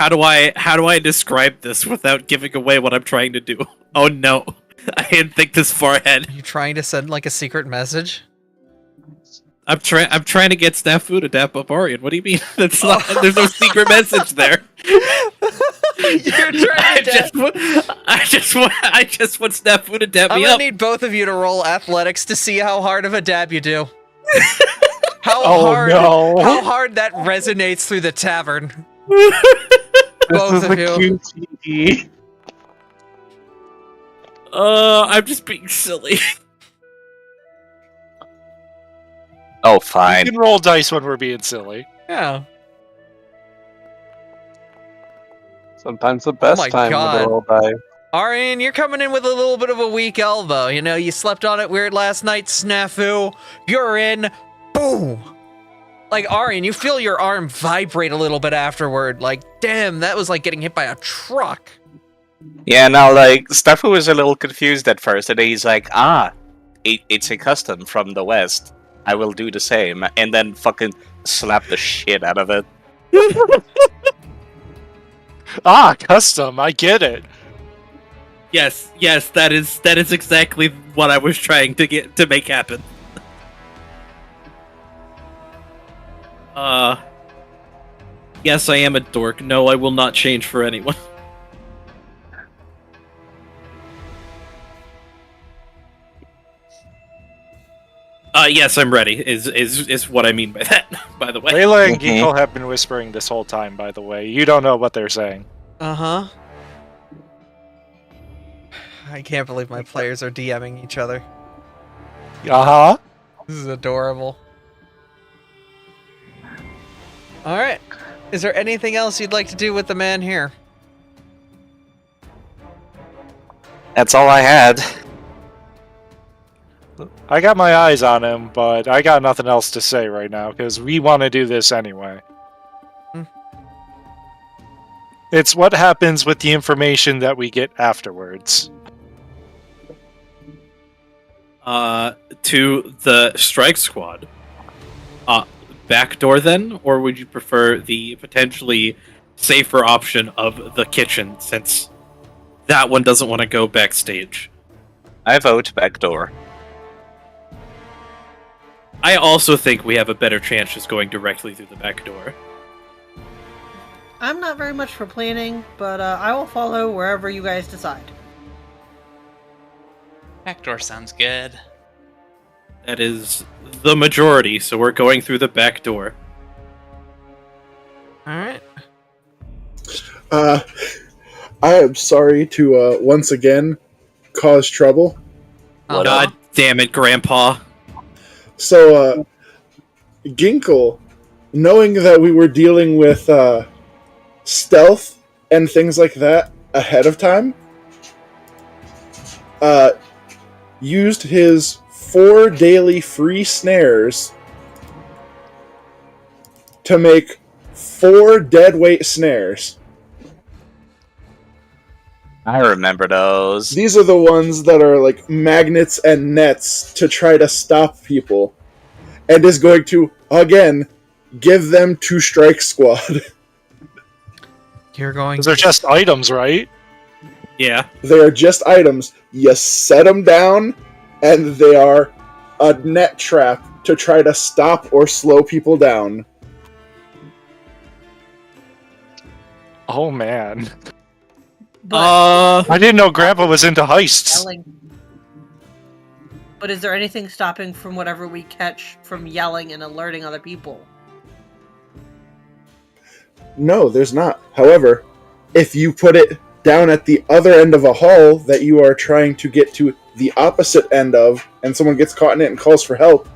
do I describe this without giving away what I'm trying to do? Oh no. I didn't think this far ahead. Are you trying to send like a secret message? I'm trying to get Snafu to dap up Aryan. What do you mean? That's not there's no secret message there. You're trying to I just want Snafu to dap I'm me gonna up. need both of you to roll athletics to see how hard of a dab you do. How no. hard that resonates through the tavern. This Both is of a you. QTE. I'm just being silly. Oh, You fine. can roll dice when we're being silly. Yeah. Sometimes the best my time God. with a roll die. Arian, you're coming in with a little bit of a weak elbow. You know, you slept on it weird last night, snafu. You're in. Boom. Like, Arian, you feel your arm vibrate a little bit afterward. Like, damn, that was like getting hit by a truck. Yeah, now, like, Steffu was a little confused at first, and then he's like, it's a custom from the West. I will do the same. And then fucking slap the shit out of it. Custom, I get it. Yes, that is exactly what I was trying to make happen. Yes, I am a dork. No, I will not change for anyone. Yes, I'm ready. Is what I mean by that. By the way, Layla and Ginkle have been whispering this whole time. By the way, you don't know what they're saying. Uh-huh. I can't believe my players are DMing each other. Uh-huh. This is adorable. Alright. Is there anything else you'd like to do with the man here? That's all I had. I got my eyes on him, but I got nothing else to say right now, because we want to do this anyway. It's what happens with the information that we get afterwards. To the strike squad. Back door then, or would you prefer the potentially safer option of the kitchen, since that one doesn't want to go backstage? I vote backdoor. I also think we have a better chance just going directly through the back door. I'm not very much for planning, but I will follow wherever you guys decide. Backdoor sounds good. That is the majority, so we're going through the back door. Alright. I am sorry to once again cause trouble. Uh-huh. God damn it, Grandpa. So, Ginkle, knowing that we were dealing with stealth and things like that ahead of time, used his 4 daily free snares to make 4 deadweight snares. I remember those. These are the ones that are like magnets and nets to try to stop people, and is going to, again, give them to Strike Squad. You're going Because they're just items, right? Yeah. They are just items. You set them down, and they are a net trap to try to stop or slow people down. Oh, man. But I didn't know Grandpa was into heists. yelling. But is there anything stopping from whatever we catch from yelling and alerting other people? No, there's not. However, if you put it down at the other end of a hall that you are trying to get to the opposite end of, and someone gets caught in it and calls for help,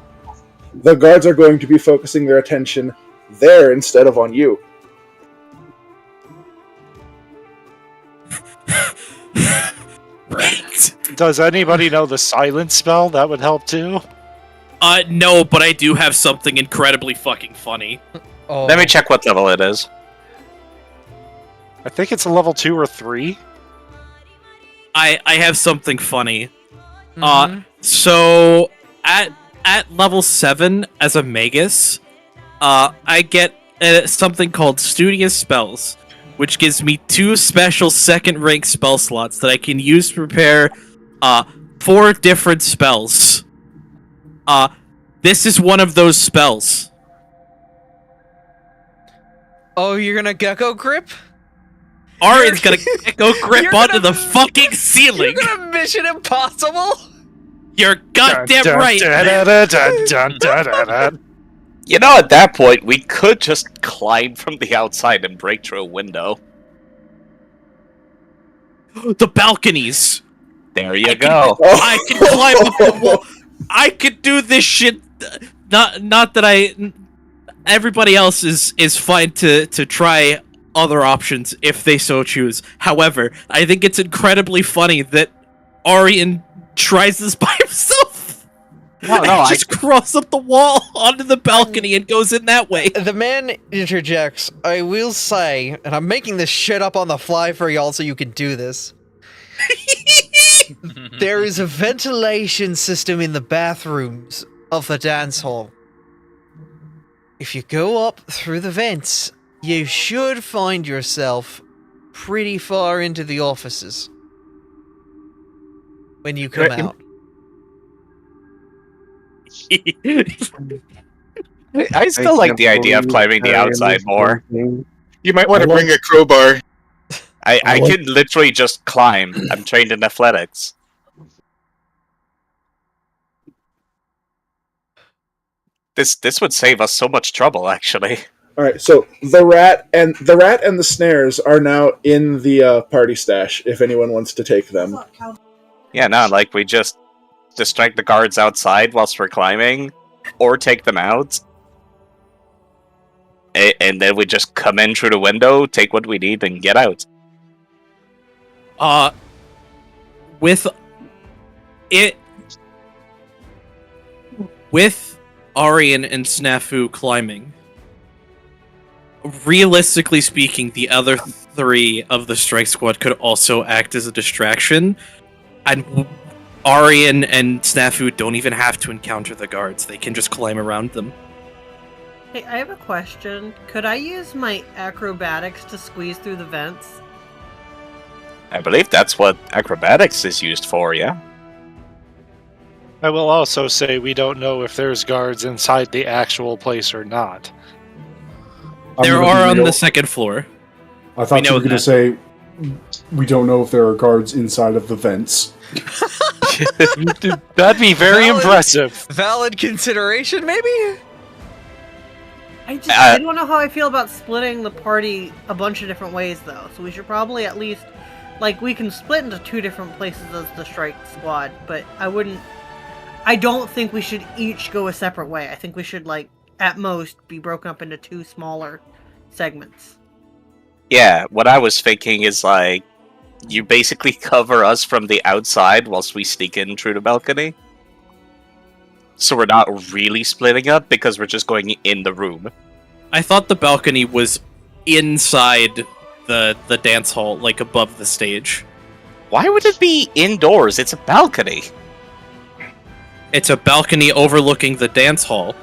the guards are going to be focusing their attention there instead of on you. Right. Does anybody know the silence spell? That would help too. No, but I do have something incredibly fucking funny. Oh. Let me check what level it is. I think it's a level 2 or 3. I have something funny. Mhm. So at level 7 as a magus, I get something called Studious Spells, which gives me 2 special second rank spell slots that I can use to prepare 4 different spells. This is one of those spells. Oh, you're gonna gecko grip? Arian's gonna go grip You're onto gonna- the fucking ceiling. You're gonna Mission Impossible? You're goddamn right. You know, at that point, we could just climb from the outside and break through a window. The balconies. There you go. I can climb up the wall. I could do this shit. Not that I. Everybody else is fine to try other options if they so choose. However, I think it's incredibly funny that Arian tries this by himself. No, I just cross up the wall onto the balcony and goes in that way. The man interjects, I will say, and I'm making this shit up on the fly for y'all so you can do this. There is a ventilation system in the bathrooms of the dance hall. If you go up through the vents, you should find yourself pretty far into the offices when you come out. I still like the idea of climbing the outside more. You might want to bring a crowbar. I can literally just climb. I'm trained in athletics. This would save us so much trouble, actually. All right, so the rat and the snares are now in the party stash. If anyone wants to take them, Yeah, no, like we just distract the guards outside whilst we're climbing, or take them out, and then we just come in through the window, take what we need, and get out. With Arian and Snafu climbing, realistically speaking, the other 3 of the strike squad could also act as a distraction, and Arian and Snafu don't even have to encounter the guards. They can just climb around them. Hey, I have a question. Could I use my acrobatics to squeeze through the vents? I believe that's what acrobatics is used for, yeah? I will also say we don't know if there's guards inside the actual place or not. There gonna are be on real. the second floor. I thought We you know were going to that. say we don't know if there are guards inside of the vents. That'd be very Valid. impressive. Valid consideration, maybe? I don't know how I feel about splitting the party a bunch of different ways, though. So we should probably at least, like, we can split into 2 different places as the strike squad, but I don't think we should each go a separate way. I think we should, like, at most, be broken up into 2 smaller segments. Yeah, what I was thinking is, like, you basically cover us from the outside whilst we sneak in through the balcony. So we're not really splitting up because we're just going in the room. I thought the balcony was inside the dance hall, like above the stage. Why would it be indoors? It's a balcony. It's a balcony overlooking the dance hall,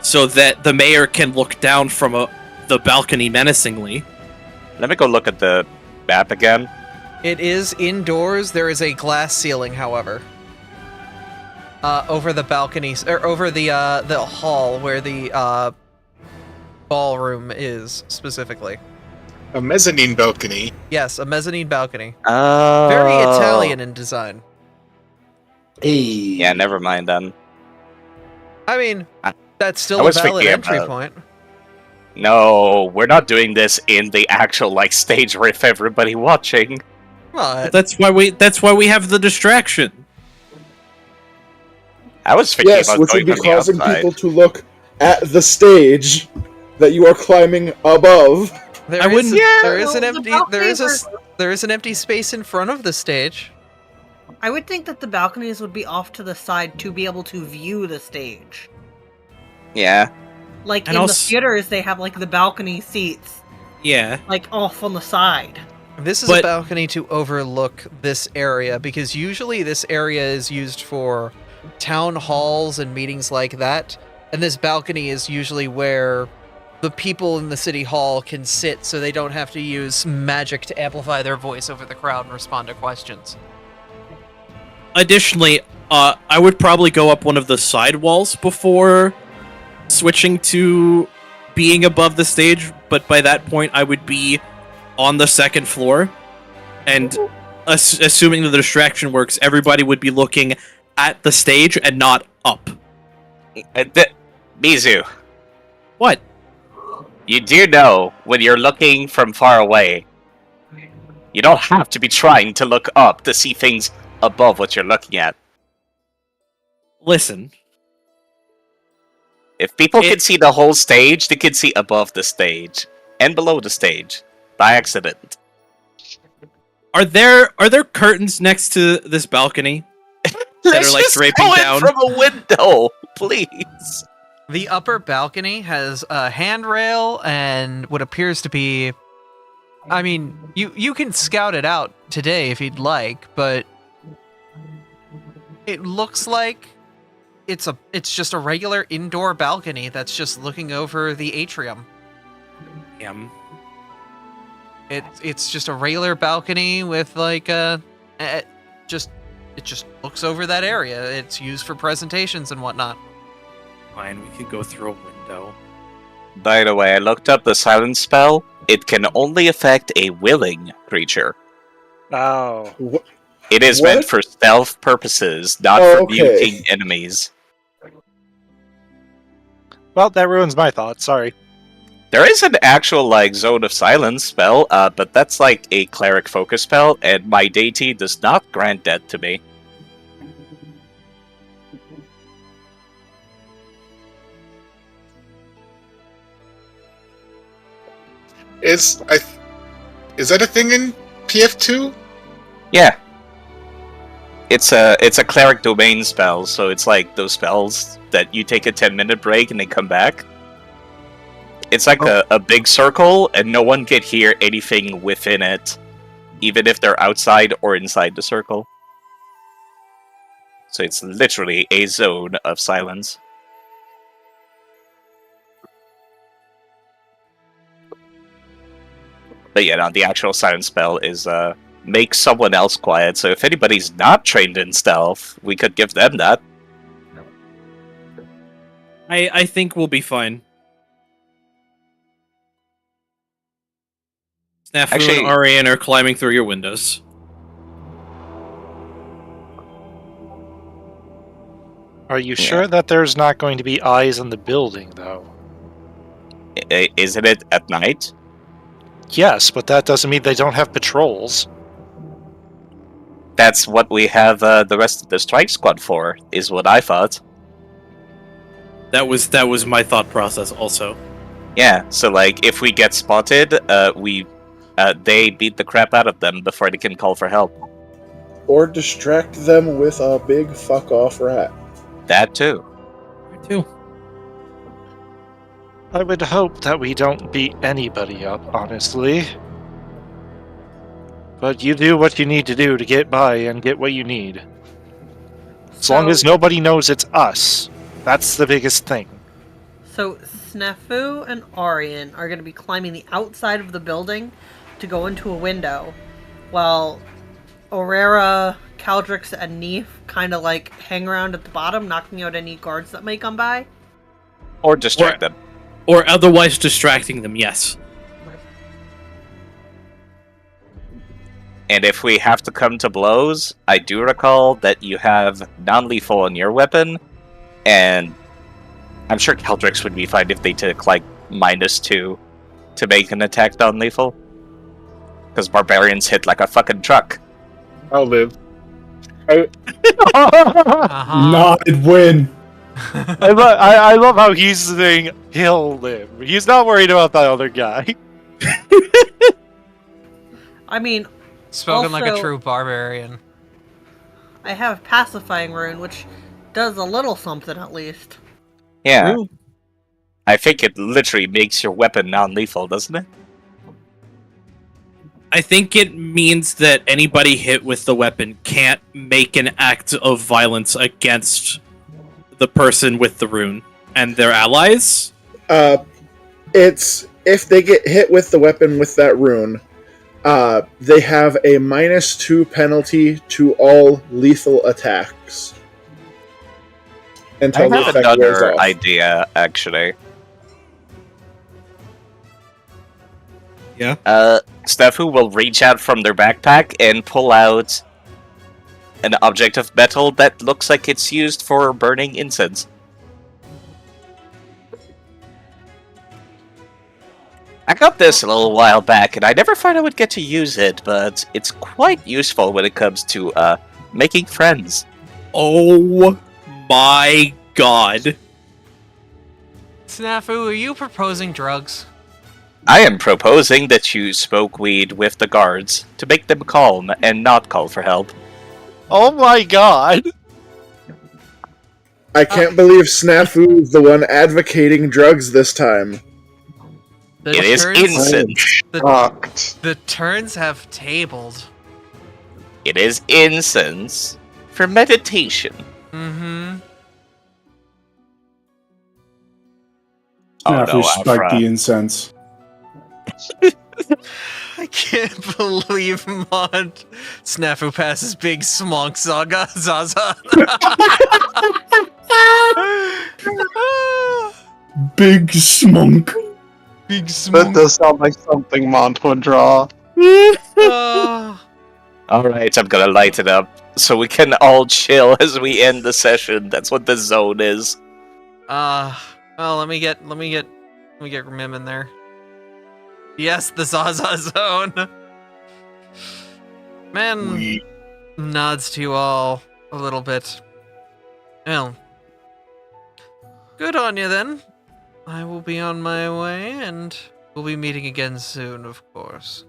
so that the mayor can look down from the balcony menacingly. Let me go look at the map again. It is indoors. There is a glass ceiling, however. Over the balconies, or over the hall where the ballroom is, specifically. A mezzanine balcony. Yes, a mezzanine balcony. Oh. Very Italian in design. Yeah, never mind then. I mean, that's I still a was valid thinking entry about- point. No, we're not doing this in the actual stage with everybody watching. What? That's why we have the distraction. I was thinking Yes, about which going would be from the causing outside. people to look at the stage that you are climbing above. There I is- wouldn't- There is Well, an the empty. balconies There is an empty space in front of the stage. I would think that the balconies would be off to the side to be able to view the stage. Yeah. Like And in the also- theaters, they have the balcony seats Yeah. off on the side. This is a But- balcony to overlook this area because usually this area is used for town halls and meetings like that. And this balcony is usually where the people in the city hall can sit so they don't have to use magic to amplify their voice over the crowd and respond to questions. Additionally, I would probably go up one of the side walls before switching to being above the stage, but by that point I would be on the second floor, and assuming the distraction works, everybody would be looking at the stage and not up. Mizu, What? you do know when you're looking from far away, you don't have to be trying to look up to see things above what you're looking at. Listen. If people can see the whole stage, they can see above the stage and below the stage by accident. Are there curtains next to this balcony that Let's are just draping go in down? from a window, please. The upper balcony has a handrail and what appears to be... I mean, you can scout it out today if you'd like, but it looks like it's just a regular indoor balcony that's just looking over the atrium. It's just a regular balcony with it just looks over that area. It's used for presentations and whatnot. Fine, we could go through a window. By the way, I looked up the silence spell. It can only affect a willing creature. Oh. It is What? meant for stealth purposes, not Oh, for okay. muting enemies. Well, that ruins my thoughts. Sorry. There is an actual zone of silence spell, but that's a cleric focus spell, and my deity does not grant that to me. Is that a thing in PF2? Yeah. It's a cleric domain spell, so it's like those spells that you take a 10-minute break and they come back. It's like a big circle, and no one can hear anything within it, even if they're outside or inside the circle. So it's literally a zone of silence. But yeah, no, the actual silence spell is make someone else quiet. So if anybody's not trained in stealth, we could give them that. I think we'll be fine. Snafu Actually- and Arian are climbing through your windows. Are you sure that there's not going to be eyes on the building, though? Isn't it at night? Yes, but that doesn't mean they don't have patrols. That's what we have the rest of the strike squad for, is what I thought. That was my thought process also. Yeah, so if we get spotted, they beat the crap out of them before they can call for help. Or distract them with a big fuck off rat. That too. Me too. I would hope that we don't beat anybody up, honestly. But you do what you need to do to get by and get what you need. As long as nobody knows it's us. That's the biggest thing. So Snafu and Arian are going to be climbing the outside of the building to go into a window, while Aurora, Caldrix, and Neef kind of hang around at the bottom, knocking out any guards that may come by. Or distract them. Or otherwise distracting them, yes. And if we have to come to blows, I do recall that you have non-lethal on your weapon, and I'm sure Caldrix would be fine if they took -2 to make an attack non-lethal. Because barbarians hit like a fucking truck. I'll live. Nah, I'd win. I love how he's saying he'll live. He's not worried about that other guy. I mean, Spoken like a Also- true barbarian. I have pacifying rune, which does a little something at least. Yeah. I think it literally makes your weapon non-lethal, doesn't it? I think it means that anybody hit with the weapon can't make an act of violence against the person with the rune and their allies. It's if they get hit with the weapon with that rune, they have a -2 penalty to all lethal attacks until I the have effect wears another off. idea, actually. Yeah. Snafu will reach out from their backpack and pull out an object of metal that looks like it's used for burning incense. I got this a little while back, and I never thought I would get to use it, but it's quite useful when it comes to making friends. Oh my god. Snafu, are you proposing drugs? I am proposing that you smoke weed with the guards to make them calm and not call for help. Oh my god! I can't believe Snafu is the one advocating drugs this time. The It is turns- incense. The turns have tabled. It is incense for meditation. Mm-hmm. Oh Snafu no, spiked Abra. the incense. I can't believe Mont Snafu passes big smonk saga Zaza. Big smunk. Big That smonk. does sound like something Mont would draw. Alright, I'm gonna light it up so we can all chill as we end the session. That's what the zone is. Well, let me get Mim in there. Yes, the Zaza zone. Man, nods to you all a little bit. Well, good on you then. I will be on my way, and we'll be meeting again soon, of course.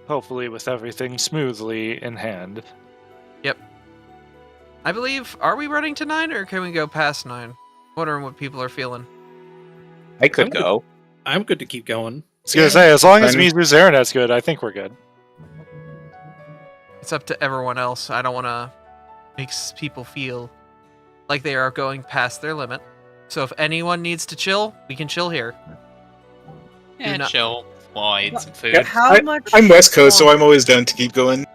Hopefully with everything smoothly in hand. Yep. I believe, are we running to 9, or can we go past 9? Wondering what people are feeling. I could go. I'm good to keep going. I was gonna say, as long as Fine. Mizu's Aranet's good, I think we're good. It's up to everyone else. I don't want to make people feel like they are going past their limit. So if anyone needs to chill, we can chill here. Yeah, not- chill. While I eat some food. Yeah. How much? I'm West Coast, so I'm always down to keep going.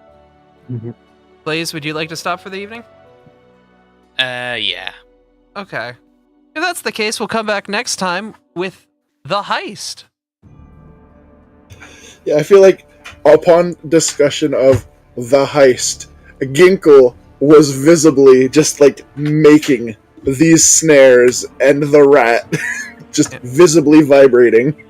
Blaze, would you like to stop for the evening? Yeah. Okay. If that's the case, we'll come back next time with the heist. Yeah, I feel like upon discussion of the heist, Ginkle was visibly just like making these snares and the rat just visibly vibrating.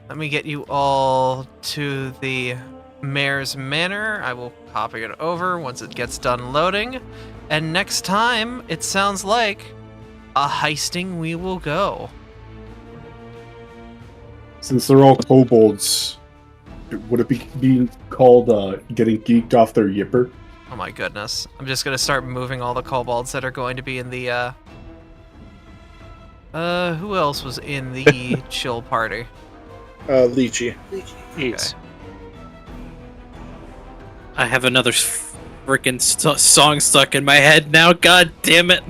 Let me get you all to the Mayor's Manor. I will copy it over once it gets done loading. And next time, it sounds like a heisting we will go. Since they're all kobolds, would it be called getting geeked off their yipper? Oh my goodness. I'm just gonna start moving all the kobolds that are going to be in the, who else was in the chill party? Lychee. Eats. I have another freaking song stuck in my head now. God damn it!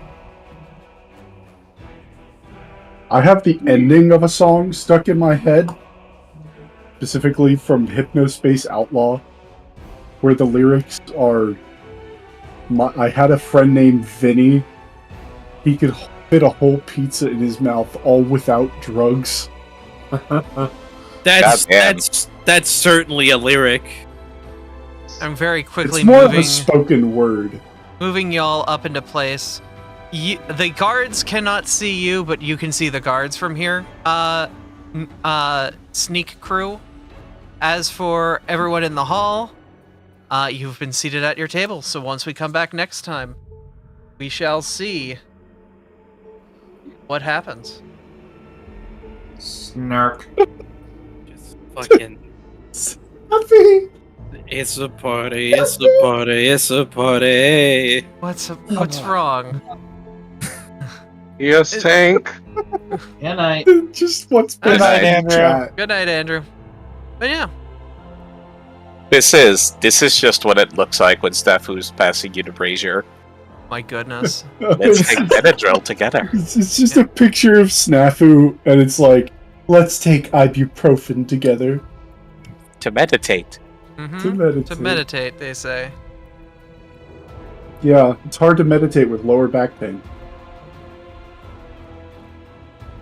I have the ending of a song stuck in my head, specifically from Hypnospace Outlaw, where the lyrics are, I had a friend named Vinny. He could fit a whole pizza in his mouth, all without drugs. That's certainly a lyric. I'm very quickly It's more of moving a spoken word. moving y'all up into place. The guards cannot see you, but you can see the guards from here. Sneak crew. As for everyone in the hall, you've been seated at your table, so once we come back next time, we shall see what happens. Snark. Just fucking. Happy. It's a party. It's a party. It's a party. What's wrong? Yes, Tank. Good night. Just what's Good night, Andrew. chat. Good night, Andrew. But yeah. This is just what it looks like when Steffu's passing you the brazier. My goodness. Let's take Benadryl together. It's just a picture of Snafu, and it's like, let's take ibuprofen together. To meditate. Mm-hmm. To meditate, they say. Yeah, it's hard to meditate with lower back pain.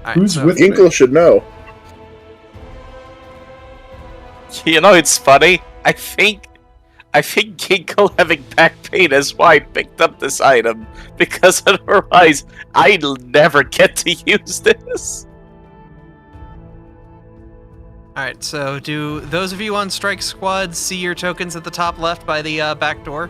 Alright, Who's so- with Inkle should know. You know, it's funny. I think Ginkle having back pain is why I picked up this item, because otherwise I'll never get to use this. Alright, so do those of you on Strike Squad see your tokens at the top left by the back door?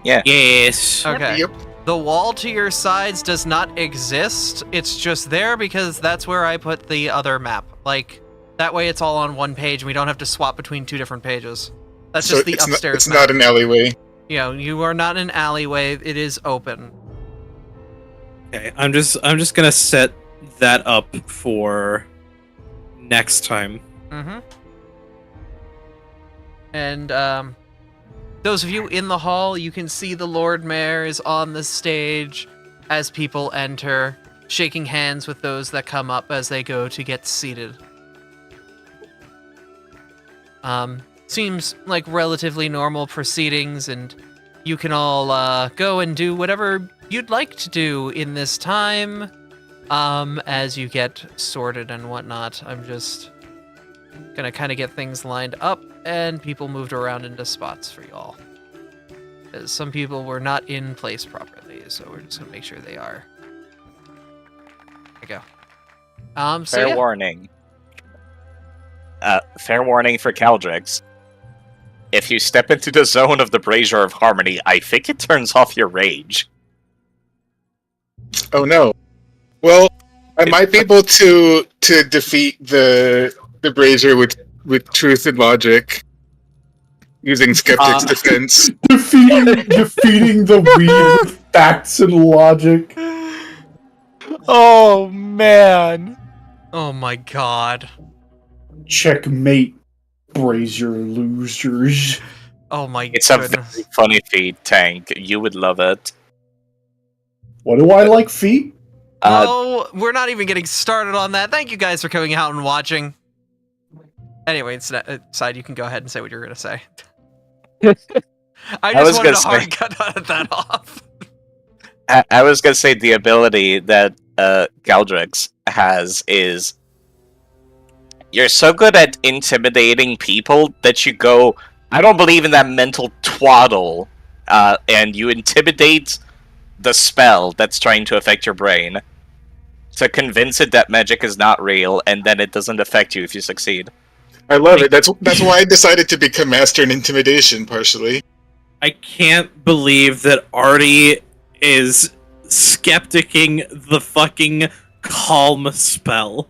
Yeah. Yes. Okay. Yep. The wall to your sides does not exist. It's just there because that's where I put the other map. Like, that way it's all on one page and we don't have to swap between two different pages. That's So just the it's upstairs it's map. not an alleyway. You know, you are not in an alleyway. It is open. Okay, I'm just gonna set that up for next time. Mm-hmm. And, those of you in the hall, you can see the Lord Mayor is on the stage as people enter, shaking hands with those that come up as they go to get seated. Seems like relatively normal proceedings, and you can all go and do whatever you'd like to do in this time, as you get sorted and whatnot. I'm just gonna kind of get things lined up and people moved around into spots for y'all. Because some people were not in place properly, so we're just gonna make sure they are. There we go. So Fair yeah. warning. Fair warning for Caldrix. If you step into the zone of the Brazier of Harmony, I think it turns off your rage. Oh no. Well, I might be able to defeat the brazier with truth and logic using Skeptic's defense. defeating the weed with facts and logic. Oh man. Oh my god. Checkmate, brazier losers. Oh my It's a goodness. very funny feat, Tank. You would love it. What do I like, feet? Oh, we're not even getting started on that. Thank you guys for coming out and watching. Anyway, Side, you can go ahead and say what you're going to say. I was just wanted gonna to say- hard cut that off. I was gonna say the ability that Galdrix has is you're so good at intimidating people that you go, I don't believe in that mental twaddle, and you intimidate the spell that's trying to affect your brain to convince it that magic is not real, and then it doesn't affect you if you succeed. I love it. That's why I decided to become master in intimidation, partially. I can't believe that Artie is skepticking the fucking calm spell.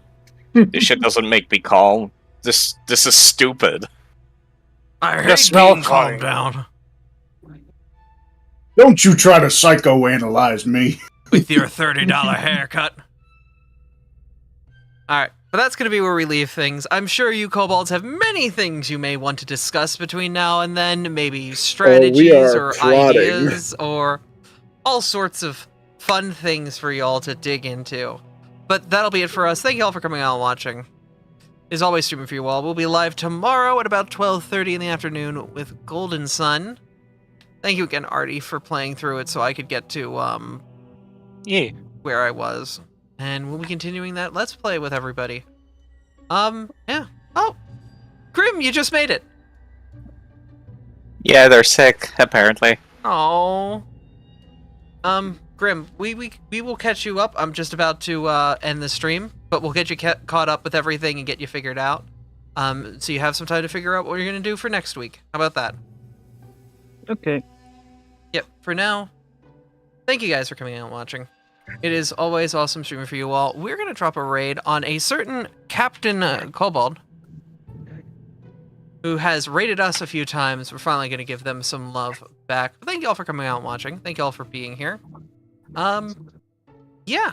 This shit doesn't make me calm. This is stupid. I hate Just smell being calmed funny. down Don't you try to psychoanalyze me. with your $30 haircut. Alright, but that's going to be where we leave things. I'm sure you kobolds have many things you may want to discuss between now and then. Maybe strategies or plotting. ideas or all sorts of fun things for y'all to dig into. But that'll be it for us. Thank you all for coming out and watching. As always, streaming for you all. We'll be live tomorrow at about 12:30 in the afternoon with Golden Sun. Thank you again, Artie, for playing through it so I could get to Yeah. where I was. And we'll be continuing that Let's Play with everybody. Yeah. Oh, Grim, you just made it. Yeah, they're sick, apparently. Oh. Grim, Grim, we will catch you up. I'm just about to end the stream, but we'll get you caught up with everything and get you figured out. So you have some time to figure out what you're gonna do for next week. How about that? Okay. Yep. For now, thank you guys for coming out and watching. It is always awesome streaming for you all. We're gonna drop a raid on a certain Captain Kobold, who has raided us a few times. We're finally gonna give them some love back. But thank you all for coming out and watching. Thank you all for being here. Yeah.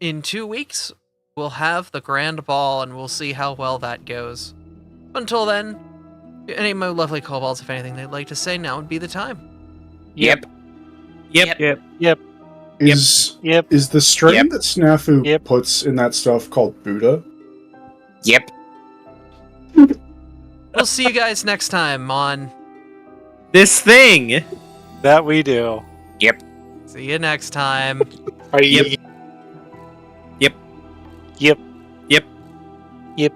In 2 weeks, we'll have the grand ball, and we'll see how well that goes. Until then, any of my lovely kobolds, if anything they'd like to say, now would be the time. Yep. Is the string that Snafu puts in that stuff called Buddha? Yep. We'll see you guys next time on This Thing That We Do. Yep. See you next time. Yep. Yep. Yep.